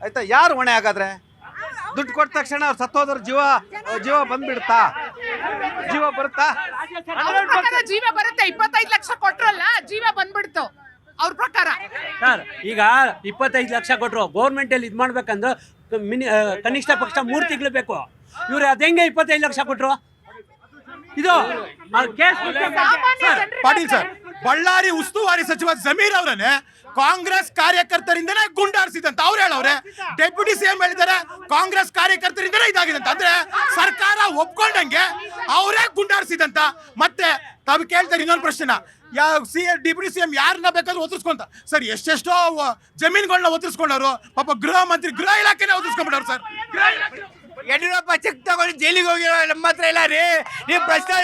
ಆಯ್ತಾ, ಯಾರು ಹೊಣೆ? ಹಾಗಾದ್ರೆ ದುಡ್ಡು ಕೊಟ್ಟ ತಕ್ಷಣ ಅವ್ರು ಸತ್ತೋದ್ರ ಜೀವ ಬಂದ್ಬಿಡುತ್ತಾ? ಜೀವ ಬರುತ್ತಾ? ಜೀವ ಬರುತ್ತೆ. 25 ಲಕ್ಷ ಕೊಟ್ರಲ್ಲ, ಜೀವ ಬಂದ್ಬಿಡ್ತು ಅವ್ರ ಪ್ರಕಾರ. ಸರ್ ಈಗ 25 ಲಕ್ಷ ಕೊಟ್ರು ಗೌರ್ಮೆಂಟ್ ಅಲ್ಲಿ ಇದ್ ಮಾಡ್ಬೇಕಂದ್ರೆ ಕನಿಷ್ಠ ಪಕ್ಷ 3 ತಿಂಗಳು ಬೇಕು. ಇವ್ರು ಅದು ಹೆಂಗೆ 25 ಲಕ್ಷ ಕೊಟ್ರು? ಇದು ಕೇಸ್ ಪಾಟೀಲ್ ಸರ್, ಬಳ್ಳಾರಿ ಉಸ್ತುವಾರಿ ಸಚಿವ ಜಮೀರ್ ಅವರನ್ನೇ ಕಾಂಗ್ರೆಸ್ ಕಾರ್ಯಕರ್ತರಿಂದನೇ ಗುಂಡಾರಿಸಿದಂತ ಅವ್ರು ಹೇಳವ್ರೆ. ಡೆಪ್ಯೂಟಿ ಸಿಎಂ ಹೇಳಿದ್ದಾರೆ ಕಾಂಗ್ರೆಸ್ ಕಾರ್ಯಕರ್ತರಿಂದನೇ ಇದಾಗಿದೆ ಅಂತ. ಅಂದ್ರೆ ಸರ್ಕಾರ ಒಪ್ಕೊಂಡಂಗೆ ಅವರೇ ಗುಂಡಾರಿಸಿದಂತ. ಮತ್ತೆ ತಾವು ಕೇಳ್ತಾರೆ ಇನ್ನೊಂದು ಪ್ರಶ್ನೆನ, ಡೆಪ್ಯೂಟಿ ಸಿಎಂ ಯಾರನ್ನ ಬೇಕಾದ್ರೂ ಒತ್ತಿಸ್ಕೊಂತ ಸರ್. ಎಷ್ಟೆಷ್ಟೋ ಜಮೀನುಗಳನ್ನ ಒತ್ತಿಸ್ಕೊಂಡವ್ರು. ಪಾಪ ಗೃಹ ಮಂತ್ರಿ, ಗೃಹ ಇಲಾಖೆನೇ ಒತ್ತಿಸ್ಕೊಂಡ್ಬಿಟ್ಟವ್ರು ಸರ್. ಯಡಿಯೂರಪ್ಪ ಚೆಕ್ ತಗೊಂಡು ಜೈಲಿಗೆ ಹೋಗಿರೋ ನಮ್ಮ ಹತ್ರ ಇಲ್ಲ ರೀ. ನೀವು ಪ್ರಶ್ನೆ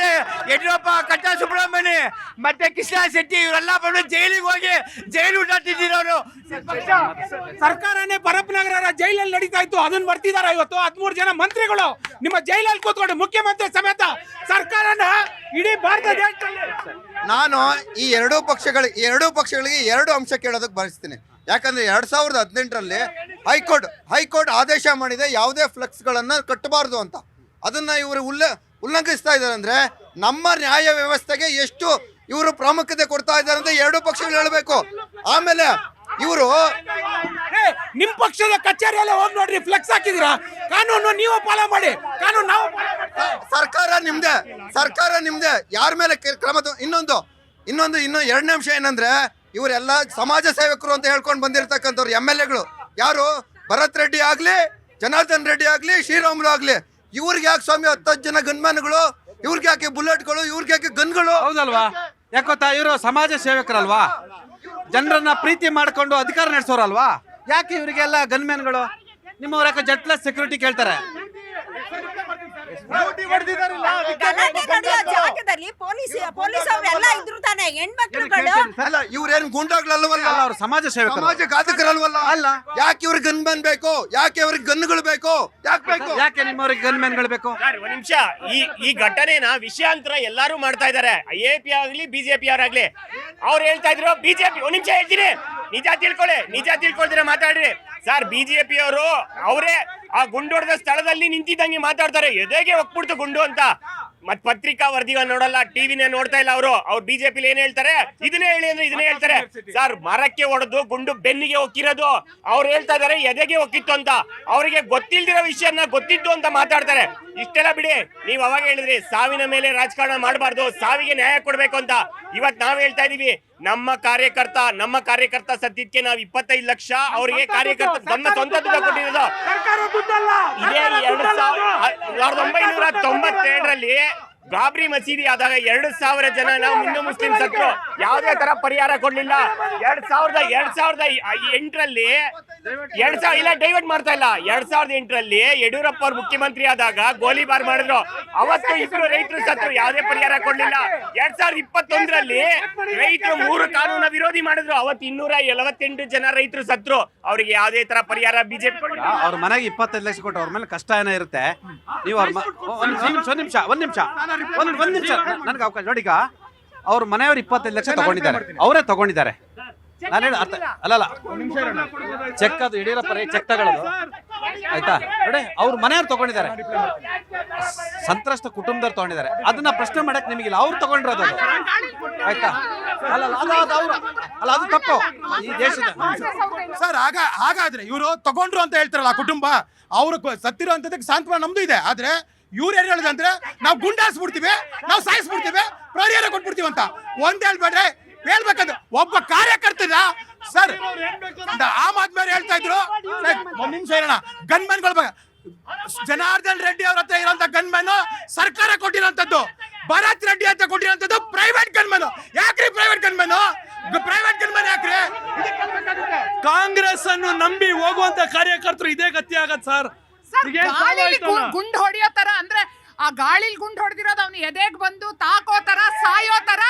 ಯಡಿಯೂರಪ್ಪ, ಕಟ್ಟ ಸುಬ್ರಹ್ಮಣ್ಯ ಮತ್ತೆ ಕೃಷ್ಣ ಶೆಟ್ಟಿ ಇವರೆಲ್ಲ ಬಂದು ಜೈಲಿಗೆ ಹೋಗಿ ಜೈಲು ಊಟ ತಿಂದಿರೋರು. ಸರ್ಕಾರನೇ ಪರಪ್ಪನಗರ ಜೈಲಲ್ಲಿ ನಡೀತಾ ಇತ್ತು, ಅದನ್ನ ಬರ್ತಿದಾರ ಇವತ್ತು 13 ಜನ ಮಂತ್ರಿಗಳು ನಿಮ್ಮ ಜೈಲಲ್ಲಿ ಕೂತ್ಕೊಂಡು ಮುಖ್ಯಮಂತ್ರಿ ಸಮೇತ ಸರ್ಕಾರನ ಇಡೀ ಭಾರತ ದೇಶದಲ್ಲಿ. ನಾನು ಈ ಎರಡೂ ಪಕ್ಷಗಳಿಗೆ 2 ಅಂಶ ಕೇಳೋದಕ್ಕೆ ಬಯಸ್ತೀನಿ. ಯಾಕಂದ್ರೆ 2018ರಲ್ಲಿ ಹೈಕೋರ್ಟ್ ಆದೇಶ ಮಾಡಿದೆ ಯಾವುದೇ ಫ್ಲೆಕ್ಸ್ಗಳನ್ನು ಕಟ್ಟಬಾರ್ದು ಅಂತ. ಅದನ್ನ ಇವರು ಉಲ್ಲಂಘಿಸ್ತಾ ಇದ್ದಾರೆ. ಅಂದ್ರೆ ನಮ್ಮ ನ್ಯಾಯ ವ್ಯವಸ್ಥೆಗೆ ಎಷ್ಟು ಇವರು ಪ್ರಾಮುಖ್ಯತೆ ಕೊಡ್ತಾ ಇದ್ದಾರೆ ಅಂತ 2 ಪಕ್ಷಗಳು ಹೇಳಬೇಕು. ಆಮೇಲೆ ಇವರು ನಿಮ್ ಪಕ್ಷದ ಕಚೇರಿಯಲ್ಲೇ ಹೋಗಿ ನೋಡ್ರಿ, ಫ್ಲೆಕ್ಸ್ ಹಾಕಿದಿರಾ. ಕಾನೂನು ನೀವು ಫಾಲೋ ಮಾಡಿ, ಕಾನೂನು ನಾವು ಸರ್ಕಾರ ನಿಮ್ದೆ ಯಾರ ಮೇಲೆ ಕ್ರಮ ಇನ್ನೊಂದು 2ನೇ ಅಂಶ ಏನಂದ್ರೆ, ಇವರೆಲ್ಲ ಸಮಾಜ ಸೇವಕರು ಅಂತ ಹೇಳ್ಕೊಂಡು ಬಂದಿರತಕ್ಕಂಥವ್ರು MLAಗಳು ಯಾರು, ಭರತ್ ರೆಡ್ಡಿ ಆಗ್ಲಿ, ಜನಾರ್ದನ್ ರೆಡ್ಡಿ ಆಗ್ಲಿ, ಶ್ರೀರಾಮುಲು ಆಗ್ಲಿ, ಇವ್ರಿಗೆ ಯಾಕೆ ಸ್ವಾಮಿ 10 ಜನ ಗನ್ಮ್ಯಾನ್ಗಳು, ಇವ್ರಿಗೆ ಯಾಕೆ ಬುಲೆಟ್ಗಳು, ಇವ್ರಿಗೆ ಯಾಕೆ ಗನ್ಗಳು? ಹೌದಲ್ವಾ? ಯಾಕೊತ್ತಾ ಇವರು ಸಮಾಜ ಸೇವಕರಲ್ವಾ, ಜನರನ್ನ ಪ್ರೀತಿ ಮಾಡ್ಕೊಂಡು ಅಧಿಕಾರ ನಡೆಸೋರಲ್ವಾ? ಯಾಕೆ ಇವರಿಗೆಲ್ಲ ಗನ್ಮ್ಯಾನ್ಗಳು? ನಿಮ್ಮವ್ರ ಯಾಕೆ ಜೆಟ್ಲೆಸ್ ಸೆಕ್ಯೂರಿಟಿ ಕೇಳ್ತಾರೆ? ಜಾಗದಲ್ಲಿ ಪೊಲೀಸ್ ಅವರೆಲ್ಲ ಇದ್ರು ತಾನೆ, ಹೆಣ್ಮಕ್ಳುಗಳು. ಅಲ್ಲ, ಇವ್ರೇನ್ ಗುಂಡಾಗ್ಲಲ್ವಲ್ಲ, ಅವ್ರು ಸಮಾಜ ಸೇವಕರು, ಸಮಾಜ ಘಾತಕರಲ್ವಲ್ಲ. ಅಲ್ಲ, ಯಾಕೆ ಇವ್ರಿಗೆ ಗನ್ಮ್ಯಾನ್ ಬೇಕು? ಯಾಕೆ ಅವ್ರಿಗೆ ಗನ್ಗಳು ಬೇಕು? ಯಾಕೆ ಬೇಕು? ಯಾಕೆ ನಿಮ್ಮವ್ರಿಗೆ ಗನ್ಮ್ಯಾನ್ಗಳು ಬೇಕು? ಒಂದ್ ನಿಮಿಷ, ಈ ಘಟನೆನ ವಿಷಯಾಂತರ ಎಲ್ಲಾರು ಮಾಡ್ತಾ ಇದಾರೆ. AAP ಆಗ್ಲಿ BJP ಅವರಾಗ್ಲಿ ಅವ್ರು ಹೇಳ್ತಾ ಇದ್ರು BJP. ಒಂದ್ ನಿಮಿಷ ಹೇಳ್ತೀನಿ, ನಿಜ ತಿಳ್ಕೊಳ್ತೀರ ಮಾತಾಡ್ರಿ ಸರ್. BJP ಅವರು ಅವರೇ ಆ ಗುಂಡೊಡೆದ ಸ್ಥಳದಲ್ಲಿ ನಿಂತಿದ್ದಂಗೆ ಮಾತಾಡ್ತಾರೆ, ಎದೆಗೆ ಹೋಗ್ಬಿಡ್ತು ಗುಂಡು ಅಂತ. ಮತ್ ಪತ್ರಿಕಾ ವರದಿಗಳನ್ನ ನೋಡಲ್ಲ, ಟಿವಿನ ನೋಡ್ತಾ ಇಲ್ಲ. ಅವ್ರು BJP ಏನ್ ಹೇಳ್ತಾರೆ, ಇದನ್ನೇ ಹೇಳಿ ಅಂದ್ರೆ ಇದನ್ನೇ ಹೇಳ್ತಾರೆ ಸರ್. ಮರಕ್ಕೆ ಹೊಡೆದು ಗುಂಡು ಬೆನ್ನಿಗೆ ಹೋಗಿರೋದು, ಅವ್ರು ಹೇಳ್ತಾ ಇದಾರೆ ಎದೆಗೆ ಹೋಗಿತ್ತು ಅಂತ. ಅವರಿಗೆ ಗೊತ್ತಿಲ್ದಿರೋ ವಿಷಯನ ಗೊತ್ತಿದ್ದು ಅಂತ ಮಾತಾಡ್ತಾರೆ. ಇಷ್ಟೆಲ್ಲ ಬಿಡಿ, ನೀವ್ ಅವಾಗ ಹೇಳಿದ್ರಿ ಸಾವಿನ ಮೇಲೆ ರಾಜಕಾರಣ ಮಾಡಬಾರ್ದು, ಸಾವಿಗೆ ನ್ಯಾಯ ಕೊಡ್ಬೇಕು ಅಂತ. ಇವತ್ ನಾವ್ ಹೇಳ್ತಾ ಇದೀವಿ, ನಮ್ಮ ಕಾರ್ಯಕರ್ತ ಸದ್ಯಕ್ಕೆ ನಾವ್ 25 ಲಕ್ಷ ಅವ್ರಿಗೆ ಕಾರ್ಯಕರ್ತ ನಮ್ಮ ಸ್ವಂತ ದುಡ್ಡ ಕೊಟ್ಟಿರೋದು. ಇದೇ 1992ರಲ್ಲಿ ಬಾಬ್ರಿ ಮಸೀದಿ ಆದಾಗ 2000 ಜನ ನಾವು ಹಿಂದೂ ಮುಸ್ಲಿಂ ಸತ್ರು, ಯಾವುದೇ ತರ ಪರಿಹಾರ ಕೊಡ್ಲಿಲ್ಲ. 2008ರಲ್ಲಿ ಇಲ್ಲ ಡೈವರ್ಟ್ ಮಾಡ್ತಾ ಇಲ್ಲ. 2008ರಲ್ಲಿ ಯಡಿಯೂರಪ್ಪ ಅವ್ರು ಮುಖ್ಯಮಂತ್ರಿ ಆದಾಗ ಗೋಲಿಬಾರ್ ಮಾಡಿದ್ರು, ಅವತ್ತು 2 ರೈತರು ಸತ್ರು, ಯಾವುದೇ ಪರಿಹಾರ ಕೊಡ್ಲಿಲ್ಲ. 2021ರಲ್ಲಿ ರೈತರು 3 ಕಾನೂನ ವಿರೋಧಿ ಮಾಡಿದ್ರು, ಅವತ್ತು 248 ಜನ ರೈತರು ಸತ್ರು, ಅವ್ರಿಗೆ ಯಾವುದೇ ತರ ಪರಿಹಾರ BJP ಅವ್ರ ಮನೆಗೆ 25 ಲಕ್ಷ ಕೊಟ್ಟು ಅವ್ರ ಮೇಲೆ ಕಷ್ಟ ಏನೋ ಇರುತ್ತೆ. ನೀವು ಒಂದ್ ನಿಮಿಷ ನನ್ಗೆ ಅವಕಾಶ ನೋಡಿ. ಈಗ ಅವ್ರ ಮನೆಯವ್ರು 25 ಲಕ್ಷ ಅವರೇ ತಗೊಂಡಿದ್ದಾರೆ. ನಾನು ಹೇಳಿ ಅಲ್ಲಲ್ಲ, ಚೆಕ್ ಅದು ಯಡಿಯೂರಪ್ಪ ಚೆಕ್ ತಗೊಳ್ಳೋದು ಆಯ್ತಾ ನೋಡಿ, ಅವ್ರ ಮನೆಯವ್ರು ತಗೊಂಡಿದ್ದಾರೆ, ಸಂತ್ರಸ್ತ ಕುಟುಂಬದವ್ರು ತಗೊಂಡಿದ್ದಾರೆ. ಅದನ್ನ ಪ್ರಶ್ನೆ ಮಾಡಕ್ ನಿಮಗಿಲ್ಲ, ಅವ್ರು ತಗೊಂಡಿರೋದು ಆಯ್ತಾ. ಅದು ತಪ್ಪು ಈ ದೇಶದ ಸರ್. ಹಾಗಾದ್ರೆ ಇವರು ತಗೊಂಡ್ರು ಅಂತ ಹೇಳ್ತಾರಲ್ಲ ಕುಟುಂಬ, ಅವರು ಸತ್ತಿರೋ ಅಂತದಕ್ಕೆ ಸಾಂತ್ವನ ನಮ್ದು ಇದೆ. ಆದ್ರೆ ಇವ್ರು ಏನ್ ಹೇಳುದಂದ್ರೆ, ನಾವು ಗುಂಡಾಸ್ಬಿಡ್ತೀವಿ, ನಾವು ಸಾಯಿಸ್ಬಿಡ್ತೀವಿ, ಪರಿಹಾರ ಕೊಟ್ಬಿಡ್ತೀವಿ ಅಂತ. ಒಂದ್ ಹೇಳ್ಬೇಡ್ರೆ ಹೇಳ್ಬೇಕಂದ್ರೆ ಒಬ್ಬ ಕಾರ್ಯಕರ್ತನ ಸರ್, ಆಮ್ ಆದ್ಮೇಲೆ ಹೇಳ್ತಾ ಇದ್ರು. ಒಂದ್ ನಿಮಿಷ ಹೇಳೋಣ, ಗನ್ಮ್ಯಾನ್ಗಳ ಬಗ್ಗೆ ಜನಾರ್ದನ್ ರೆಡ್ಡಿ ಅವ್ರ ಹತ್ರ ಇರೋಂಥ ಗನ್ಮ್ಯಾನ್ ಸರ್ಕಾರ ಕೊಟ್ಟಿರೋಂಥದ್ದು, ಭರತ್ ರೆಡ್ಡಿ ಅಂತ ಕೊಟ್ಟಿರೋಂಥದ್ದು ಪ್ರೈವೇಟ್ ಗನ್ಮ್ಯಾನ್. ಯಾಕ್ರಿ ಪ್ರೈವೇಟ್ ಗನ್ಮ್ಯಾನ್ ಯಾಕ್ರಿ? ಕಾಂಗ್ರೆಸ್ ಅನ್ನು ನಂಬಿ ಹೋಗುವಂತ ಕಾರ್ಯಕರ್ತರು ಇದೇ ಗತಿ ಆಗತ್ ಸರ್. ಗುಂಡ್ ಹೊಡಿಯೋ ತರ, ಅಂದ್ರೆ ಆ ಗಾಳಿಲಿ ಗುಂಡ್ ಹೊಡೆದಿರೋದು ಅವ್ನು ಎದೆಗ್ ಬಂದು ತಾಕೋ ತರ, ಸಾಯೋ ತರ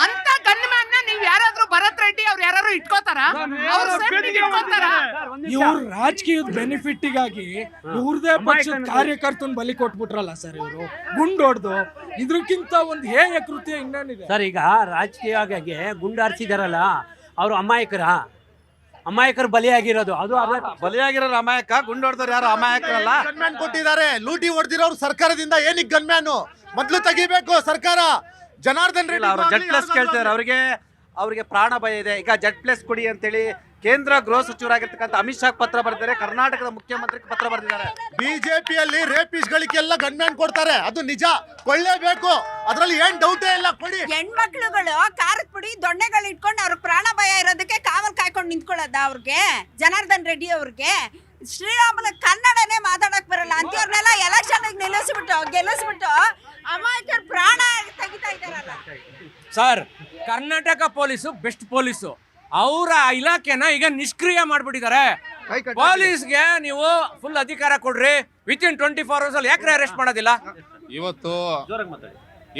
ಅಂತ ಗನ್ಮ್ಯಾನ್ ನೀವ್ ಯಾರಾದ್ರೂ ಭರತ್ ರೆಡ್ಡಿ ಅವ್ರು ಯಾರು ಇಟ್ಕೋತಾರ? ಇವ್ರ ರಾಜಕೀಯದ ಬೆನಿಫಿಟ್ಗಾಗಿ ಇವ್ರದೇ ಪಕ್ಷದ ಕಾರ್ಯಕರ್ತನ ಬಲಿ ಕೊಟ್ಬಿಟ್ರಲ್ಲ ಸರ್ ಇವರು, ಗುಂಡು ಹೊಡೆದು. ಇದ್ರಕ್ಕಿಂತ ಒಂದು ಹೇಯ ಕೃತ್ಯ ಇನ್ನೇನಿದೆ ಸರ್? ಈಗ ರಾಜಕೀಯವಾಗಿ ಗುಂಡಾರಿಸಿದಾರಲ್ಲ, ಅವರು ಅಮಾಯಕರು ಬಲಿಯಾಗಿರೋದು. ಅದು ಬಲಿಯಾಗಿರೋರು ಅಮಾಯಕ, ಗುಂಡೊಡ್ದವ್ರು ಯಾರು ಅಮಾಯಕರಲ್ಲ. ಗನ್ಮ್ಯಾನ್ ಕೊಟ್ಟಿದ್ದಾರೆ, ಲೂಟಿ ಹೊಡೆದಿರೋರು ಸರ್ಕಾರದಿಂದ ಏನಕ್ಕೆ ಗನ್ಮ್ಯಾನು ಮೊದ್ಲು ತೆಗಿಬೇಕು ಸರ್ಕಾರ. ಜನಾರ್ದನ್ ರೆಡ್ಡಿ ಜೆಟ್ ಪ್ಲಸ್ ಕೇಳ್ತಿದ್ದಾರೆ, ಅವ್ರಿಗೆ ಪ್ರಾಣ ಭಯ ಇದೆ. ಈಗ ಜೆಟ್ ಪ್ಲಸ್ ಕೊಡಿ ಅಂತೇಳಿ ಕೇಂದ್ರ ಗೃಹ ಸಚಿವರಾಗಿರ್ತಕ್ಕಂಥ ಅಮಿತ್ ಶಾ ಪತ್ರ ಬರೆದಿದ್ದಾರೆ, ಕರ್ನಾಟಕದ ಮುಖ್ಯಮಂತ್ರಿಗೆ ಪತ್ರ ಬರೆದಿದ್ದಾರೆ. ಬಿಜೆಪಿಯಲ್ಲಿ ರೇಪಿಸ್ಟ್ಗಳಿಗೆಲ್ಲ ಗನ್ಮ್ಯಾನ್ ಕೊಡ್ತಾರೆ, ಅದು ನಿಜ, ಕೊಳ್ಳೇಬೇಕು, ಅದ್ರಲ್ಲಿ ಏನ್ ಡೌಟೇ ಇಲ್ಲ, ಕೊಡಿ. ಹೆಣ್ಮಕ್ಳುಗಳು ಖಾರದ ಪುಡಿ ದೊಣ್ಣೆಗಳು ಇಟ್ಕೊಂಡು ಅವ್ರ ಪ್ರಾಣ ಭಯ ಇರೋದಕ್ಕೆ ಕಾವಲ್ ಕಾಯ್ಕೊಂಡು ನಿಂತ್ಕೊಳ್ಳೋದ ಅವ್ರಿಗೆ ಜನಾರ್ದನ್ ರೆಡ್ಡಿ ಅವ್ರಿಗೆ? ಶ್ರೀರಾಮನ ಕನ್ನಡನೇ ಮಾತಾಡಕ್ ಬರಲ್ಲ ಅಂತವ್ರನ್ನೆಲ್ಲ ಎಲೆಕ್ಷನ್ ಗೆಲ್ಲಿಸ್ಬಿಟ್ಟು ಅಮಾಯಕರ ಪ್ರಾಣ ತೆಗಿತಾ ಇದ್ದಾರಲ್ಲ sir. Karnataka police best police, ಅವರ ಇಲಾಖೆನ ಈಗ ನಿಷ್ಕ್ರಿಯ ಮಾಡ್ಬಿಟ್ಟಿದ್ದಾರೆ. ಪೊಲೀಸ್ಗೆ ನೀವು ಫುಲ್ ಅಧಿಕಾರ ಕೊಡ್ರಿ, ವಿತಿನ್ 24 hours ಅಲ್ಲಿ ಯಾಕ್ರೆ ಅರೆಸ್ಟ್ ಮಾಡೋದಿಲ್ಲ?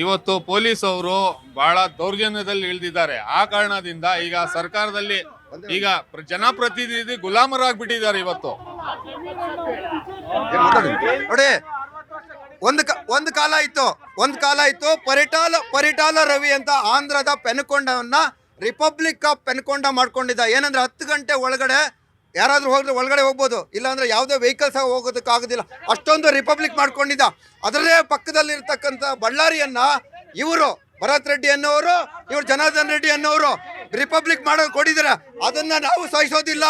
ಇವತ್ತು ಪೊಲೀಸ್ ಅವರು ಬಹಳ ದೌರ್ಜನ್ಯದಲ್ಲಿ ಇಳಿದಿದ್ದಾರೆ. ಆ ಕಾರಣದಿಂದ ಈಗ ಸರ್ಕಾರದಲ್ಲಿ ಈಗ ಜನಪ್ರತಿನಿಧಿ ಗುಲಾಮರಾಗ್ಬಿಟ್ಟಿದ್ದಾರೆ. ಇವತ್ತು ನೋಡಿ, ಒಂದು ಕಾಲ ಇತ್ತು ಪರಿಟಾಲ ರವಿ ಅಂತ ಆಂಧ್ರದ ಪೆನುಕೊಂಡವನ್ನ ರಿಪಬ್ಲಿಕ್ ಆಫ್ ಪೆನುಕೊಂಡ ಮಾಡ್ಕೊಂಡಿದ್ದ. ಏನಂದ್ರೆ 10 ಗಂಟೆ ಒಳಗಡೆ ಯಾರಾದ್ರೂ ಹೋದ್ರೆ ಒಳಗಡೆ ಹೋಗ್ಬೋದು, ಇಲ್ಲಾಂದ್ರೆ ಯಾವುದೇ ವೆಹಿಕಲ್ಸ್ ಹೋಗೋದಕ್ಕಾಗೋದಿಲ್ಲ, ಅಷ್ಟೊಂದು ರಿಪಬ್ಲಿಕ್ ಮಾಡ್ಕೊಂಡಿದ್ದ. ಅದರೇ ಪಕ್ಕದಲ್ಲಿರ್ತಕ್ಕಂಥ ಬಳ್ಳಾರಿಯನ್ನ ಇವರು ಭರತ್ ರೆಡ್ಡಿ ಅನ್ನೋರು, ಇವರು ಜನಾರ್ದನ್ ರೆಡ್ಡಿ ಅನ್ನೋರು ರಿಪಬ್ಲಿಕ್ ಮಾಡೋದು ಕೊಟ್ಟಿದ್ದಾರೆ. ಅದನ್ನ ನಾವು ಸಹಿಸೋದಿಲ್ಲ.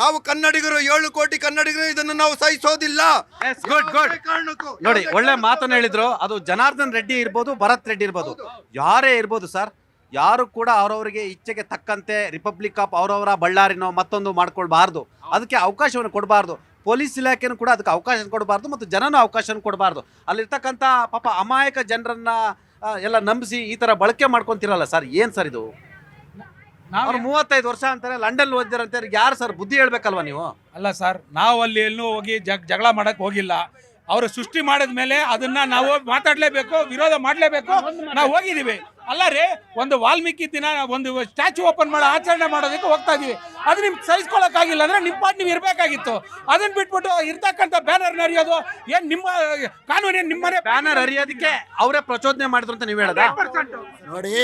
ನಾವು ಕನ್ನಡಿಗರು, 7 ಕೋಟಿ ಕನ್ನಡಿಗರು, ಇದನ್ನು ನಾವು ಸಹಿಸೋದಿಲ್ಲ. ನೋಡಿ, ಒಳ್ಳೆ ಮಾತನ್ನ ಹೇಳಿದ್ರು. ಅದು ಜನಾರ್ದನ್ ರೆಡ್ಡಿ ಇರ್ಬೋದು, ಭರತ್ ರೆಡ್ಡಿ ಇರ್ಬೋದು, ಯಾರೇ ಇರ್ಬೋದು ಸರ್, ಯಾರು ಕೂಡ ಅವರವರಿಗೆ ಇಚ್ಛೆಗೆ ತಕ್ಕಂತೆ ರಿಪಬ್ಲಿಕ್ ಆಫ್ ಅವರವರ ಬಳ್ಳಾರಿನೋ ಮತ್ತೊಂದು ಮಾಡ್ಕೊಳ್ಬಾರ್ದು, ಅದಕ್ಕೆ ಅವಕಾಶವನ್ನು ಕೊಡಬಾರ್ದು. ಪೊಲೀಸ್ ಇಲಾಖೆನೂ ಕೂಡ ಅದಕ್ಕೆ ಅವಕಾಶ ಕೊಡಬಾರ್ದು ಮತ್ತು ಜನನೂ ಅವಕಾಶ ಕೊಡಬಾರ್ದು. ಅಲ್ಲಿರ್ತಕ್ಕಂಥ ಪಾಪ ಅಮಾಯಕ ಜನರನ್ನ ಎಲ್ಲ ನಂಬಿಸಿ ಈ ತರ ಬಳಕೆ ಮಾಡ್ಕೊಂತಿರಲ್ಲ ಸರ್, ಏನ್ ಸರ್ ಇದು? ಅವ್ರು 35 ವರ್ಷ ಅಂತಾರೆ, ಲಂಡನ್ ಓದಿರಂತಾರೆ, ಯಾರು ಸರ್ ಬುದ್ಧಿ ಹೇಳ್ಬೇಕಲ್ವಾ ನೀವು? ಅಲ್ಲ ಸರ್, ನಾವು ಅಲ್ಲಿ ಎಲ್ಲೂ ಹೋಗಿ ಜಗಳ ಮಾಡಕ್ ಹೋಗಿಲ್ಲ. ಅವರು ಸೃಷ್ಟಿ ಮಾಡಿದ ಮೇಲೆ ಅದನ್ನ ನಾವು ಮಾತಾಡ್ಲೇಬೇಕು, ವಿರೋಧ ಮಾಡ್ಲೇಬೇಕು. ನಾವು ಹೋಗಿದೀವಿ ಅಲ್ಲ ರೀ, ಒಂದು ವಾಲ್ಮೀಕಿ ದಿನ ಒಂದು ಸ್ಟ್ಯಾಚು ಓಪನ್ ಮಾಡೋ ಆಚರಣೆ ಮಾಡೋದಕ್ಕೆ ಹೋಗ್ತಾ ಇದೀವಿ. ಅದು ನಿಮ್ಗೆ ಸಹಿಸ್ಕೊಳಕ್ಕಾಗಿಲ್ಲ ಅಂದ್ರೆ ನಿಮ್ಮ ಪಾಟ್ ನೀವು ಇರ್ಬೇಕಾಗಿತ್ತು. ಅದನ್ನ ಬಿಟ್ಬಿಟ್ಟು ಇರ್ತಕ್ಕಂಥ ಬ್ಯಾನರ್ ಹರಿಯೋದು ಏನ್ ನಿಮ್ಮ ಕಾನೂನೇನು? ನಿಮ್ಮನೆ ಬ್ಯಾನರ್ ಹರಿಯೋದಕ್ಕೆ ಅವರೇ ಪ್ರಚೋದನೆ ಮಾಡಿದ್ರು ಅಂತ ನೀವು ಹೇಳೋದಾ? ನೋಡಿ,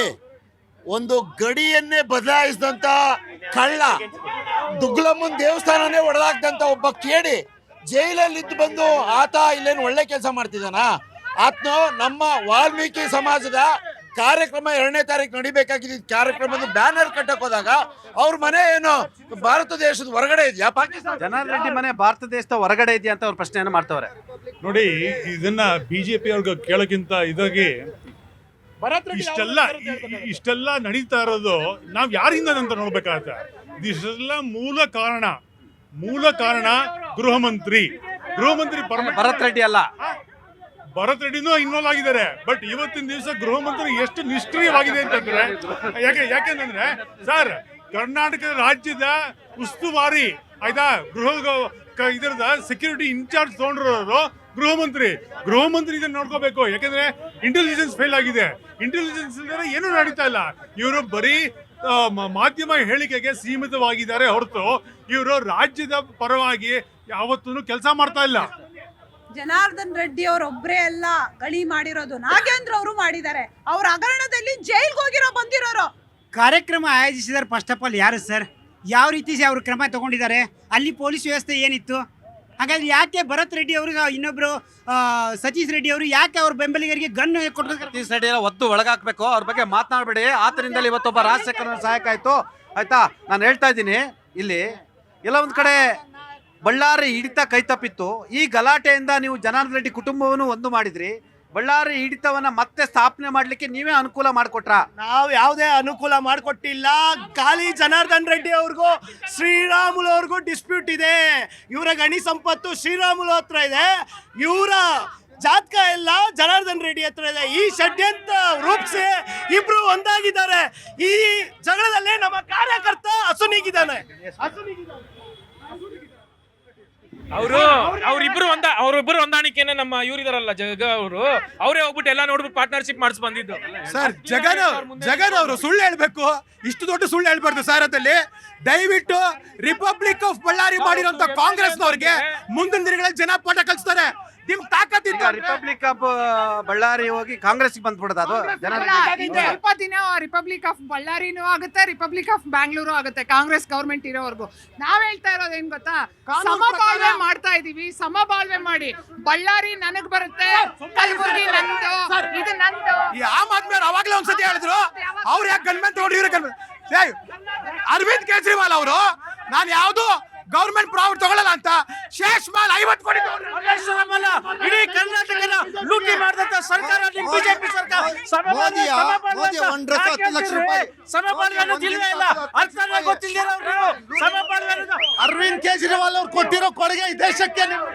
ಒಂದು ಗಡಿಯನ್ನೇ ಬದಲಾಯಿಸಿದಂತ ಕಳ್ಳ, ದುಗ್ಲಮ್ಮನ್ ದೇವಸ್ಥಾನನೇ ಒಡೆದಾಕ್ದಂತ ಒಬ್ಬ ಕೇಡಿ ಜೈಲಲ್ಲಿ ಇದ್ದು ಬಂದು ಆತ ಇಲ್ಲೇನು ಒಳ್ಳೆ ಕೆಲಸ ಮಾಡ್ತಿದ್ದಾನ? ಆತನು ನಮ್ಮ ವಾಲ್ಮೀಕಿ ಸಮಾಜದ ಕಾರ್ಯಕ್ರಮ 2ನೇ ತಾರೀಕು ನಡಿಬೇಕಾಗಿದ್ದ ಕಾರ್ಯಕ್ರಮದ ಬ್ಯಾನರ್ ಕಟ್ಟಕ್ ಹೋದಾಗ ಅವ್ರ ಮನೆ ಏನು ಭಾರತ ದೇಶದ ಹೊರಗಡೆ ಇದೆಯಾ, ಪಾಕಿಸ್ತಾನ? ಜನಾರ್ದನ್ ರೆಡ್ಡಿ ಮನೆ ಭಾರತ ದೇಶದ ಹೊರಗಡೆ ಇದೆಯಾ ಅಂತ ಅವ್ರ ಪ್ರಶ್ನೆಯನ್ನು ಮಾಡ್ತವ್ರೆ. ನೋಡಿ, ಇದನ್ನ ಬಿಜೆಪಿ ಅವ್ರಿಗೆ ಕೇಳೋಕ್ಕಿಂತ ಇದಾಗಿ ಇಷ್ಟೆಲ್ಲ ನಡೀತಾ ಇರೋದು ನಾವು ಯಾರಿಂದ ಅಂತ ನೋಡ್ಬೇಕಾಗತ್ತೆ. ಇದಿಷ್ಟೆಲ್ಲ ಮೂಲ ಕಾರಣ ಗೃಹ ಮಂತ್ರಿ ಭರತ್ ರೆಡ್ಡಿ ಅಲ್ಲ, ಭರತ್ ರೆಡ್ಡಿನೂ ಇನ್ವಾಲ್ವ್ ಆಗಿದ್ದಾರೆ. ಬಟ್ ಇವತ್ತಿನ ದಿವಸ ಗೃಹ ಮಂತ್ರಿ ಎಷ್ಟು ನಿಷ್ಕ್ರಿಯವಾಗಿದೆ ಅಂತಂದ್ರೆ, ಯಾಕೆಂತಂದ್ರೆ ಸರ್, ಕರ್ನಾಟಕ ರಾಜ್ಯದ ಉಸ್ತುವಾರಿ ಆಯ್ತಾ, ಇದರದ ಸೆಕ್ಯೂರಿಟಿ ಇನ್ಚಾರ್ಜ್ ತಗೊಂಡಿರೋರು ಗೃಹ ಮಂತ್ರಿ ಇದನ್ನ ನೋಡ್ಕೋಬೇಕು. ಯಾಕಂದ್ರೆ ಇಂಟೆಲಿಜೆನ್ಸ್ ಫೇಲ್ ಆಗಿದೆ. ಇಂಟೆಲಿಜೆನ್ಸ್ ಇಲ್ಲದೆ ಏನೂ ನಡೀತಾ ಇಲ್ಲ. ಇವರು ಬರೀ ಮಾಧ್ಯಮ ಹೇಳಿಕೆಗೆ ಸೀಮಿತವಾಗಿದ್ದಾರೆ ಹೊರತು ಇವರು ರಾಜ್ಯದ ಪರವಾಗಿ ಯಾವತ್ತೂ ಕೆಲಸ ಮಾಡ್ತಾ ಇಲ್ಲ. ಜನಾರ್ದನ್ ರೆಡ್ಡಿ ಅವರೊಬ್ಬರೇ ಅಲ್ಲ ಗಳಿ ಮಾಡಿರೋದು, ನಾಗೇಂದ್ರ ಅವರು ಮಾಡಿದ್ದಾರೆ. ಅವ್ರ ಹಗರಣದಲ್ಲಿ ಜೈಲ್ಗೆ ಬಂದಿರೋರು. ಕಾರ್ಯಕ್ರಮ ಆಯೋಜಿಸಿದಾರೆ. ಫಸ್ಟ್ ಆಫ್ ಆಲ್ ಯಾರು ಸರ್, ಯಾವ ರೀತಿ ಅವರು ಕ್ರಮ ತಗೊಂಡಿದ್ದಾರೆ? ಅಲ್ಲಿ ಪೊಲೀಸ್ ವ್ಯವಸ್ಥೆ ಏನಿತ್ತು? ಹಾಗಾದ್ರೆ ಯಾಕೆ ಭರತ್ ರೆಡ್ಡಿ ಅವ್ರಿಗೆ ಇನ್ನೊಬ್ರು ಸತೀಶ್ ರೆಡ್ಡಿ ಅವರು ಯಾಕೆ ಅವ್ರ ಬೆಂಬಲಿಗರಿಗೆ ಗನ್ ಕೊಟ್ಟು ಸತೀಶ್ ರೆಡ್ಡಿ ಒತ್ತು ಒಳಗಾಕ್ಬೇಕು? ಅವ್ರ ಬಗ್ಗೆ ಮಾತನಾಡಬೇಡಿ. ಆತರಿಂದಲೇ ಇವತ್ತೊಬ್ಬ ರಾಜಶೇಖರನ ಸಹಾಯಕ ಆಯ್ತು ಆಯ್ತಾ. ನಾನು ಹೇಳ್ತಾ ಇದ್ದೀನಿ, ಇಲ್ಲಿ ಎಲ್ಲ ಒಂದ್ ಕಡೆ ಬಳ್ಳಾರಿ ಹಿಡಿತ ಕೈ ತಪ್ಪಿತ್ತು. ಈ ಗಲಾಟೆಯಿಂದ ನೀವು ಜನಾರ್ದನ್ ರೆಡ್ಡಿ ಕುಟುಂಬವನ್ನು ಒಂದು ಮಾಡಿದ್ರಿ. ಬಳ್ಳಾರಿ ಹಿಡಿತವನ್ನ ಮತ್ತೆ ಸ್ಥಾಪನೆ ಮಾಡ್ಲಿಕ್ಕೆ ನೀವೇ ಅನುಕೂಲ ಮಾಡಿಕೊಟ್ರ? ನಾವು ಯಾವುದೇ ಅನುಕೂಲ ಮಾಡಿಕೊಟ್ಟಿಲ್ಲ. ಖಾಲಿ ಜನಾರ್ದನ್ ರೆಡ್ಡಿ ಅವ್ರಿಗೂ ಶ್ರೀರಾಮುಲು ಅವ್ರಿಗೂ ಡಿಸ್ಪ್ಯೂಟ್ ಇದೆ. ಇವರ ಗಣಿ ಸಂಪತ್ತು ಶ್ರೀರಾಮುಲು ಹತ್ರ ಇದೆ, ಇವರ ಜಾತಕ ಎಲ್ಲ ಜನಾರ್ದನ್ ರೆಡ್ಡಿ ಹತ್ರ ಇದೆ. ಈ ಷಡ್ಯಂತ್ರ ರೂಪಿಸಿ ಇಬ್ರು ಒಂದಾಗಿದ್ದಾರೆ. ಈ ಜಗಳದಲ್ಲಿ ನಮ್ಮ ಕಾರ್ಯಕರ್ತ ಹಸುನಿಗಿದ್ದಾನೆ. ಅವರಿಬ್ಬರು ಹೊಂದಾಣಿಕೆನೆ ನಮ್ಮ ಇವರಿದಾರಲ್ಲ ಜಗ ಅವರು, ಅವರೇ ಹೋಗ್ಬಿಟ್ಟು ಎಲ್ಲ ನೋಡ್ಬಿಟ್ಟು ಪಾರ್ಟ್ನರ್ಶಿಪ್ ಮಾಡಿಸಿ ಬಂದಿದ್ದು ಸರ್. ಜಗನ್ ಅವರು ಸುಳ್ಳು ಹೇಳ್ಬೇಕು, ಇಷ್ಟು ದೊಡ್ಡ ಸುಳ್ಳು ಹೇಳ್ಬಾರ್ದು ಸರ್. ಅದಲ್ಲಿ ದಯವಿಟ್ಟು ರಿಪಬ್ಲಿಕ್ ಆಫ್ ಬಳ್ಳಾರಿ ಮಾಡಿರೋಂತ ಕಾಂಗ್ರೆಸ್ನವ್ರಿಗೆ ಮುಂದಿನ ದಿನಗಳಲ್ಲಿ ಜನ ಪಾಠ ಕಲಿಸ್ತಾರೆ. ನಿಮ್ ತಾಕತ್ತಿಂದ ರಿಪಬ್ಲಿಕ್ ಆಫ್ ಬಳ್ಳಾರಿ ಹೋಗಿ ಕಾಂಗ್ರೆಸ್ ಬಂದ್ಬಿಡೋದು. ಅದು ಸ್ವಲ್ಪ ದಿನ ರಿಪಬ್ಲಿಕ್ ಆಫ್ ಬಳ್ಳಾರಿನೂ ಆಗುತ್ತೆ, ರಿಪಬ್ಲಿಕ್ ಆಫ್ ಬ್ಯಾಂಗ್ಳೂರು ಆಗುತ್ತೆ, ಕಾಂಗ್ರೆಸ್ ಗವರ್ಮೆಂಟ್ ಇರೋವರೆಗೂ. ನಾವ್ ಹೇಳ್ತಾ ಇರೋದು ಏನ್ ಗೊತ್ತಾ, ಸಮಬಾಳ್ವೆ ಮಾಡ್ತಾ ಇದೀವಿ. ಸಮಬಾಳ್ವೆ ಮಾಡಿ ಬಳ್ಳಾರಿ ನನಗ್ ಬರುತ್ತೆ, ಕಲಬುರ್ಗಿ ನಂದು, ಇದು ನಂದು. ಆಮ್ ಆದ್ಮಿ ಅವಾಗ್ಲೇ ಒಂದ್ಸತಿ ಹೇಳಿದ್ರು, ಅವ್ರು ಯಾಕೆ ಗನ್ಮೆಂಟ್ ತಗೊಂಡು ಇವ್ರ ಅರವಿಂದ್ ಕೇಜ್ರಿವಾಲ್ ಅವರು ನಾನು ಯಾವುದು ಗೌರ್ಮೆಂಟ್ ಪ್ರಾಫಿಟ್ ತಗೊಳ್ಳಲ್ಲ ಅಂತ ಶೇಷ್ ಮಾಲ್ 50 ಕೋಟಿ ಇಡೀ ಕರ್ನಾಟಕನ ಲೂಟಿ ಮಾಡಿದಂತ ಸರ್ಕಾರ ನಿಮ್ ಬಿಜೆಪಿ ಸರ್ಕಾರ ಮೋದಿ ಒಂದ್ ಡ್ರೆಸ್ 10 ಲಕ್ಷ ರೂಪಾಯಿ ಸಮಬಾಳ್ವೆ ಅನ್ನೋದು ಇಲ್ವೇ ಇಲ್ಲ. ಅರ್ಥನೇ ಗೊತ್ತಿಲ್ದಿರ ಸಮಬಾಳ್ವೆ ಅನ್ನೋದು ಅರವಿಂದ್ ಕೇಜ್ರಿವಾಲ್ ಅವ್ರು ಕೊಟ್ಟಿರೋ ಕೊಡುಗೆ ಈ ದೇಶಕ್ಕೆ ನೀವು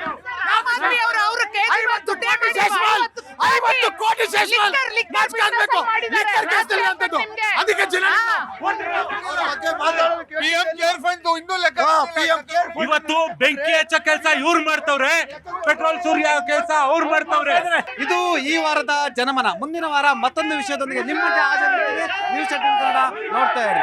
ಅದಕ್ಕೆ ಜನ PM ಕೇರ್ ಫಂಡ್ ಇನ್ನೂ ಲೆಕ್ಕ ಇವತ್ತು ಬೆಂಕಿ ಹಚ್ಚೋ ಕೆಲಸ ಇವ್ರು ಮಾಡ್ತವ್ರೆ, ಪೆಟ್ರೋಲ್ ಸುರಿಯೋ ಕೆಲಸ ಅವ್ರು ಮಾಡ್ತವ್ರೆ. ಇದು ಈ ವಾರದ ಜನಮನ. ಮುಂದಿನ ವಾರ ಮತ್ತೊಂದು ವಿಷಯದೊಂದಿಗೆ ನಿಮ್ಮ ಹಾಜರಿರ್ತೀನಿ. ನ್ಯೂಸ್ 18 ಕನ್ನಡ ನೋಡ್ತಾ ಇರಿ.